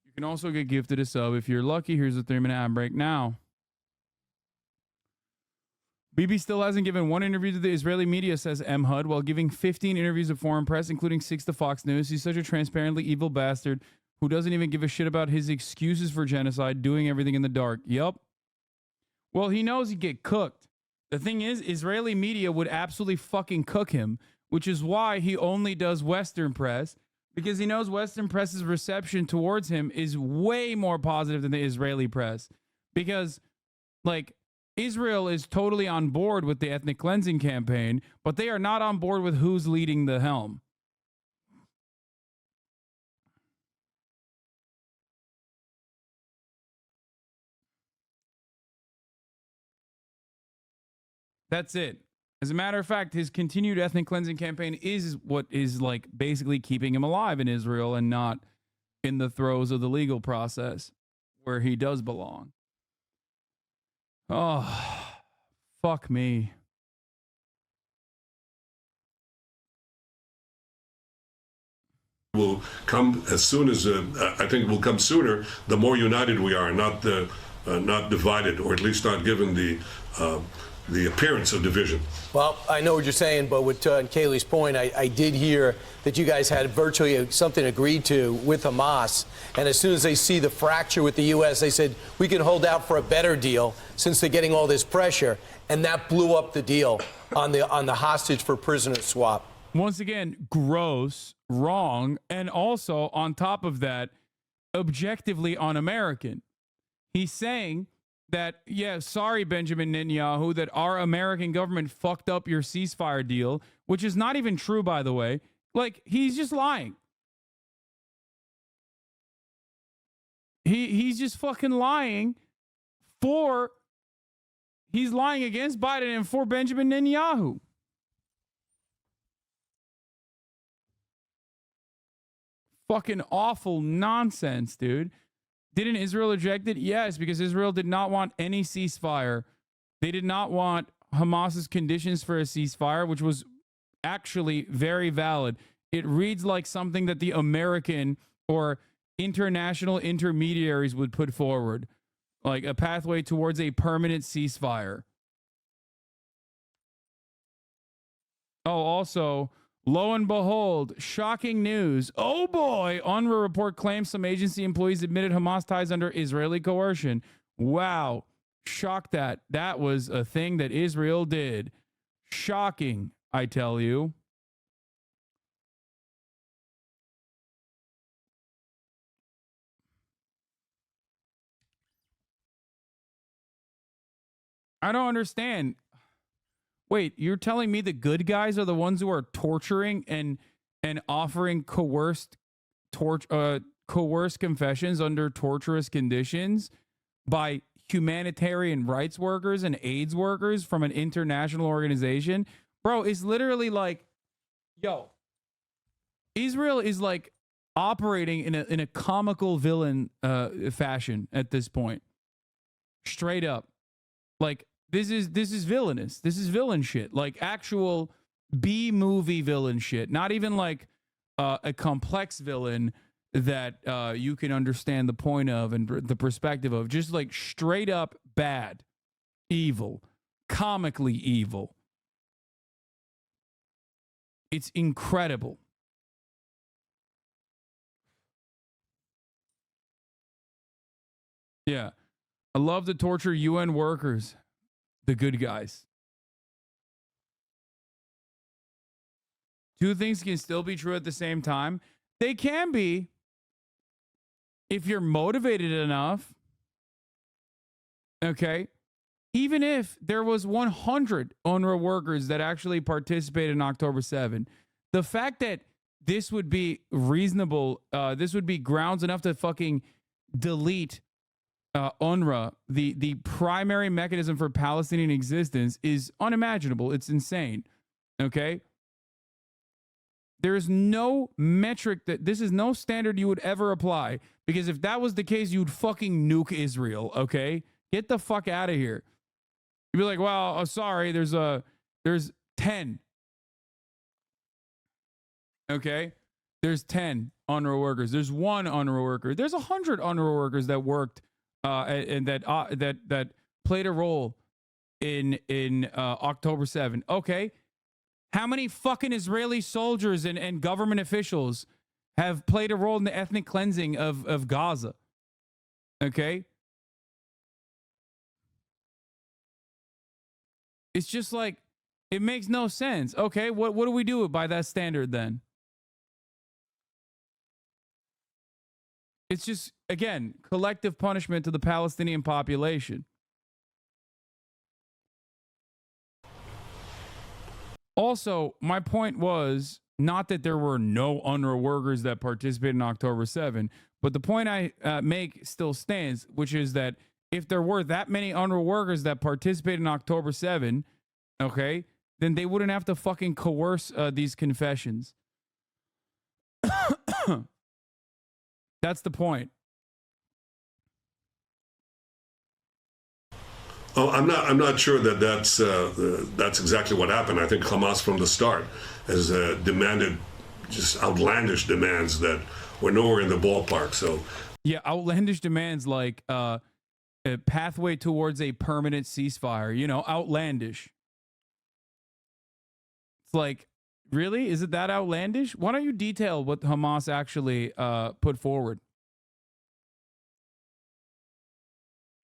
You can also get gifted a sub if you're lucky. Here's a 3-minute ad break now. Bibi still hasn't given 1 interview to the Israeli media, says MHUD, while giving 15 interviews to foreign press, including 6 to Fox News. He's such a transparently evil bastard who doesn't even give a shit about his excuses for genocide, doing everything in the dark. Yup. Well, he knows he'd get cooked. The thing is, Israeli media would absolutely fucking cook him, which is why he only does Western press, because he knows Western press's reception towards him is way more positive than the Israeli press. Because, like, Israel is totally on board with the ethnic cleansing campaign, but they are not on board with who's leading the helm. That's it. As a matter of fact, his continued ethnic cleansing campaign is what is like basically keeping him alive in Israel and not in the throes of the legal process where he does belong. Oh, fuck me. Will come as soon as I think it will come sooner. The more united we are, not divided, or at least not given the appearance of division. Well, I know what you're saying, but with Kaylee's point, I did hear that you guys had virtually something agreed to with Hamas, and as soon as they see the fracture with the U.S., they said, we can hold out for a better deal since they're getting all this pressure, and that blew up the deal on the hostage for prisoner swap. Once again, gross, wrong, and also on top of that, objectively un-American. He's saying that, yeah, sorry, Benjamin Netanyahu, that our American government fucked up your ceasefire deal, which is not even true, by the way. Like, he's just lying. He's just fucking lying he's lying against Biden and for Benjamin Netanyahu. Fucking awful nonsense, dude. Didn't Israel reject it? Yes, because Israel did not want any ceasefire. They did not want Hamas's conditions for a ceasefire, which was actually very valid. It reads like something that the American or international intermediaries would put forward, like a pathway towards a permanent ceasefire. Oh, also, lo and behold, shocking news. Oh boy, UNRWA report claims some agency employees admitted Hamas ties under Israeli coercion. Wow. Shocked that. That was a thing that Israel did. Shocking, I tell you. I don't understand. Wait, you're telling me the good guys are the ones who are torturing and offering coerced confessions under torturous conditions by humanitarian rights workers and AIDS workers from an international organization? Bro, it's literally like, yo, Israel is like operating in a comical villain fashion at this point. Straight up. Like, this is villainous. This is villain shit. Like actual B-movie villain shit. Not even like a complex villain that you can understand the point of and the perspective of. Just like straight up bad, evil, comically evil. It's incredible. Yeah. I love to torture UN workers. The good guys. Two things can still be true at the same time. They can be if you're motivated enough. Okay. Even if there was 100 UNRWA workers that actually participated in October 7, the fact that this would be reasonable, this would be grounds enough to fucking delete UNRWA, the primary mechanism for Palestinian existence, is unimaginable. It's insane. Okay? There is no metric this is no standard you would ever apply, because if that was the case, you'd fucking nuke Israel. Okay? Get the fuck out of here. You'd be like, well, sorry, there's 10. Okay? There's 10 UNRWA workers. There's one UNRWA worker. There's 100 UNRWA workers that worked and that played a role in October 7. Okay. How many fucking Israeli soldiers and government officials have played a role in the ethnic cleansing of Gaza? Okay. It's just like, it makes no sense. Okay. What do we do by that standard then? It's just, again, collective punishment to the Palestinian population. Also, my point was not that there were no UNRWA workers that participated in October 7, but the point I make still stands, which is that if there were that many UNRWA workers that participated in October 7, okay, then they wouldn't have to fucking coerce these confessions. That's the point. Oh, I'm not sure that's exactly what happened. I think Hamas from the start has demanded just outlandish demands that were nowhere in the ballpark. So yeah, outlandish demands like a pathway towards a permanent ceasefire. You know, outlandish. It's like, really? Is it that outlandish? Why don't you detail what Hamas actually put forward?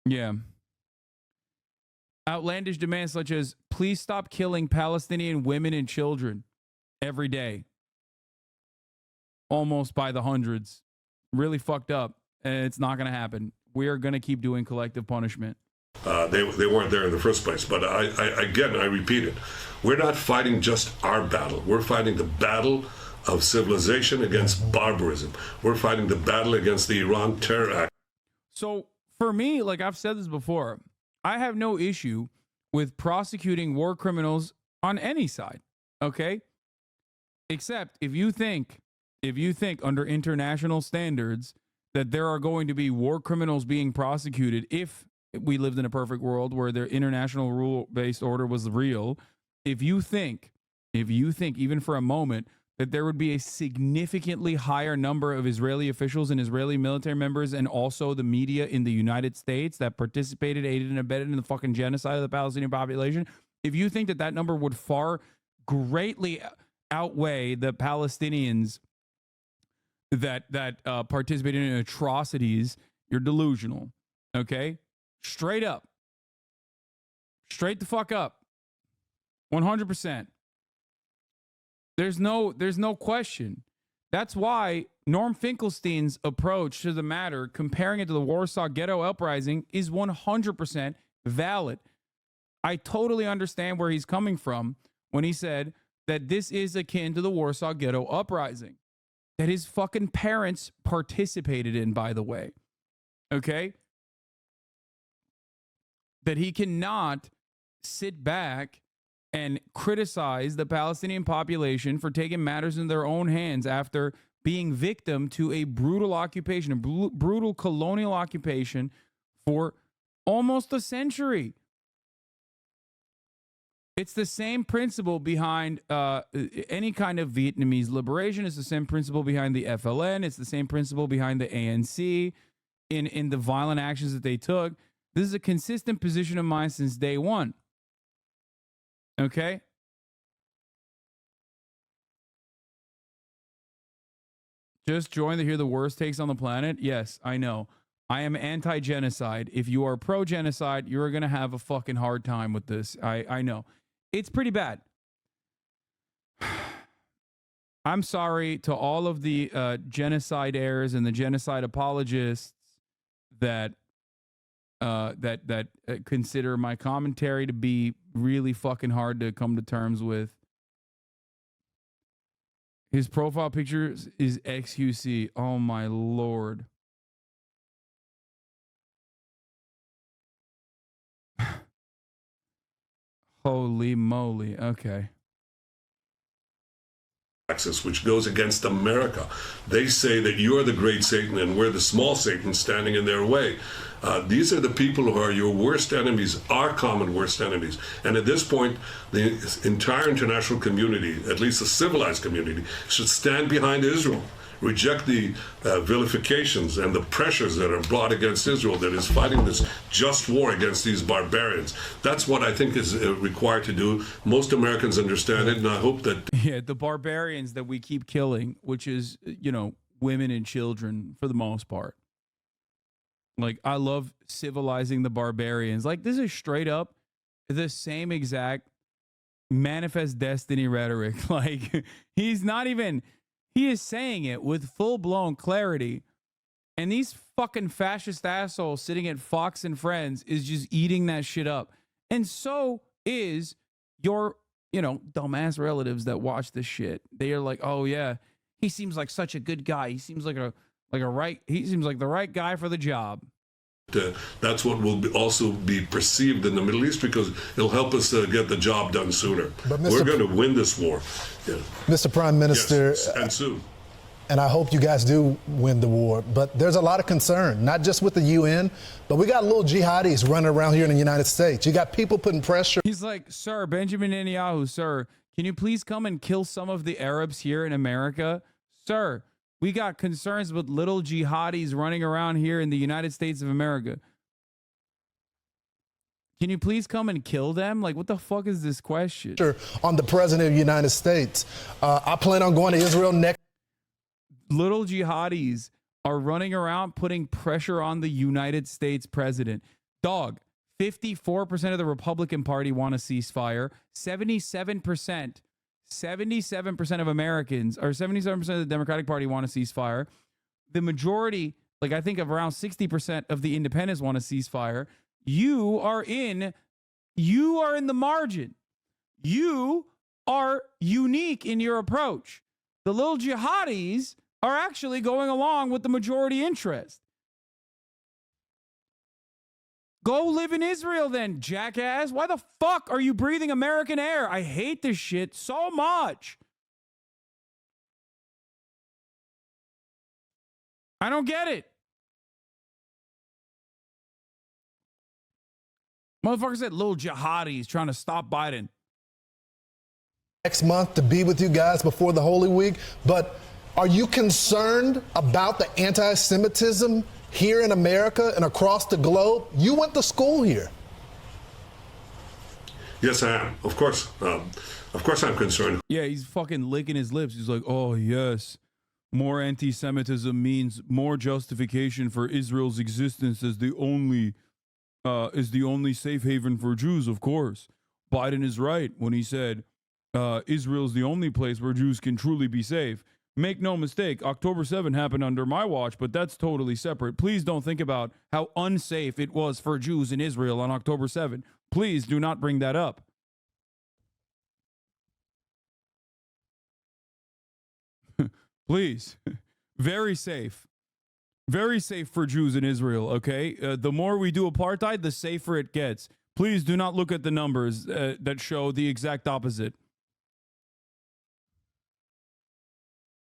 Yeah. Outlandish demands such as, please stop killing Palestinian women and children. every day, almost by the hundreds. Really fucked up. And it's not going to happen. We are going to keep doing collective punishment. They weren't there in the first place. But I repeat it. We're not fighting just our battle. We're fighting the battle of civilization against barbarism. We're fighting the battle against the Iran terror act. So for me, like I've said this before, I have no issue with prosecuting war criminals on any side. Okay? Except if you think under international standards that there are going to be war criminals being prosecuted, if we lived in a perfect world where their international rule-based order was real, if you think even for a moment that there would be a significantly higher number of Israeli officials and Israeli military members and also the media in the United States that participated, aided, and abetted in the fucking genocide of the Palestinian population, if you think that number would far greatly outweigh the Palestinians that participated in atrocities, you're delusional. Okay? Straight up. Straight the fuck up. 100%. There's no question. That's why Norm Finkelstein's approach to the matter, comparing it to the Warsaw Ghetto Uprising, is 100% valid. I totally understand where he's coming from when he said that this is akin to the Warsaw Ghetto Uprising that his fucking parents participated in, by the way. Okay? That he cannot sit back and criticize the Palestinian population for taking matters in their own hands after being victim to a brutal occupation, a brutal colonial occupation for almost a century. It's the same principle behind any kind of Vietnamese liberation. It's the same principle behind the FLN. It's the same principle behind the ANC in the violent actions that they took. This is a consistent position of mine since day one. Okay? Just join to hear the worst takes on the planet? Yes, I know. I am anti-genocide. If you are pro-genocide, you're going to have a fucking hard time with this. I know. It's pretty bad. I'm sorry to all of the genocide heirs and the genocide apologists that consider my commentary to be really fucking hard to come to terms with. His profile picture is XQC. Oh my Lord. Holy moly. Okay. Which goes against America. They say that you're the great Satan and we're the small Satan standing in their way. These are the people who are your worst enemies, our common worst enemies. And at this point, the entire international community, at least the civilized community, should stand behind Israel, reject the vilifications and the pressures that are brought against Israel that is fighting this just war against these barbarians. That's what I think is required to do. Most Americans understand it, and I hope that... Yeah, the barbarians that we keep killing, which is, women and children for the most part. Like, I love civilizing the barbarians. Like, this is straight up the same exact Manifest Destiny rhetoric. Like, he is saying it with full-blown clarity. And these fucking fascist assholes sitting at Fox and Friends is just eating that shit up. And so is your, dumbass relatives that watch this shit. They are like, oh yeah, he seems like such a good guy. He seems like he seems like the right guy for the job. That's what will also be perceived in the Middle East because it'll help us get the job done sooner. But we're going to win this war. Yeah. Mr. Prime Minister, yes, and soon. And I hope you guys do win the war. But there's a lot of concern, not just with the UN, but we got little jihadis running around here in the United States. You got people putting pressure. He's like, sir, Benjamin Netanyahu, sir, can you please come and kill some of the Arabs here in America? Sir, we got concerns with little jihadis running around here in the United States of America. Can you please come and kill them? Like, what the fuck is this question? On the president of the United States. I plan on going to Israel next. Little jihadis are running around putting pressure on the United States president. Dog, 54% of the Republican Party want a ceasefire. 77% 77% of Americans, or 77% of the Democratic Party want a ceasefire. The majority, like I think of around 60% of the independents want a ceasefire. You are in the margin. You are unique in your approach. The little jihadis are actually going along with the majority interest. Go live in Israel then, jackass. Why the fuck are you breathing American air? I hate this shit so much. I don't get it. Motherfucker said little jihadis trying to stop Biden. Next month to be with you guys before the Holy Week, but are you concerned about the anti-Semitism here in America and across the globe? You went to school here. Yes, I am. Of course I'm concerned. Yeah, he's fucking licking his lips. He's like, oh, yes, more anti-Semitism means more justification for Israel's existence as the only safe haven for Jews, of course. Biden is right when he said Israel's the only place where Jews can truly be safe. Make no mistake, October 7 happened under my watch, but that's totally separate. Please don't think about how unsafe it was for Jews in Israel on October 7. Please do not bring that up. Please. Very safe. Very safe for Jews in Israel, okay? The more we do apartheid, the safer it gets. Please do not look at the numbers that show the exact opposite.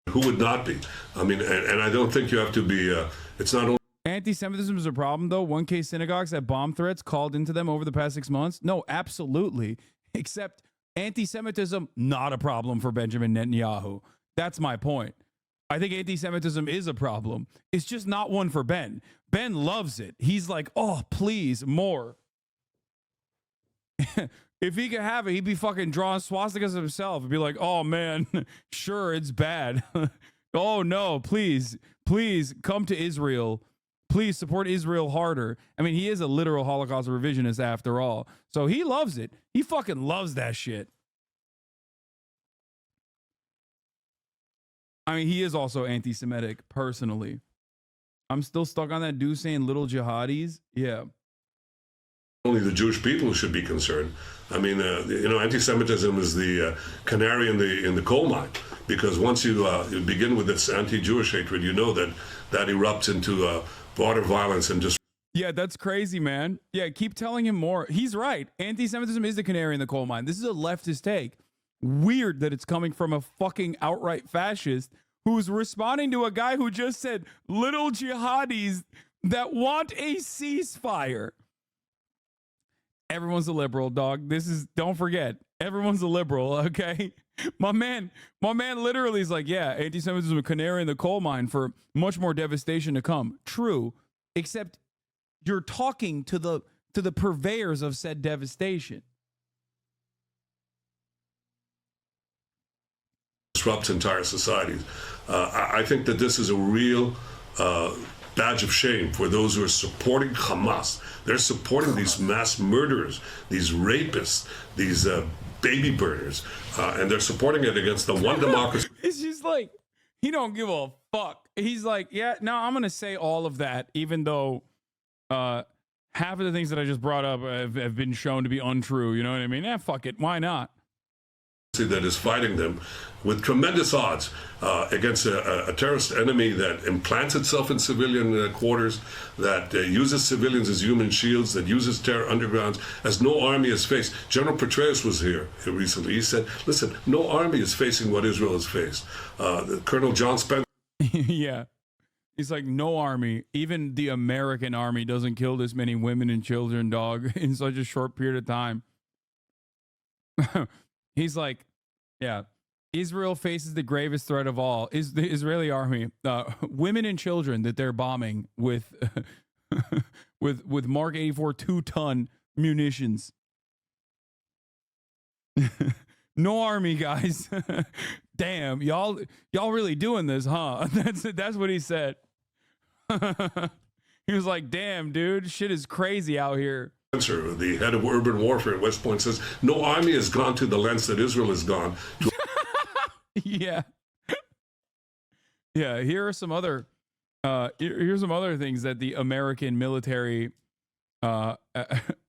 Who would not be? I mean, and I don't think you have to be, it's not only... Anti-Semitism is a problem, though. 1K synagogues had bomb threats called into them over the past 6 months. No, absolutely. Except anti-Semitism, not a problem for Benjamin Netanyahu. That's my point. I think anti-Semitism is a problem. It's just not one for Ben. Ben loves it. He's like, oh, please, more. If he could have it, he'd be fucking drawing swastikas himself and be like, oh, man, sure, it's bad. Oh, no, please come to Israel. Please support Israel harder. I mean, he is a literal Holocaust revisionist after all. So he loves it. He fucking loves that shit. I mean, he is also anti-Semitic, personally. I'm still stuck on that dude saying little jihadis. Yeah. Only the Jewish people who should be concerned. I mean, anti-Semitism is the canary in the coal mine, because once you begin with this anti-Jewish hatred, you know that erupts into broader violence and just. Yeah, that's crazy, man. Yeah, keep telling him more. He's right. Anti-Semitism is the canary in the coal mine. This is a leftist take. Weird that it's coming from a fucking outright fascist who's responding to a guy who just said little jihadis that want a ceasefire. Everyone's a liberal, dog. Don't forget, everyone's a liberal, okay? My man literally is like, yeah, anti-Semitism is a canary in the coal mine for much more devastation to come. True, except you're talking to the purveyors of said devastation. Disrupts entire societies. I think that this is a real badge of shame for those who are supporting Hamas. They're supporting these mass murderers, these rapists, these baby burners, and they're supporting it against the one democracy. It's just like, he don't give a fuck. He's like, yeah, no, I'm going to say all of that, even though half of the things that I just brought up have been shown to be untrue. You know what I mean? Fuck it. Why not? That is fighting them with tremendous odds against a terrorist enemy that implants itself in civilian quarters, that uses civilians as human shields, that uses terror undergrounds as no army has faced. General Petraeus was here recently. He said, listen, no army is facing what Israel has faced. Colonel John Spencer. Yeah. He's like, no army, even the American army doesn't kill this many women and children, dog, in such a short period of time. He's like, yeah, Israel faces the gravest threat of all is the Israeli army, women and children that they're bombing with with Mark 84 2-ton munitions. No army, guys. Damn, y'all really doing this, huh? That's what he said. He was like, damn, dude, shit is crazy out here. The head of urban warfare at West Point says no army has gone to the lengths that Israel has gone to Yeah. Yeah, here are some other here's some other things that the American military at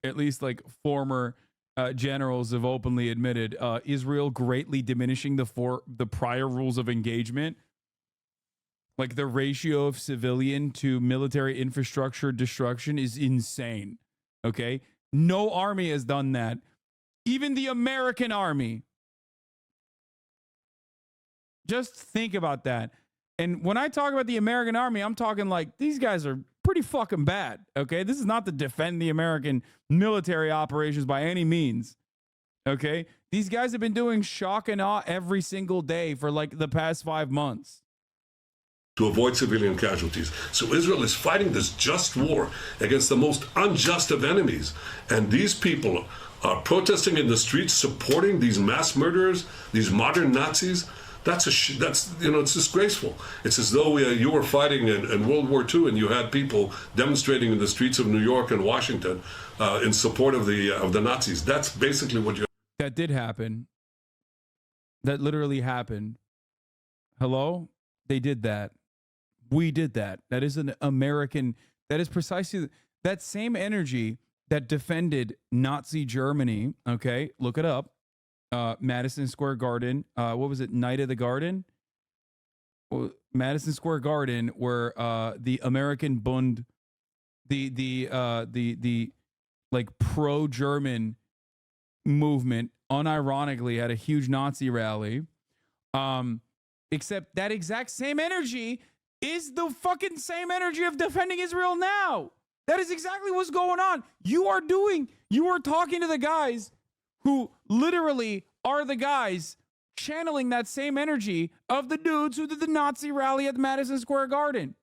least like former generals have openly admitted. Israel greatly diminishing the prior rules of engagement. Like the ratio of civilian to military infrastructure destruction is insane. Okay? No army has done that. Even the American army. Just think about that. And when I talk about the American army, I'm talking like these guys are pretty fucking bad. Okay? This is not to defend the American military operations by any means. Okay? These guys have been doing shock and awe every single day for like the past 5 months. To avoid civilian casualties. So Israel is fighting this just war against the most unjust of enemies. And these people are protesting in the streets, supporting these mass murderers, these modern Nazis. That's it's disgraceful. It's as though you were fighting in World War II and you had people demonstrating in the streets of New York and Washington in support of the Nazis. That's basically what you. That did happen. That literally happened. Hello? They did that. We did that. That is an American. That is precisely that same energy that defended Nazi Germany. Okay, look it up. Madison Square Garden. What was it? Night of the Garden. Well, Madison Square Garden, where the American Bund, the like pro-German movement, unironically had a huge Nazi rally. Except that exact same energy is the fucking same energy of defending Israel now. That is exactly what's going on. You are talking to the guys who literally are the guys channeling that same energy of the dudes who did the Nazi rally at Madison Square Garden.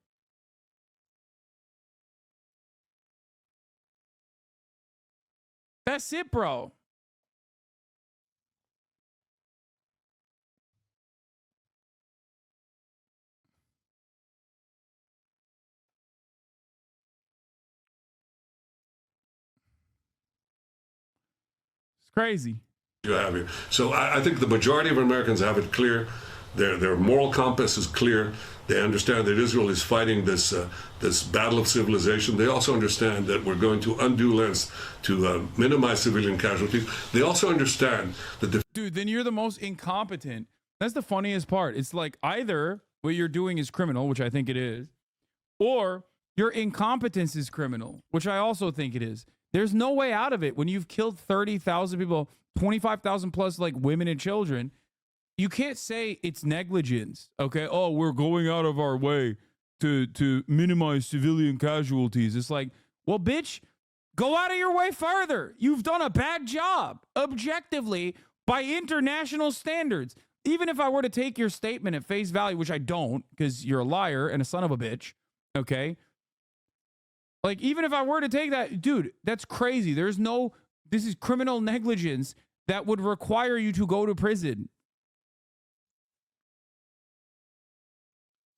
That's it, bro. Crazy. You have here. So I think the majority of Americans have it clear. Their moral compass is clear. They understand that Israel is fighting this battle of civilization. They also understand that we're going to undue lengths to minimize civilian casualties. They also understand that Dude, then you're the most incompetent. That's the funniest part. It's like either what you're doing is criminal, which I think it is, or your incompetence is criminal, which I also think it is. There's no way out of it when you've killed 30,000 people, 25,000 plus like women and children. You can't say it's negligence. Okay. Oh, we're going out of our way to minimize civilian casualties. It's like, well, bitch, go out of your way further. You've done a bad job objectively by international standards. Even if I were to take your statement at face value, which I don't, because you're a liar and a son of a bitch. Okay. Like, even if I were to take that, dude, that's crazy. This is criminal negligence that would require you to go to prison.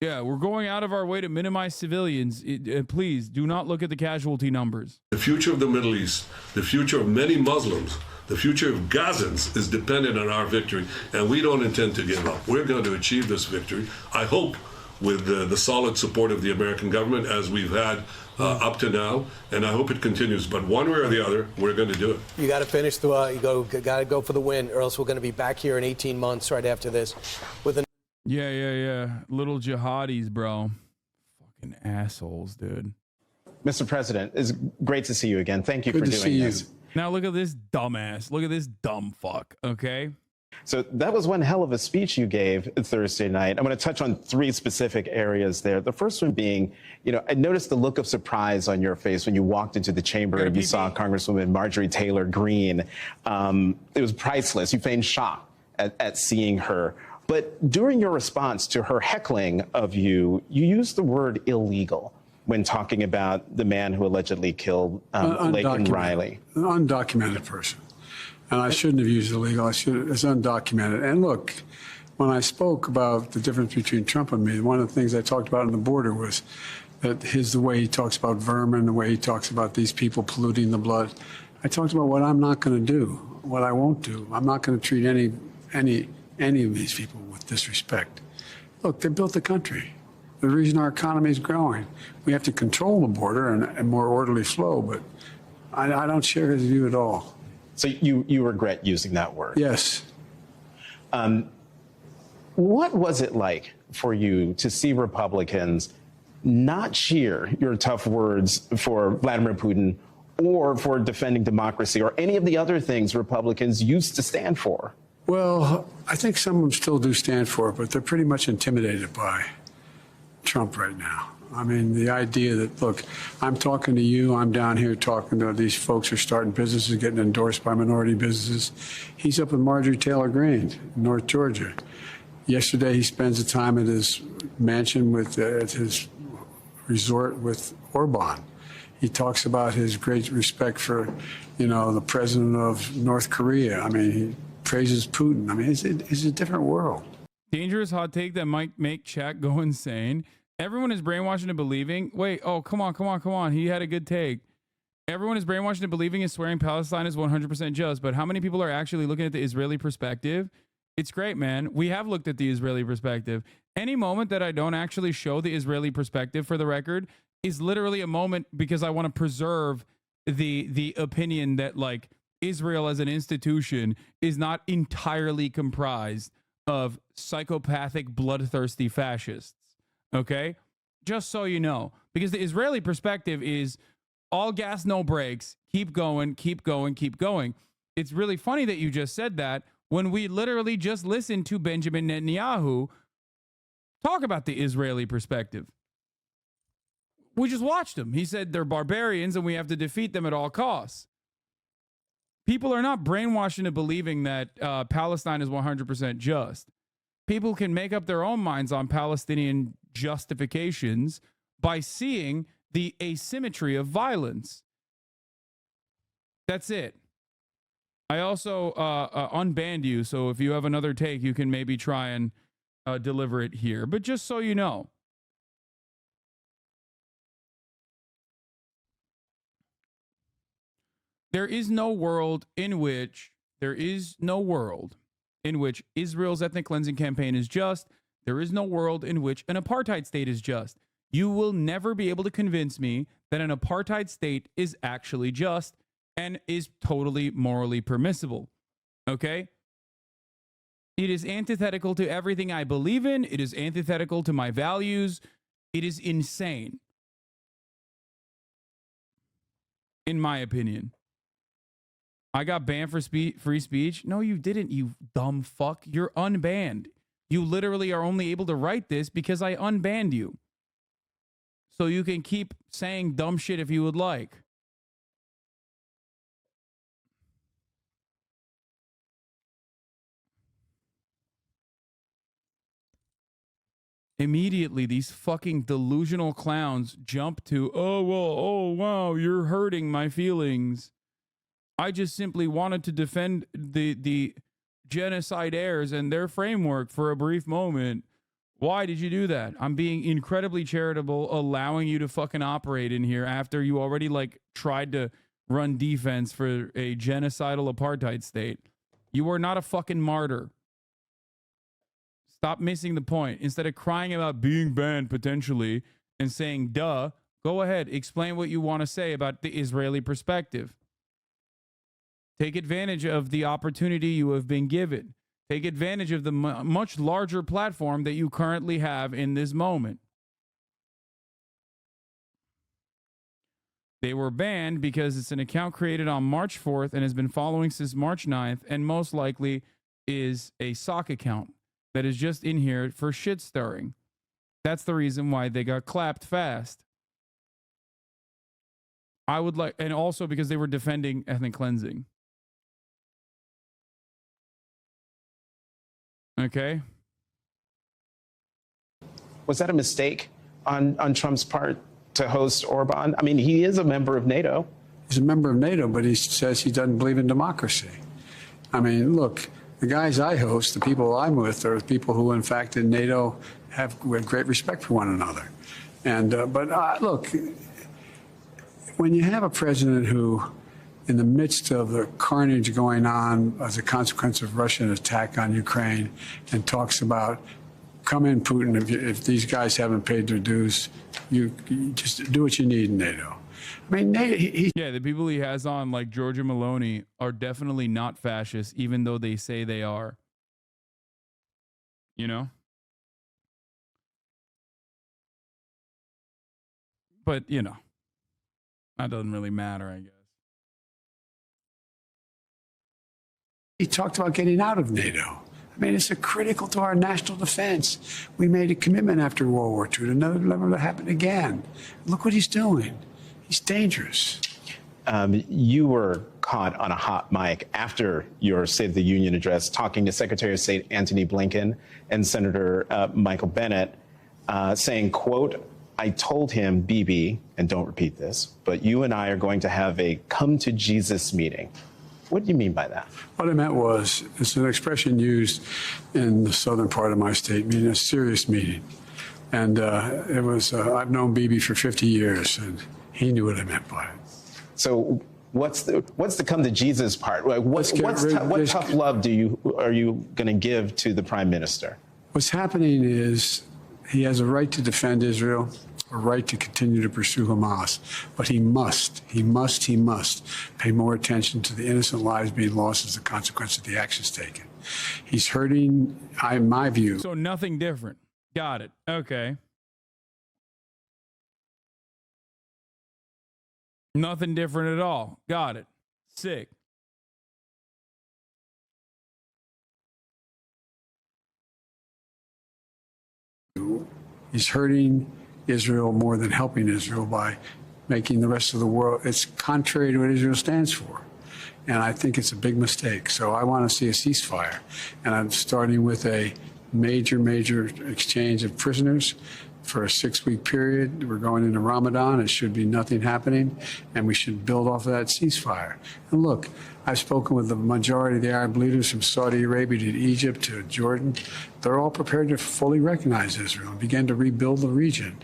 Yeah, we're going out of our way to minimize civilians. Please do not look at the casualty numbers. the future of the Middle East, the future of many Muslims, the future of Gazans is dependent on our victory, and we don't intend to give up. We're going to achieve this victory, I hope, with the solid support of the American government, as we've had up to now, and I hope it continues. But one way or the other, we're going to do it. You got to finish got to go for the win, or else we're going to be back here in 18 months right after this with an. Yeah. Little jihadis, bro. Fucking assholes, dude. Mr. President, it's great to see you again. Thank you for doing this. Now look at this dumbass. Look at this dumb fuck, okay? So that was one hell of a speech you gave Thursday night. I'm going to touch on three specific areas there. The first one being, I noticed the look of surprise on your face when you walked into the chamber and you saw Congresswoman Marjorie Taylor Greene. It was priceless. You feigned shock at seeing her. But during your response to her heckling of you, you used the word illegal when talking about the man who allegedly killed Laken Riley. An undocumented person. And I shouldn't have used illegal. It's undocumented. And look, when I spoke about the difference between Trump and me, one of the things I talked about on the border was that the way he talks about vermin, the way he talks about these people polluting the blood. I talked about what I'm not going to do, what I won't do. I'm not going to treat any any of these people with disrespect. Look, they built the country. The reason our economy is growing. We have to control the border and more orderly flow, but I don't share his view at all. So you regret using that word? Yes. What was it like for you to see Republicans not cheer your tough words for Vladimir Putin or for defending democracy or any of the other things Republicans used to stand for? Well, I think some of them still do stand for it, but they're pretty much intimidated by Trump right now. I mean, the idea that, look, I'm talking to you, I'm down here talking to these folks who are starting businesses, getting endorsed by minority businesses. He's up in Marjorie Taylor Greene, in North Georgia. Yesterday, he spends the time at his mansion at his resort with Orban. He talks about his great respect for, the president of North Korea. I mean, he praises Putin. I mean, it's a different world. Dangerous hot take that might make chat go insane. Everyone is brainwashed into believing. Wait, oh, come on. He had a good take. Everyone is brainwashed into believing and swearing Palestine is 100% just, but how many people are actually looking at the Israeli perspective? It's great, man. We have looked at the Israeli perspective. Any moment that I don't actually show the Israeli perspective, for the record, is literally a moment because I want to preserve the opinion that, like, Israel as an institution is not entirely comprised of psychopathic, bloodthirsty fascists. Okay? Just so you know. Because the Israeli perspective is all gas, no brakes. Keep going, keep going, keep going. It's really funny that you just said that when we literally just listened to Benjamin Netanyahu talk about the Israeli perspective. We just watched him. He said they're barbarians and we have to defeat them at all costs. People are not brainwashed into believing that Palestine is 100% just. People can make up their own minds on Palestinian justifications by seeing the asymmetry of violence. That's it. I also unbanned you, so if you have another take, you can maybe try and deliver it here. But just so you know. There is no world in which Israel's ethnic cleansing campaign is just. There is no world in which an apartheid state is just. You will never be able to convince me that an apartheid state is actually just and is totally morally permissible. Okay? It is antithetical to everything I believe in. It is antithetical to my values. It is insane. In my opinion. I got banned for free speech. No, you didn't, you dumb fuck. You're unbanned. You literally are only able to write this because I unbanned you. So you can keep saying dumb shit if you would like. Immediately, these fucking delusional clowns jump to, oh, wow, you're hurting my feelings. I just simply wanted to defend the genocide heirs and their framework for a brief moment. Why did you do that? I'm being incredibly charitable, allowing you to fucking operate in here after you already, like, tried to run defense for a genocidal apartheid state. You are not a fucking martyr. Stop missing the point. Instead of crying about being banned potentially and saying, duh, go ahead, explain what you want to say about the Israeli perspective. Take advantage of the opportunity you have been given. Take advantage of the much larger platform that you currently have in this moment. They were banned because it's an account created on March 4th and has been following since March 9th and most likely is a sock account that is just in here for shit stirring. That's the reason why they got clapped fast. I would like, and also because they were defending ethnic cleansing. Okay. Was that a mistake on Trump's part to host Orban? I mean, he is a member of NATO. He's a member of NATO, but he says he doesn't believe in democracy. I mean, look, the guys I host, the people I'm with, are people who, in fact, in NATO have great respect for one another. And but look, when you have a president who in the midst of the carnage going on as a consequence of Russian attack on Ukraine, and talks about, come in, Putin, if these guys haven't paid their dues, you just do what you need in NATO. I mean, NATO, yeah, the people he has on, like Giorgia Meloni, are definitely not fascist, even though they say they are. You know? But, you know, that doesn't really matter, I guess. he talked about getting out of NATO. I mean, it's critical to our national defense. We made a commitment after World War II to never happen again. Look what he's doing. He's dangerous. You were caught on a hot mic after your State of the Union address talking to Secretary of State Antony Blinken and Senator Michael Bennet saying, quote, I told him, Bibi, and don't repeat this, but you and I are going to have a come to Jesus meeting. What do you mean by that? What I meant was, it's an expression used in the southern part of my state, meaning a serious meeting. And it was, I've known Bibi for 50 years, and he knew what I meant by it. So what's the come to Jesus part? Like, what tough love are you going to give to the prime minister? What's happening is he has a right to defend Israel, a right to continue to pursue Hamas, but he must pay more attention to the innocent lives being lost as a consequence of the actions taken. He's hurting, in my view. So nothing different. Got it. Okay. Nothing different at all. Got it. Sick. He's hurting Israel more than helping Israel by making the rest of the world, it's contrary to what Israel stands for. And I think it's a big mistake. So I want to see a ceasefire. And I'm starting with a major exchange of prisoners for a 6-week period. We're going into Ramadan. It should be nothing happening. And we should build off of that ceasefire. And look, I've spoken with the majority of the Arab leaders from Saudi Arabia to Egypt to Jordan. They're all prepared to fully recognize Israel and begin to rebuild the region.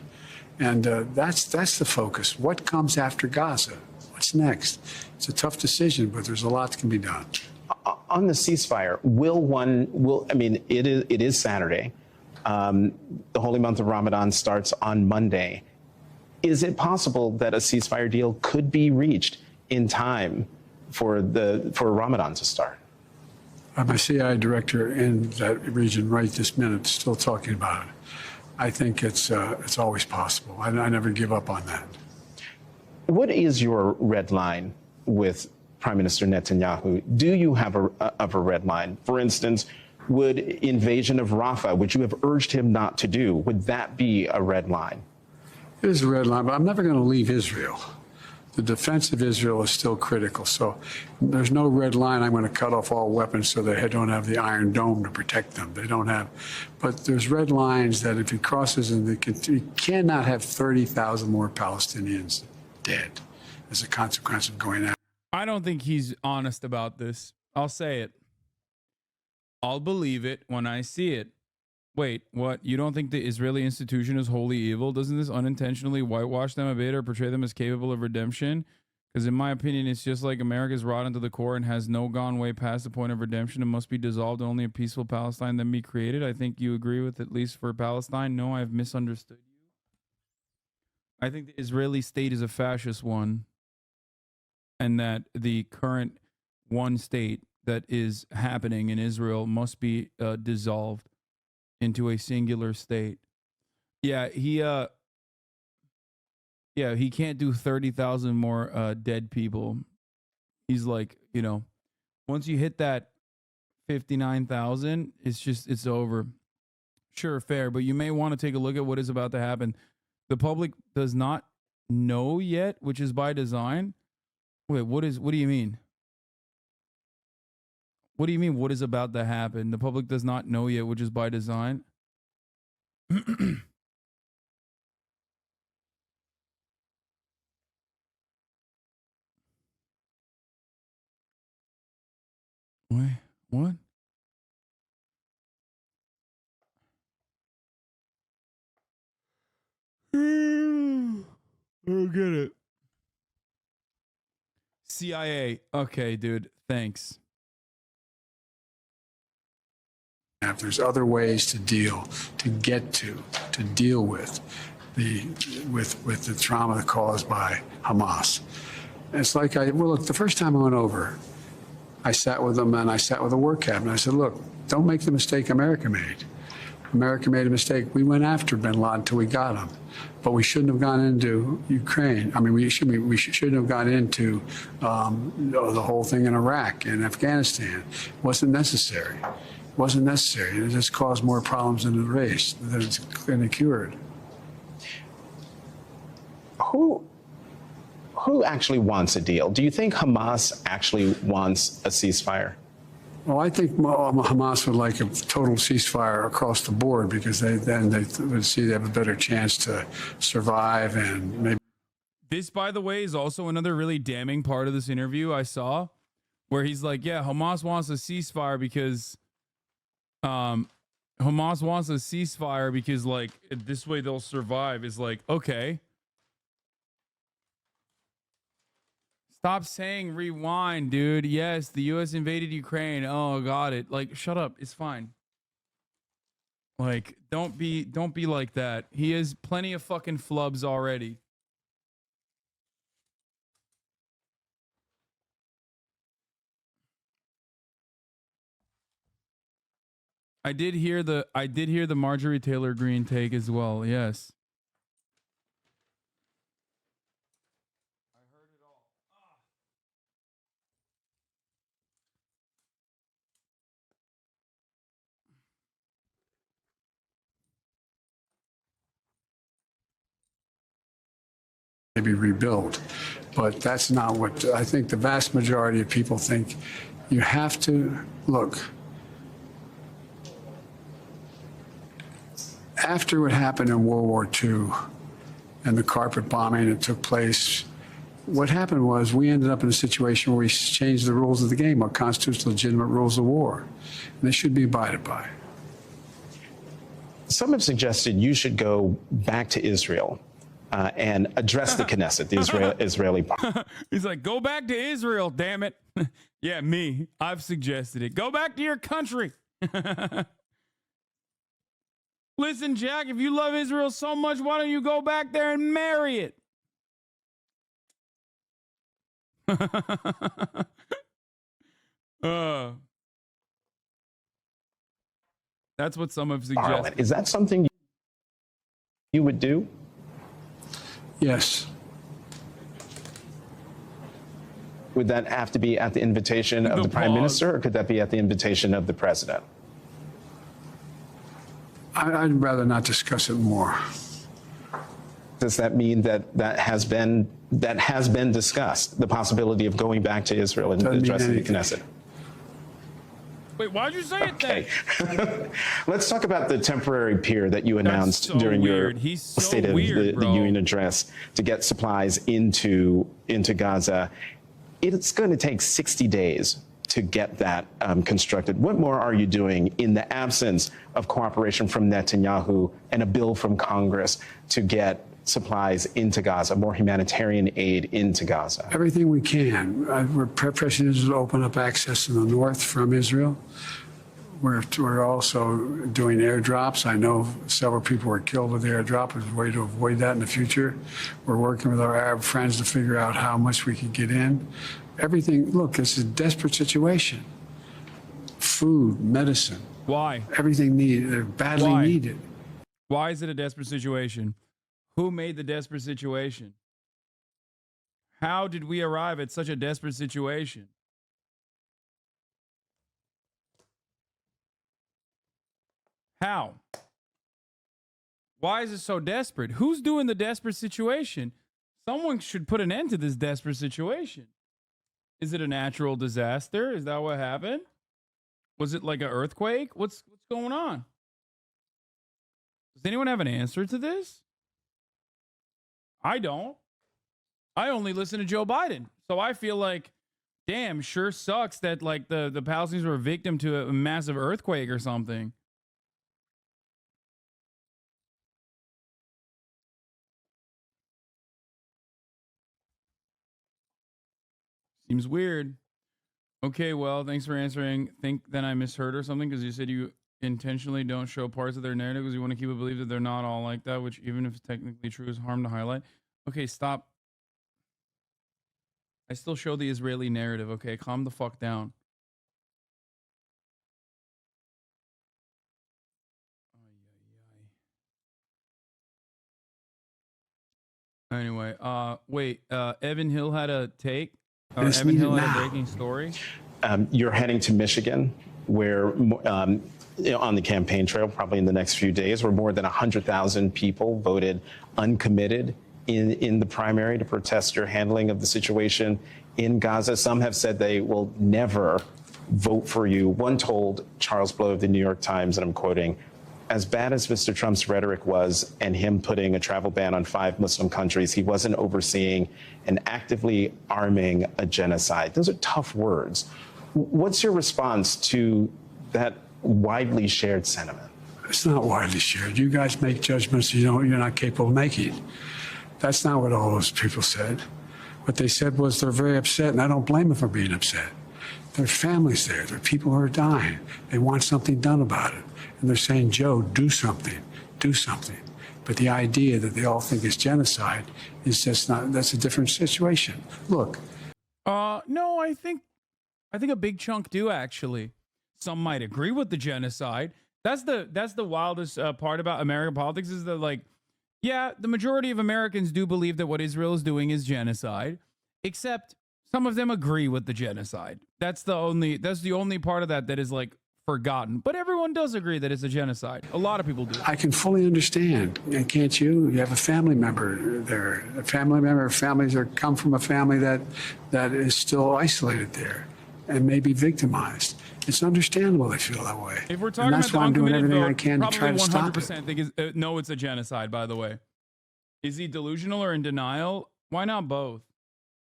And that's the focus. What comes after Gaza? What's next? It's a tough decision, but there's a lot that can be done. On the ceasefire, it is Saturday. The holy month of Ramadan starts on Monday. Is it possible that a ceasefire deal could be reached in time for Ramadan to start? I'm a CIA director in that region right this minute, still talking about it. I think it's always possible. I never give up on that. What is your red line with Prime Minister Netanyahu? Do you have a red line? For instance, would invasion of Rafah, which you have urged him not to do, would that be a red line? It is a red line, but I'm never going to leave Israel. The defense of Israel is still critical. So there's no red line. I'm going to cut off all weapons so they don't have the Iron Dome to protect them. They don't have. But there's red lines that if he crosses, and he cannot have 30,000 more Palestinians dead as a consequence of going out. I don't think he's honest about this. I'll say it. I'll believe it when I see it. Wait, what? You don't think the Israeli institution is wholly evil? Doesn't this unintentionally whitewash them a bit or portray them as capable of redemption? Because in my opinion, it's just like America's rotten to the core and has no gone way past the point of redemption and must be dissolved and only a peaceful Palestine then be created. I think you agree with, at least for Palestine. No, I've misunderstood you. I think the Israeli state is a fascist one, and that the current one state that is happening in Israel must be dissolved into a singular state. Yeah, he can't do 30,000 more dead people. He's like, once you hit that 59,000, it's over. Sure, fair, but you may want to take a look at what is about to happen. The public does not know yet, which is by design. Wait, what do you mean? What do you mean, what is about to happen? The public does not know yet, which is by design. Wait, what? I don't get it. CIA. Okay, dude. Thanks. If there's other ways to deal with the trauma caused by Hamas. It's like look, the first time I went over, I sat with them and I sat with the war cabinet. I said, look, don't make the mistake America made. America made a mistake. We went after bin Laden until we got him, but we shouldn't have gone into Ukraine. I mean, we shouldn't have gone into the whole thing in Iraq and Afghanistan. It wasn't necessary. It wasn't necessary. It just caused more problems than it raised, than it cured. Who actually wants a deal? Do you think Hamas actually wants a ceasefire? Well, I think Hamas would like a total ceasefire across the board because they would see they have a better chance to survive and maybe. This, by the way, is also another really damning part of this interview I saw, where he's like, "Yeah, Hamas wants a ceasefire because, like this way they'll survive." Is like, okay. Stop saying rewind, dude. Yes, the U.S. invaded Ukraine. Oh, got it. Like, shut up. It's fine. Like, don't be like that. He has plenty of fucking flubs already. I did hear the Marjorie Taylor Greene take as well. Yes. Maybe rebuild, but that's not what I think. The vast majority of people think you have to look. After what happened in World War II and the carpet bombing that took place, what happened was we ended up in a situation where we changed the rules of the game, what constitutes legitimate rules of war, and they should be abided by. Some have suggested you should go back to Israel and address the Knesset, the Israeli part. He's like, go back to Israel, damn it. Yeah, me. I've suggested it. Go back to your country. Listen, Jack, if you love Israel so much, why don't you go back there and marry it? That's what some have suggested. Is that something you would do? Yes. Would that have to be at the invitation of the Prime Minister, or could that be at the invitation of the President? I'd rather not discuss it more. Does that mean that has been discussed, the possibility of going back to Israel and addressing the Knesset? Wait, why'd you say it then? Let's talk about the temporary pier that you announced during your State of the Union address to get supplies into Gaza. It's going to take 60 days to get that constructed. What more are you doing in the absence of cooperation from Netanyahu and a bill from Congress to get supplies into Gaza, more humanitarian aid into Gaza? Everything we can. We're pressuring Israel to open up access in the north from Israel. We're also doing airdrops. I know several people were killed with the airdrop. There's a way to avoid that in the future. We're working with our Arab friends to figure out how much we can get in. Everything, look, it's a desperate situation. Food, medicine. Why? Everything needed. They're badly needed. Why is it a desperate situation? Who made the desperate situation? How did we arrive at such a desperate situation? How? Why is it so desperate? Who's doing the desperate situation? Someone should put an end to this desperate situation. Is it a natural disaster? Is that what happened? Was it like an earthquake? What's going on? Does anyone have an answer to this? I don't. I only listen to Joe Biden. So I feel like, damn, sure sucks that like the Palestinians were a victim to a massive earthquake or something. Seems weird. Okay, well, thanks for answering. Think then I misheard or something because you said you intentionally don't show parts of their narrative because you want to keep it believed that they're not all like that, which even if it's technically true is harm to highlight. Okay, stop. I still show the Israeli narrative. Okay, calm the fuck down. Anyway, wait, Evan Hill had a take. It's Evan Hill needed had a now. breaking story. You're heading to Michigan, where on the campaign trail, probably in the next few days, where more than 100,000 people voted uncommitted in the primary to protest your handling of the situation in Gaza. Some have said they will never vote for you. One told Charles Blow of the New York Times, and I'm quoting, as bad as Mr. Trump's rhetoric was and him putting a travel ban on 5 Muslim countries, he wasn't overseeing and actively arming a genocide. Those are tough words. What's your response to that widely shared sentiment? It's not widely shared. You guys make judgments you're not capable of making. That's not what all those people said. What they said was they're very upset, and I don't blame them for being upset. There are families there. There are people who are dying. They want something done about it. And they're saying, Joe, do something. Do something. But the idea that they all think it's genocide is just not, that's a different situation. Look. No, I think a big chunk do actually. Some might agree with the genocide. That's the wildest part about American politics is that, like, yeah, the majority of Americans do believe that what Israel is doing is genocide, except some of them agree with the genocide. That's the only part of that is like forgotten. But everyone does agree that it's a genocide. A lot of people do. I can fully understand. Can't you? You have a family member there. Families that come from a family that is still isolated there and may be victimized. It's understandable they feel that way. If we're talking and that's about why I'm doing uncommitted everything vote, I can to try to stop it. 100% think no, it's a genocide, by the way. Is he delusional or in denial? Why not both?